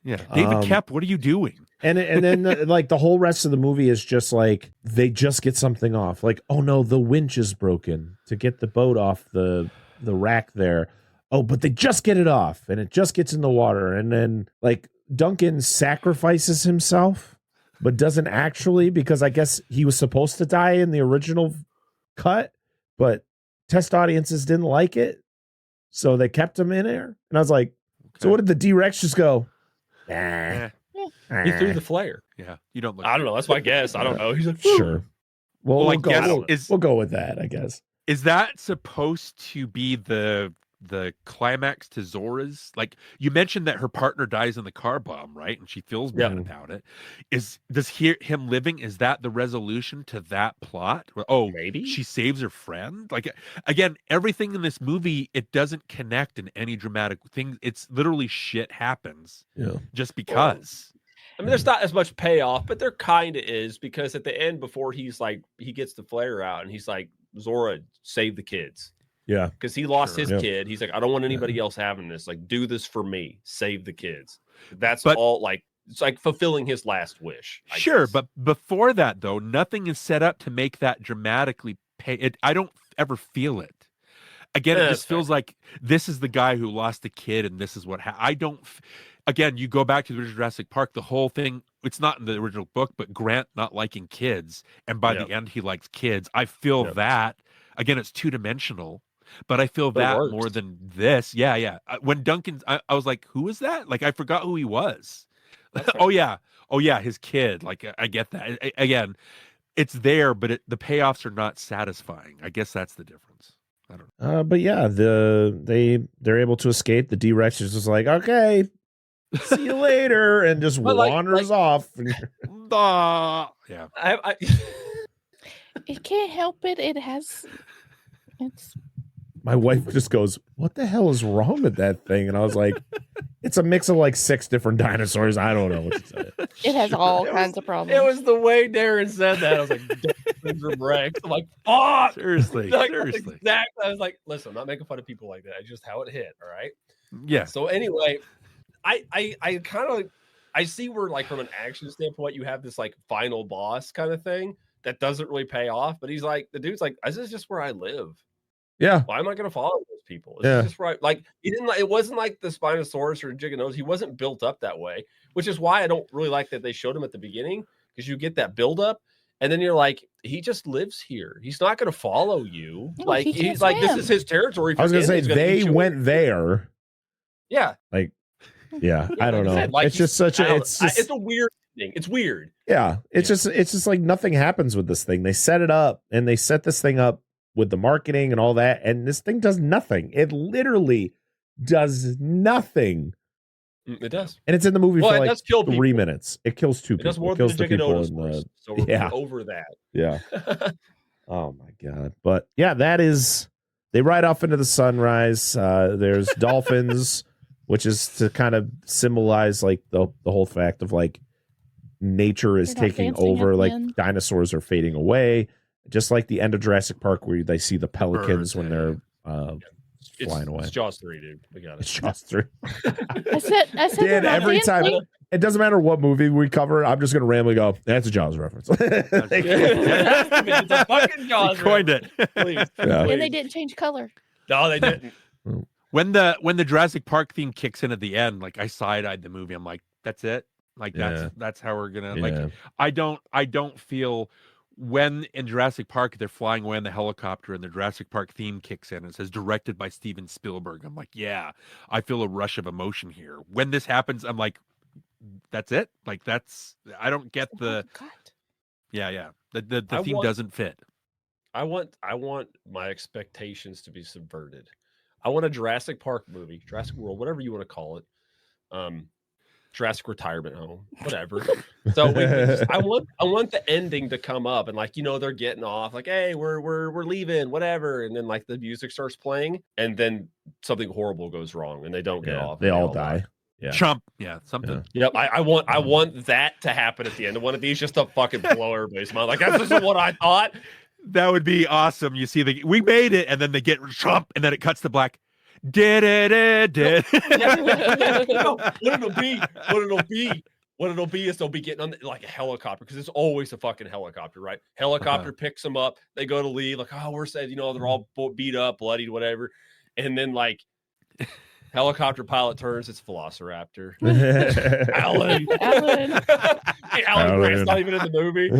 Yeah. David Koepp, what are you doing? And then like the whole rest of the movie is just like they just get something off. Like, oh no, the winch is broken to get the boat off the rack there. Oh, but they just get it off and it just gets in the water. And then like Duncan sacrifices himself, but doesn't actually, because I guess he was supposed to die in the original cut, but test audiences didn't like it. So they kept him in there. And I was like, so what did the D-Rex just go? He threw the flare. Yeah. You don't look. I don't know. That's my guess. I don't know. He's like, sure. Well, I guess we'll go with that, I guess. Is that supposed to be the climax to Zora's? Like, you mentioned that her partner dies in the car bomb, right? And she feels bad about it. Does him living, is that the resolution to that plot? Oh, maybe she saves her friend. Like, again, everything in this movie, it doesn't connect in any dramatic thing. It's literally shit happens just because. I mean, there's not as much payoff, but there kind of is, because at the end, before he gets the flare out and he's like, Zora, save the kids. Yeah, because he lost his kid. He's like, I don't want anybody else having this. Like, do this for me. Save the kids. That's all. Like, it's like fulfilling his last wish. I guess. But before that, though, nothing is set up to make that dramatically pay. I don't ever feel it. Again, it just feels like this is the guy who lost a kid, and this is what I don't. Again, you go back to the original Jurassic Park. The whole thing. It's not in the original book, but Grant not liking kids, and by the end, he likes kids. I feel that. Again, it's 2-dimensional. But I feel that more than this. Yeah. When Duncan, I was like, who is that? Like, I forgot who he was. Oh, yeah, his kid. Like, I get that. Again, it's there, but the payoffs are not satisfying. I guess that's the difference. I don't know. But yeah, they're able to escape. The D-Rex is just like, okay, see you later, and just wanders off. Yeah. It can't help it. It's My wife just goes, what the hell is wrong with that thing? And I was like, it's a mix of like 6 different dinosaurs. I don't know what to say. It has all kinds of problems. It was the way Darin said that. I was like, syndrome Rex. I'm like, fuck. Seriously. Exactly. I was like, listen, I'm not making fun of people like that. It's just how it hit. All right. Yeah. So anyway, I kind of I see where, like, from an action standpoint, you have this like final boss kind of thing that doesn't really pay off. But he's like, the dude's like, this is just where I live. Yeah. Why am I going to follow those people? It's just right. Like, he didn't. It wasn't like the Spinosaurus or Giganotosaurus. He wasn't built up that way, which is why I don't really like that they showed him at the beginning, because you get that build up, and then you're like, he just lives here. He's not going to follow you. No, like, he's like, this is his territory. I was going to say they went there. Yeah. Like, yeah, I don't know. Like, it's just such a. It's a weird thing. It's weird. Yeah, it's just like nothing happens with this thing. They set it up, and they set this thing up with the marketing and all that, and this thing does nothing. It literally does nothing. It does, and it's in the movie for like 3 minutes. It kills 2 people. It does more it kills than the people in Giganotosaurus, the. so we're over that. Yeah. Oh my god! But yeah, that is. They ride off into the sunrise. There's dolphins, which is to kind of symbolize like the whole fact of like nature is taking over. Like dinosaurs are fading away. Just like the end of Jurassic Park, where they see the pelicans when they're flying away. It's Jaws 3, dude. We got it. It's Jaws 3. I said Dan, every time, it doesn't matter what movie we cover, I'm just going to randomly go, that's a Jaws reference. It's a fucking Jaws coined it. Please. Yeah. And they didn't change color. No, they didn't. When the Jurassic Park theme kicks in at the end, like I side-eyed the movie. I'm like, that's it. Like that's how we're gonna like. I don't feel. When in Jurassic Park they're flying away in the helicopter and the Jurassic Park theme kicks in and it says directed by Steven Spielberg, I'm like, yeah, I feel a rush of emotion here. When this happens, I'm like, that's it. Like I don't get the. The theme doesn't fit. I want my expectations to be subverted. I want a Jurassic Park movie, Jurassic World, whatever you want to call it. Jurassic Retirement Home, whatever. So I want the ending to come up and like, they're getting off, like, hey, we're leaving, whatever, and then like the music starts playing, and then something horrible goes wrong, and they don't get off. They all die. Yeah, Chump. Yeah, something. Yeah. I want that to happen at the end of one of these, just to fucking blow everybody's mind. Like, that's just what I thought. That would be awesome. You see, we made it, and then they get Chump, and then it cuts to black. Did. No, what it'll be is they'll be getting on like a helicopter, because it's always a fucking helicopter, right? Helicopter picks them up, they go to leave, like, oh, we're sad, they're all beat up, bloodied, whatever, and then like helicopter pilot turns, it's Velociraptor. Alan. Hey, Alan Grant's not even in the movie.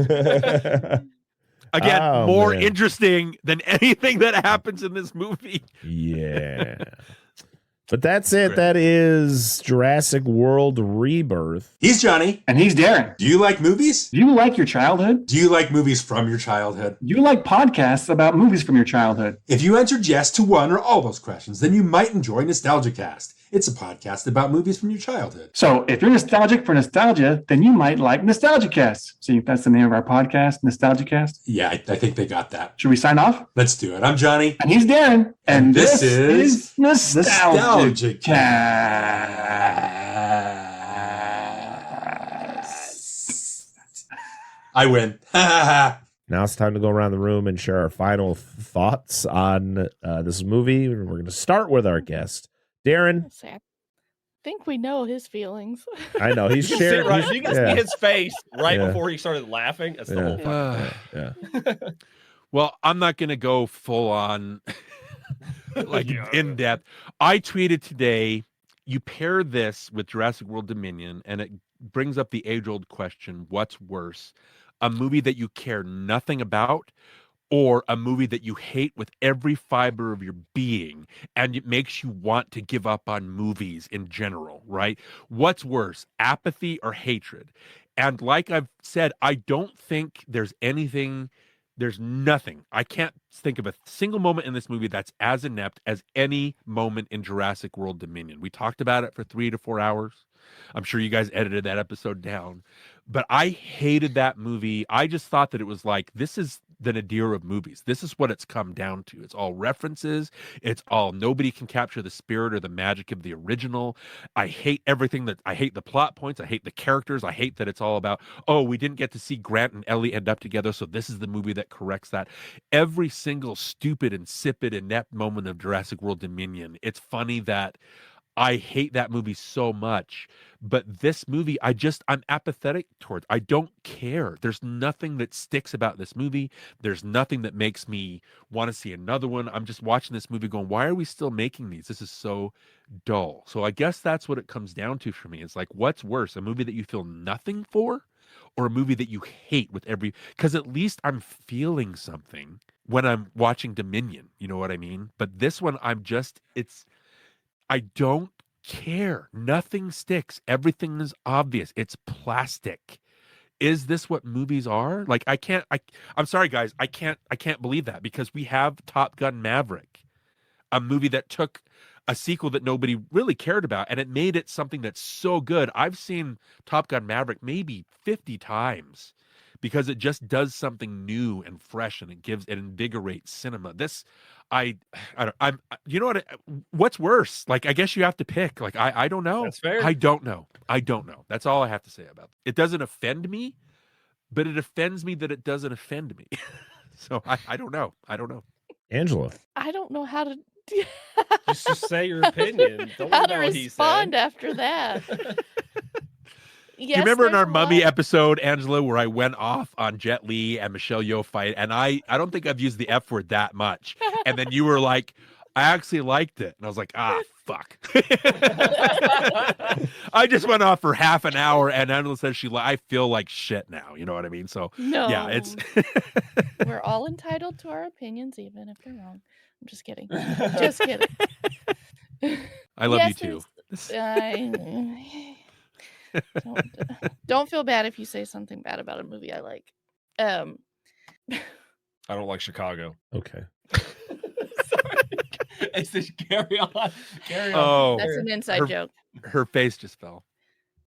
Again, more interesting than anything that happens in this movie. Yeah. But that's it. That is Jurassic World Rebirth. He's Johnny. And he's Darin. Do you like movies? Do you like your childhood? Do you like movies from your childhood? Do you like podcasts about movies from your childhood? If you answered yes to one or all those questions, then you might enjoy NostalgiaCast. It's a podcast about movies from your childhood. So if you're nostalgic for nostalgia, then you might like NostalgiaCast. See, that's the name of our podcast, NostalgiaCast. Yeah, I think they got that. Should we sign off? Let's do it. I'm Johnny. And he's Darin. And this is NostalgiaCast. I win. Now it's time to go around the room and share our final thoughts on this movie. We're going to start with our guest, Darin. I think we know his feelings. I know he's sharing. Right, you can see his face before he started laughing. That's the whole fucking Well, I'm not going to go full on like in depth. I tweeted today, you pair this with Jurassic World Dominion, and it brings up the age-old question, what's worse? A movie that you care nothing about, or a movie that you hate with every fiber of your being, and it makes you want to give up on movies in general, right? What's worse, apathy or hatred? And like I've said, I don't think there's anything There's nothing. I can't think of a single moment in this movie that's as inept as any moment in Jurassic World Dominion. We talked about it for 3 to 4 hours. I'm sure you guys edited that episode down, but I hated that movie. I just thought that it was like, this is the nadir of movies. This is what it's come down to. It's all references. It's all, nobody can capture the spirit or the magic of the original. I hate everything I hate the plot points. I hate the characters. I hate that it's all about, oh, we didn't get to see Grant and Ellie end up together, so this is the movie that corrects that. Every single stupid, insipid, inept moment of Jurassic World Dominion. It's funny that I hate that movie so much, but this movie, I'm apathetic towards. I don't care. There's nothing that sticks about this movie. There's nothing that makes me want to see another one. I'm just watching this movie going, why are we still making these? This is so dull. So I guess that's what it comes down to for me. It's like, what's worse, a movie that you feel nothing for, or a movie that you hate with every, because at least I'm feeling something when I'm watching Dominion. You know what I mean? But this one, I don't care. Nothing sticks. Everything is obvious. It's plastic. Is this what movies are? Like, I'm sorry, guys. I can't believe that, because we have Top Gun Maverick, a movie that took a sequel that nobody really cared about, and it made it something that's so good. I've seen Top Gun Maverick maybe 50 times because it just does something new and fresh, and it invigorates cinema. You know what? What's worse? Like, I guess you have to pick. Like, I don't know. That's fair. I don't know. That's all I have to say about it. It doesn't offend me, but it offends me that it doesn't offend me. So I don't know. Angela. I don't know how to just say your opinion. Don't how worry to about what he respond said. after that. Do you remember in our Mummy episode, Angela, where I went off on Jet Li and Michelle Yeoh fight, and I don't think I've used the F word that much, and then you were like, I actually liked it, and I was like, fuck. I just went off for half an hour, and Angela says I feel like shit now. You know what I mean? So No. yeah, it's We're all entitled to our opinions, even if they're wrong. I'm just kidding. Just kidding. I love Yes, you too. Don't feel bad if you say something bad about a movie I like. I don't like Chicago. Okay. It's just carry on. Oh, That's an inside joke. Her face just fell.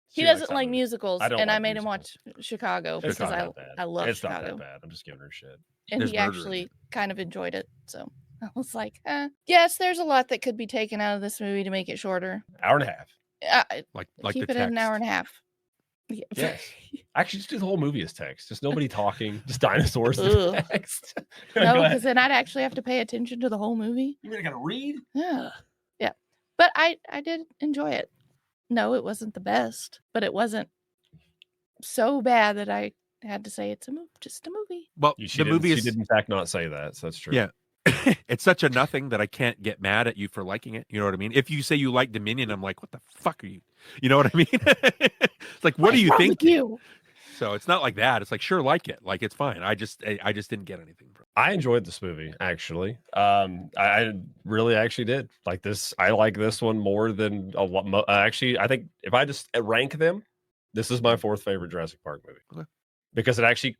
He doesn't like musicals, and I made him watch Chicago It's because not that bad. I love It's Chicago. not that bad. I'm just giving her shit. And There's he murder in actually it. kind of enjoyed it. So I was like, yes, there's a lot that could be taken out of this movie to make it shorter. Hour and a half. Like Keep the it at an text. hour and a half. Yeah. Yes. Actually, just do the whole movie as text. Just nobody talking. Just dinosaurs and Ugh. text. No, Go ahead. because then I'd actually have to pay attention to the whole movie. You really gotta read? Yeah. But I did enjoy it. No, it wasn't the best, but it wasn't so bad that I had to say it's just a movie. Well, the movie She did in fact not say that, so that's true. Yeah. It's such a nothing that I can't get mad at you for liking it. You know what I mean? If you say you like Dominion, I'm like, what the fuck are you? You know what I mean? It's like, what do you think? So it's not like that. It's like, sure, like it. Like, it's fine. I just didn't get anything from it. I enjoyed this movie, actually. I really actually did. Like this, I like this one more than a lot. Actually, I think if I just rank them, this is my fourth favorite Jurassic Park movie. Okay. Because it actually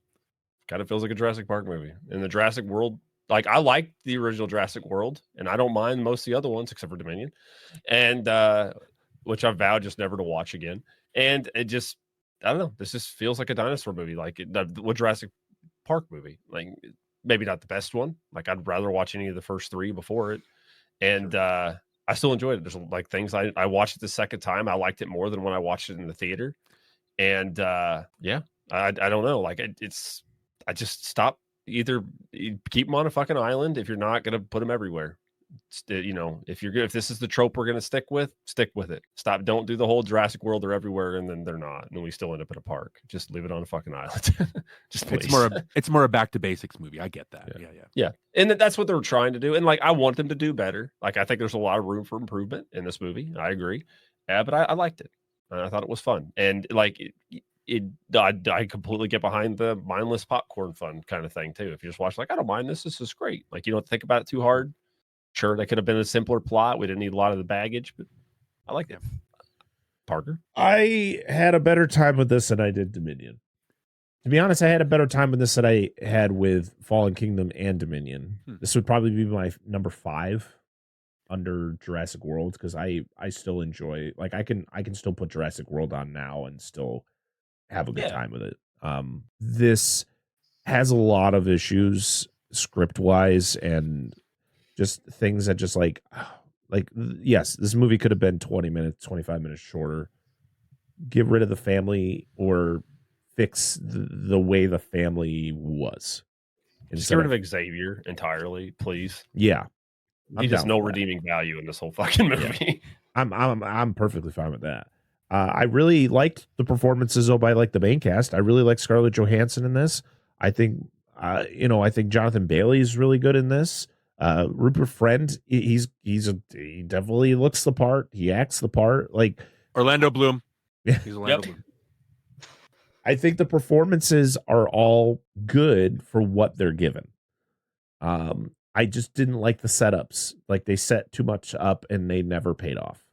kind of feels like a Jurassic Park movie. In the Jurassic World, like I like the original Jurassic World, and I don't mind most of the other ones except for Dominion, and which I've vowed just never to watch again. And it just, I don't know, this just feels like a dinosaur movie, like the Jurassic Park movie. Like maybe not the best one. Like I'd rather watch any of the first three before it. And I still enjoyed it. There's like things I watched it the second time. I liked it more than when I watched it in the theater. And yeah, I don't know. Like I just stop. Either keep them on a fucking island if you're not going to put them everywhere. You know, if this is the trope we're going to stick with it. Stop. Don't do the whole Jurassic World. They're everywhere, and then they're not, and then we still end up in a park. Just leave it on a fucking island. Just please. It's more a back to basics movie. I get that. Yeah. And that's what they were trying to do. And like, I want them to do better. Like, I think there's a lot of room for improvement in this movie. I agree. But I liked it. And I thought it was fun. And like I completely get behind the mindless popcorn fun kind of thing too. If you just watch, like, I don't mind this. This is great. Like, you don't think about it too hard. Sure, that could have been a simpler plot. We didn't need a lot of the baggage, but I like it. Parker? I had a better time with this than I did Dominion. To be honest, I had a better time with this than I had with Fallen Kingdom and Dominion. This would probably be my number 5 under Jurassic World, because I still enjoy, like, I can still put Jurassic World on now and still have a good time with it. This has a lot of issues script wise and just things that just like yes, this movie could have been 20 minutes, 25 minutes shorter. Get rid of the family or fix the way the family was. Just get rid of Xavier entirely, please. Yeah. He has no redeeming value in this whole fucking movie. Yeah. I'm perfectly fine with that. I really liked the performances by like the main cast. I really like Scarlett Johansson in this. I think I think Jonathan Bailey is really good in this. Rupert Friend, he definitely looks the part. He acts the part. Like Orlando Bloom. Yeah. He's Orlando Bloom. I think the performances are all good for what they're given. I just didn't like the setups. Like they set too much up and they never paid off.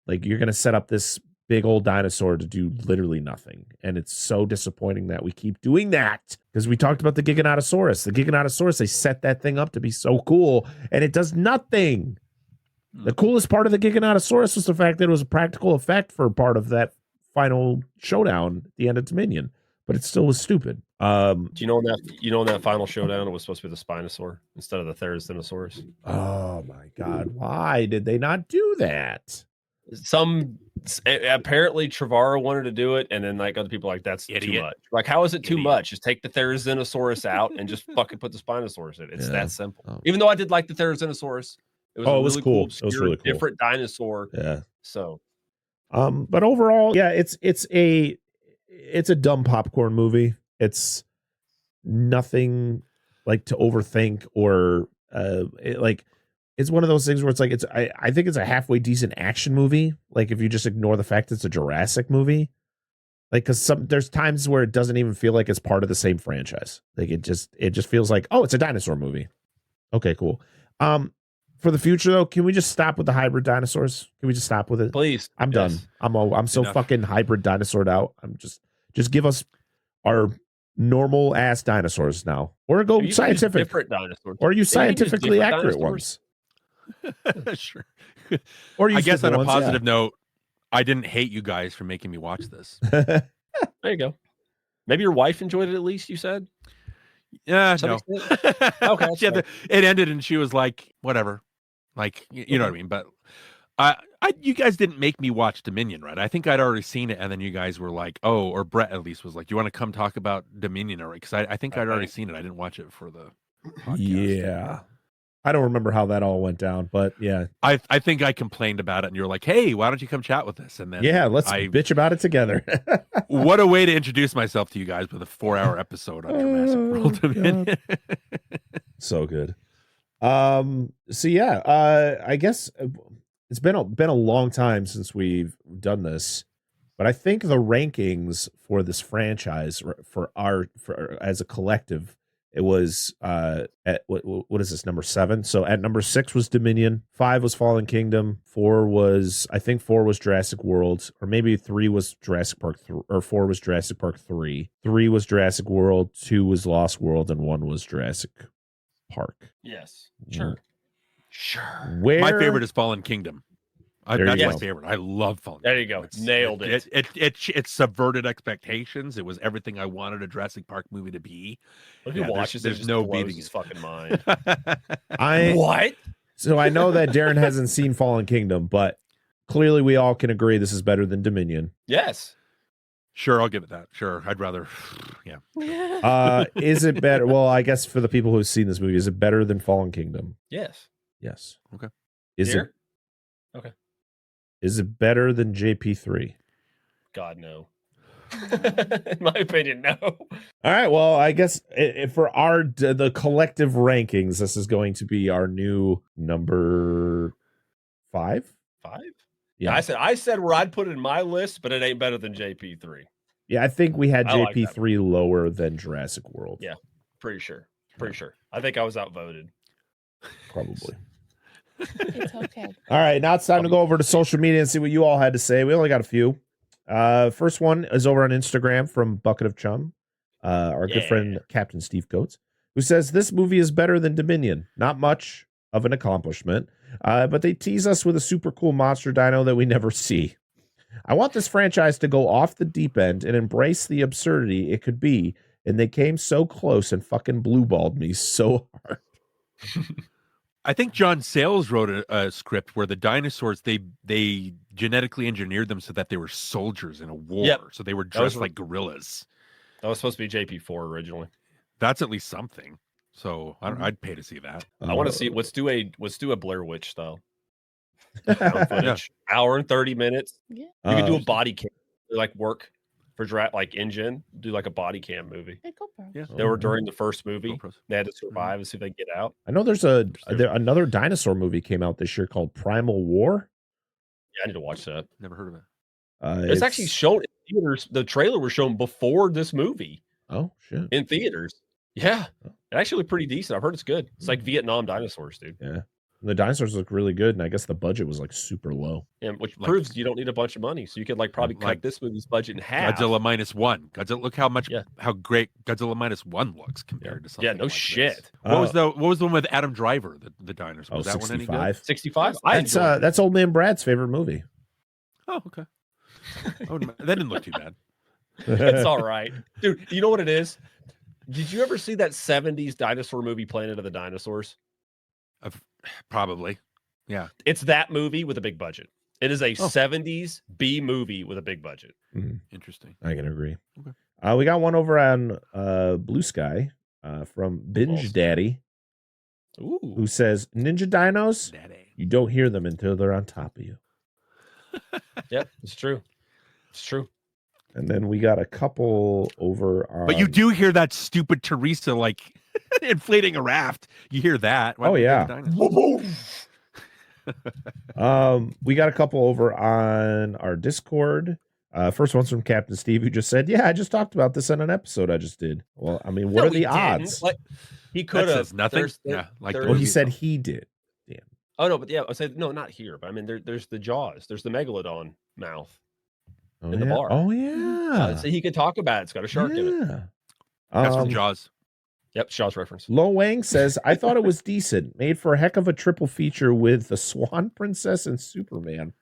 Like you're going to set up this big old dinosaur to do literally nothing. And it's so disappointing that we keep doing that, because we talked about the Giganotosaurus. The Giganotosaurus, they set that thing up to be so cool and it does nothing. The coolest part of the Giganotosaurus was the fact that it was a practical effect for part of that final showdown at the end of Dominion, but it still was stupid. Do you know in that final showdown it was supposed to be the Spinosaur instead of the Therizinosaurus? Oh my god, why did they not do that? Apparently Trevorrow wanted to do it, and then like other people like that's too much. Like, how is it too much? Just take the Therizinosaurus out and just fucking put the Spinosaurus in. It's that simple. Oh. Even though I did like the Therizinosaurus, it was really cool. Obscure, it was really cool. Different dinosaur. Yeah. So but overall, yeah, it's a dumb popcorn movie. It's nothing like to overthink or it's one of those things where it's like I think it's a halfway decent action movie. Like if you just ignore the fact it's a Jurassic movie, like because there's times where it doesn't even feel like it's part of the same franchise. Like it just feels like, oh, it's a dinosaur movie. Okay, cool. For the future, though, can we just stop with the hybrid dinosaurs? Can we just stop with it? Please. I'm done. I'm so fucking hybrid dinosaured out. I'm just give us our normal ass dinosaurs now, or go scientific. Different dinosaurs, or use scientifically accurate ones. Sure. Or I guess on a positive note, I didn't hate you guys for making me watch this. There you go. Maybe your wife enjoyed it at least. You said. Yeah, no. Okay. Yeah, it ended and she was like, whatever. Like, you know what I mean? But you guys didn't make me watch Dominion, right? I think I'd already seen it, and then you guys were like, oh, or Brett at least was like, you want to come talk about Dominion? Or because I think I'd already seen it. I didn't watch it for the podcast. Yeah. I don't remember how that all went down, but yeah. I think I complained about it, and you're like, hey, why don't you come chat with us? And then let's bitch about it together. What a way to introduce myself to you guys with a 4-hour episode on Jurassic World Dominion. So good. So yeah, I guess it's been a long time since we've done this, but I think the rankings for this franchise for as a collective, it was at what is this, number 7? So at number 6 was Dominion, 5 was Fallen Kingdom, 4 was Jurassic World, or maybe 3 was Jurassic Park, or 4 was Jurassic Park 3. 3 was Jurassic World, 2 was Lost World, and 1 was Jurassic Park. Yes, sure. My favorite is Fallen Kingdom. That's my favorite. I love Fallen. There you go. Nailed it. It subverted expectations. It was everything I wanted a Jurassic Park movie to be. If you watches there's no beating his fucking mind. What? So I know that Darin hasn't seen Fallen Kingdom, but clearly we all can agree this is better than Dominion. Yes. Sure, I'll give it that. Sure, I'd rather. Yeah. Is it better? Well, I guess for the people who've seen this movie, is it better than Fallen Kingdom? Yes. Yes. Okay. Is it? Okay. Is it better than JP3? God, no. In my opinion, no. All right. Well, I guess for the collective rankings, this is going to be our new number 5. 5? Yeah. I said where I'd put it in my list, but it ain't better than JP3. Yeah, I think we had JP3 lower than Jurassic World. Yeah, pretty sure. Sure. I think I was outvoted. Probably. It's okay. All right, now it's time to go over to social media and see what you all had to say. We only got a few. First one is over on Instagram from Bucket of Chum. our good friend Captain Steve Coates, who says this movie is better than Dominion. Not much of an accomplishment, but they tease us with a super cool monster dino that we never see. I want this franchise to go off the deep end and embrace the absurdity it could be, and they came so close and fucking blue-balled me so hard. I think John Sayles wrote a script where the dinosaurs, they genetically engineered them so that they were soldiers in a war. Yep. So they were dressed like gorillas. That was supposed to be JP4 originally. That's at least something. So I'd pay to see that. I want to see. Let's do a Blair Witch style. Hour and 30 minutes. Yeah. You can do a body cam, like work for like InGen. Do like a body cam movie. Hey, GoPro. Yeah. They were during the first movie. GoPros. They had to survive and see if they get out. I know there's another dinosaur movie came out this year called Primal War. Yeah, I need to watch that. Never heard of it. It's actually shown in theaters. The trailer was shown before this movie. Oh shit! In theaters. Yeah, it actually looked pretty decent. I've heard it's good. It's like Vietnam dinosaurs, dude. Yeah, the dinosaurs look really good, and I guess the budget was like super low. Yeah, which proves you don't need a bunch of money, so you could probably cut this movie's budget in half. Godzilla -1. Godzilla, look how great Godzilla -1 looks compared to something. Yeah, no like shit. This. What was the one with Adam Driver, the dinosaur? Was that 65. one any good? 65. That's Old Man Brad's favorite movie. Oh, okay. That didn't look too bad. It's all right, dude. You know what it is? Did you ever see that 70s dinosaur movie, Planet of the Dinosaurs? Probably. Yeah. It's that movie with a big budget. It is a 70s B movie with a big budget. Mm-hmm. Interesting. I can agree. Okay. We got one over on Blue Sky from Binge Daddy, who says, Ninja Dinos, you don't hear them until they're on top of you. Yep, it's true. It's true. And then we got a couple over on... But you do hear that stupid Teresa, like, inflating a raft. You hear that. Oh, yeah. We got a couple over on our Discord. First one's from Captain Steve, who just said, yeah, I just talked about this in an episode I just did. Well, I mean, what are the odds? Like, he could have. Nothing. He said he did. Damn. Oh, no, but yeah, I said, no, not here. But I mean, there's the jaws. There's the megalodon mouth. In the bar. Oh, yeah. So he could talk about it. It's got a shark in it. That's from Jaws. Yep, Jaws reference. Lo Wang says, I thought it was decent. Made for a heck of a triple feature with the Swan Princess and Superman.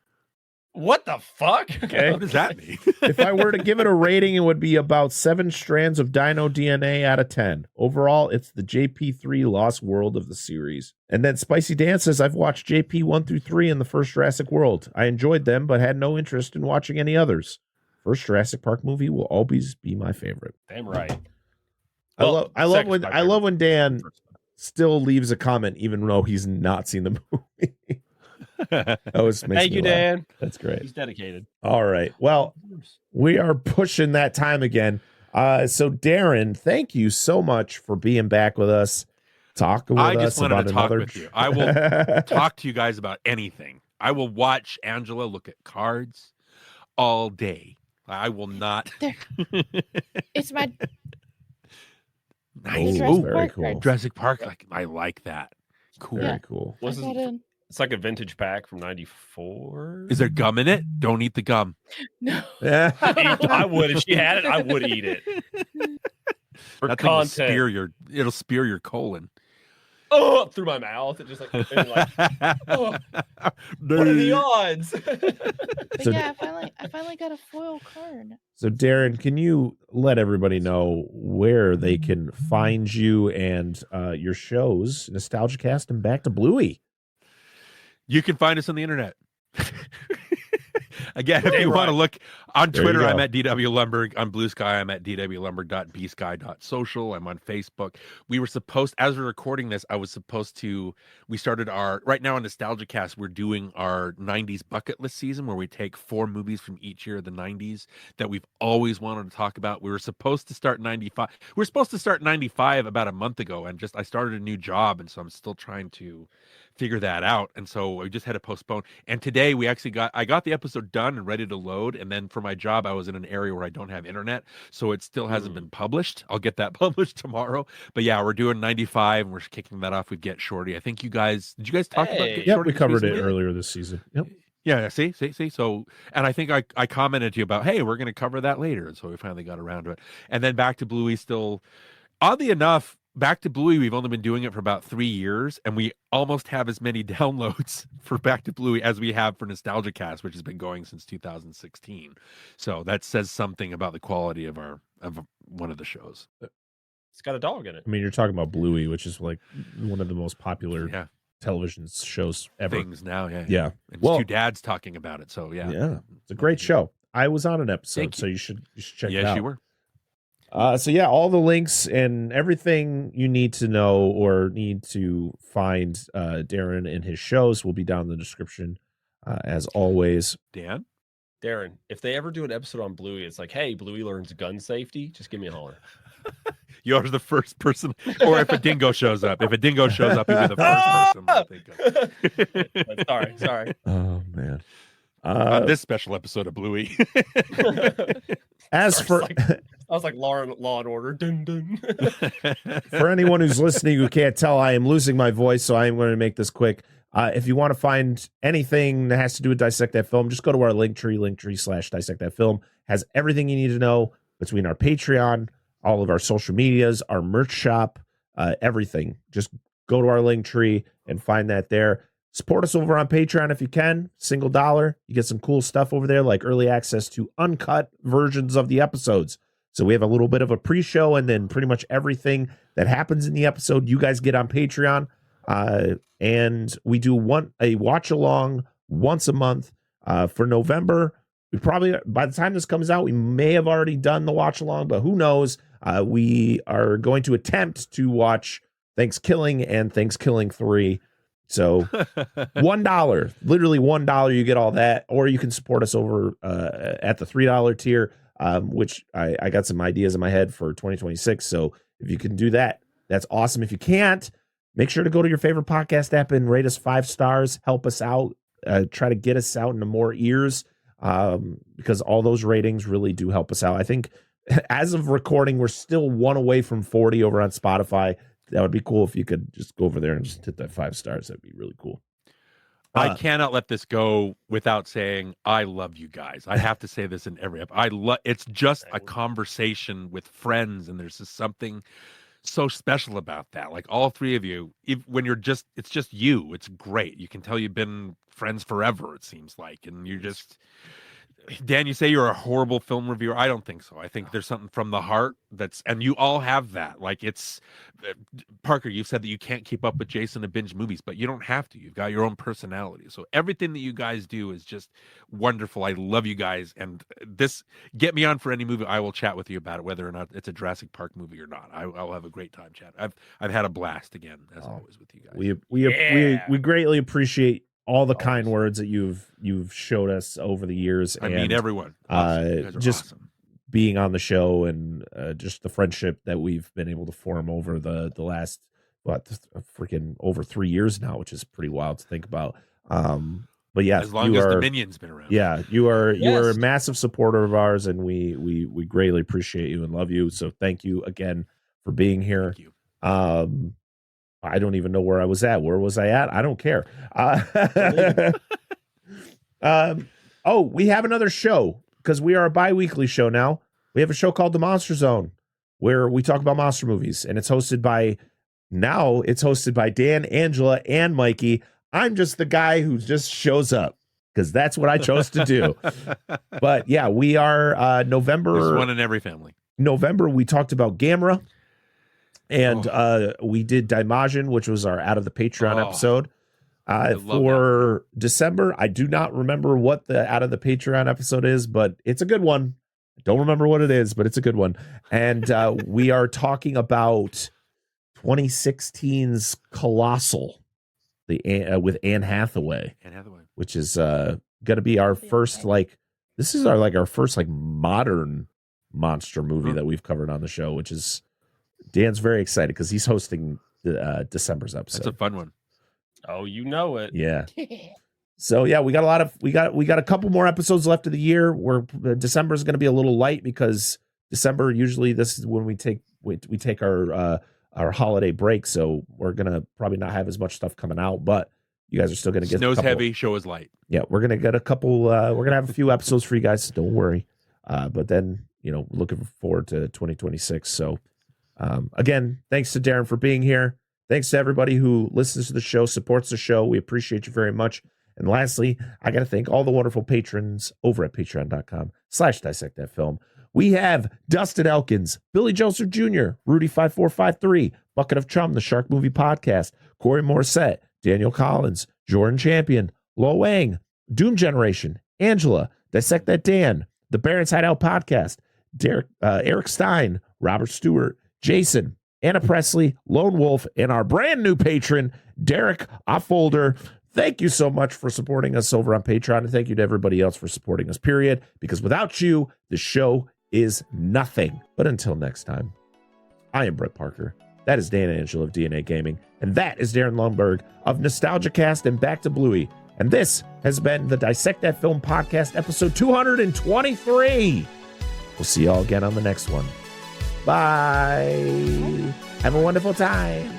What the fuck? Okay. What does that mean? If I were to give it a rating, it would be about 7 strands of dino DNA out of 10. Overall, it's the JP3 Lost World of the series. And then Spicy Dan says, I've watched JP 1 through 3 in the first Jurassic World. I enjoyed them, but had no interest in watching any others. First Jurassic Park movie will always be my favorite. Damn right. I love when Dan still leaves a comment, even though he's not seen the movie. Thank you, Dan. That's great. He's dedicated. All right. Well, we are pushing that time again. So Darin, thank you so much for being back with us. I just wanted to talk with you. I will talk to you guys about anything. I will watch Angela look at cards all day. I will not. It's my nice. Oh, very cool. Jurassic Park. I like that. Cool. Very cool. It's like a vintage pack from '94. Is there gum in it? Don't eat the gum. No. I would. If she had it, I would eat it. For that thing will content. It'll spear your colon. Oh, through my mouth. It just what are the odds? But yeah, I finally got a foil card. So Darin, can you let everybody know where they can find you and your shows, Nostalgia Cast and Back to Bluey? You can find us on the internet. Again, if you want to look on Twitter, I'm at DW Lundberg. On Blue Sky, I'm at dwlundberg.bsky.social. I'm on Facebook. We were supposed, as we're recording this, we started right now on Nostalgia Cast, we're doing our 90s bucket list season where we take 4 movies from each year of the 90s that we've always wanted to talk about. We were supposed to start 95. We were supposed to start 95 about a month ago, and I started a new job, and so I'm still trying to figure that out, and so we just had to postpone. And today I got the episode done and ready to load, and then for my job I was in an area where I don't have internet, so it still hasn't been published. I'll get that published tomorrow. But yeah, we're doing 95 and we're kicking that off with Get Shorty. I think did you guys talk about Get Shorty? We covered it earlier this season. Yep. Yeah, see. So, and I think I commented to you about, hey, we're going to cover that later, and so we finally got around to it. And then Back to Bluey, still, oddly enough, Back to Bluey, we've only been doing it for about 3 years, and we almost have as many downloads for Back to Bluey as we have for Nostalgia Cast, which has been going since 2016. So that says something about the quality of one of the shows. It's got a dog in it. I mean, you're talking about Bluey, which is like one of the most popular television shows ever. Things now, yeah. And Well, two dads talking about it, so yeah. It's a great show. I was on an episode, so you should check it out. Yes, you were. So yeah, all the links and everything you need to know or need to find Darin and his shows will be down in the description, as always. Darin, if they ever do an episode on Bluey, it's like, hey, Bluey learns gun safety. Just give me a holler. You're the first person, or if a dingo shows up. If a dingo shows up, you'll be the first person I think of. Sorry. Oh man. On this special episode of Bluey. As for I was like Law and Order. Dun, dun. For anyone who's listening who can't tell, I am losing my voice, so I am going to make this quick. If you want to find anything that has to do with Dissect That Film, just go to our linktree/Dissect That Film. Has everything you need to know between our Patreon, all of our social medias, our merch shop, everything. Just go to our Linktree and find that there. Support us over on Patreon if you can. $1. You get some cool stuff over there, like early access to uncut versions of the episodes. So we have a little bit of a pre-show, and then pretty much everything that happens in the episode you guys get on Patreon. And we do a watch along once a month. For November, we probably, by the time this comes out, we may have already done the watch along, but who knows? We are going to attempt to watch Thanksgiving and Thanksgiving 3. So $1, literally $1, you get all that, or you can support us over at the $3 tier, which I got some ideas in my head for 2026. So if you can do that, that's awesome. If you can't, make sure to go to your favorite podcast app and rate us 5 stars. Help us out. Try to get us out into more ears, because all those ratings really do help us out. I think as of recording, we're still 1 away from 40 over on Spotify. That would be cool if you could just go over there and just hit that 5 stars. That'd be really cool. I cannot let this go without saying I love you guys. I have to say this in every episode. It's just a conversation with friends, and there's just something so special about that. Like all 3 of you, when it's just you. It's great. You can tell you've been friends forever, it seems like, and you're just. Dan, you say you're a horrible film reviewer. I don't think so. I think there's something from the heart and you all have that. Like it's Parker, you said that you can't keep up with Jason and binge movies, but you don't have to. You've got your own personality. So everything that you guys do is just wonderful. I love you guys. And get me on for any movie. I will chat with you about it, whether or not it's a Jurassic Park movie or not. I'll have a great time chat. I've had a blast again, as always, with you guys. We greatly appreciate all the kind words that you've showed us over the years. I mean, everyone. Just awesome. Being on the show and just the friendship that we've been able to form over the last freaking over 3 years now, which is pretty wild to think about. But yeah, as long as the Minion's been around. Yeah, you are a massive supporter of ours, and we greatly appreciate you and love you. So thank you again for being here. Thank you. I don't even know where I was at. Where was I at? I don't care. We have another show because we are a bi-weekly show now. We have a show called The Monster Zone where we talk about monster movies, and it's hosted by Dan, Angela, and Mikey. I'm just the guy who just shows up because that's what I chose to do. But yeah, we are November. There's one in every family. November, we talked about Gamera. And we did Daimajin, which was our Out of the Patreon episode. For December, I do not remember what the Out of the Patreon episode is, but it's a good one. I don't remember what it is, but it's a good one. And we are talking about 2016's Colossal, with Anne Hathaway. Which is going to be our first this is our first modern monster movie that we've covered on the show, which is. Dan's very excited because he's hosting December's episode. That's a fun one. Oh, you know it. Yeah. So yeah, we got a couple more episodes left of the year. Where December is going to be a little light because December usually this is when we take our holiday break. So we're gonna probably not have as much stuff coming out. But You guys are still going to get snow's heavy, show is light. Yeah, we're going to get a couple. We're going to have a few episodes for you guys. So don't worry. But then, looking forward to 2026. So again, thanks to Darin for being here. Thanks to everybody who listens to the show, supports the show. We appreciate you very much. And lastly, I got to thank all the wonderful patrons over at patreon.com/dissect that film. We have Dustin Elkins, Billy Joseph Jr., Rudy5453, Bucket of Chum, the Shark Movie Podcast, Corey Morissette, Daniel Collins, Jordan Champion, Lo Wang, Doom Generation, Angela, Dissect That Dan, the Barron's Hideout Podcast, Eric Stein, Robert Stewart, Jason, Anna Presley, Lone Wolf, and our brand new patron, Derek Offolder. Thank you so much for supporting us over on Patreon, and thank you to everybody else for supporting us, period, because without you, the show is nothing. But until next time, I am Brett Parker. That is Dan Angel of DNA Gaming, and that is Darin Lundberg of Nostalgia Cast and Back to Bluey. And this has been the Dissect That Film Podcast, episode 223. We'll see you all again on the next one. Bye. Have a wonderful time.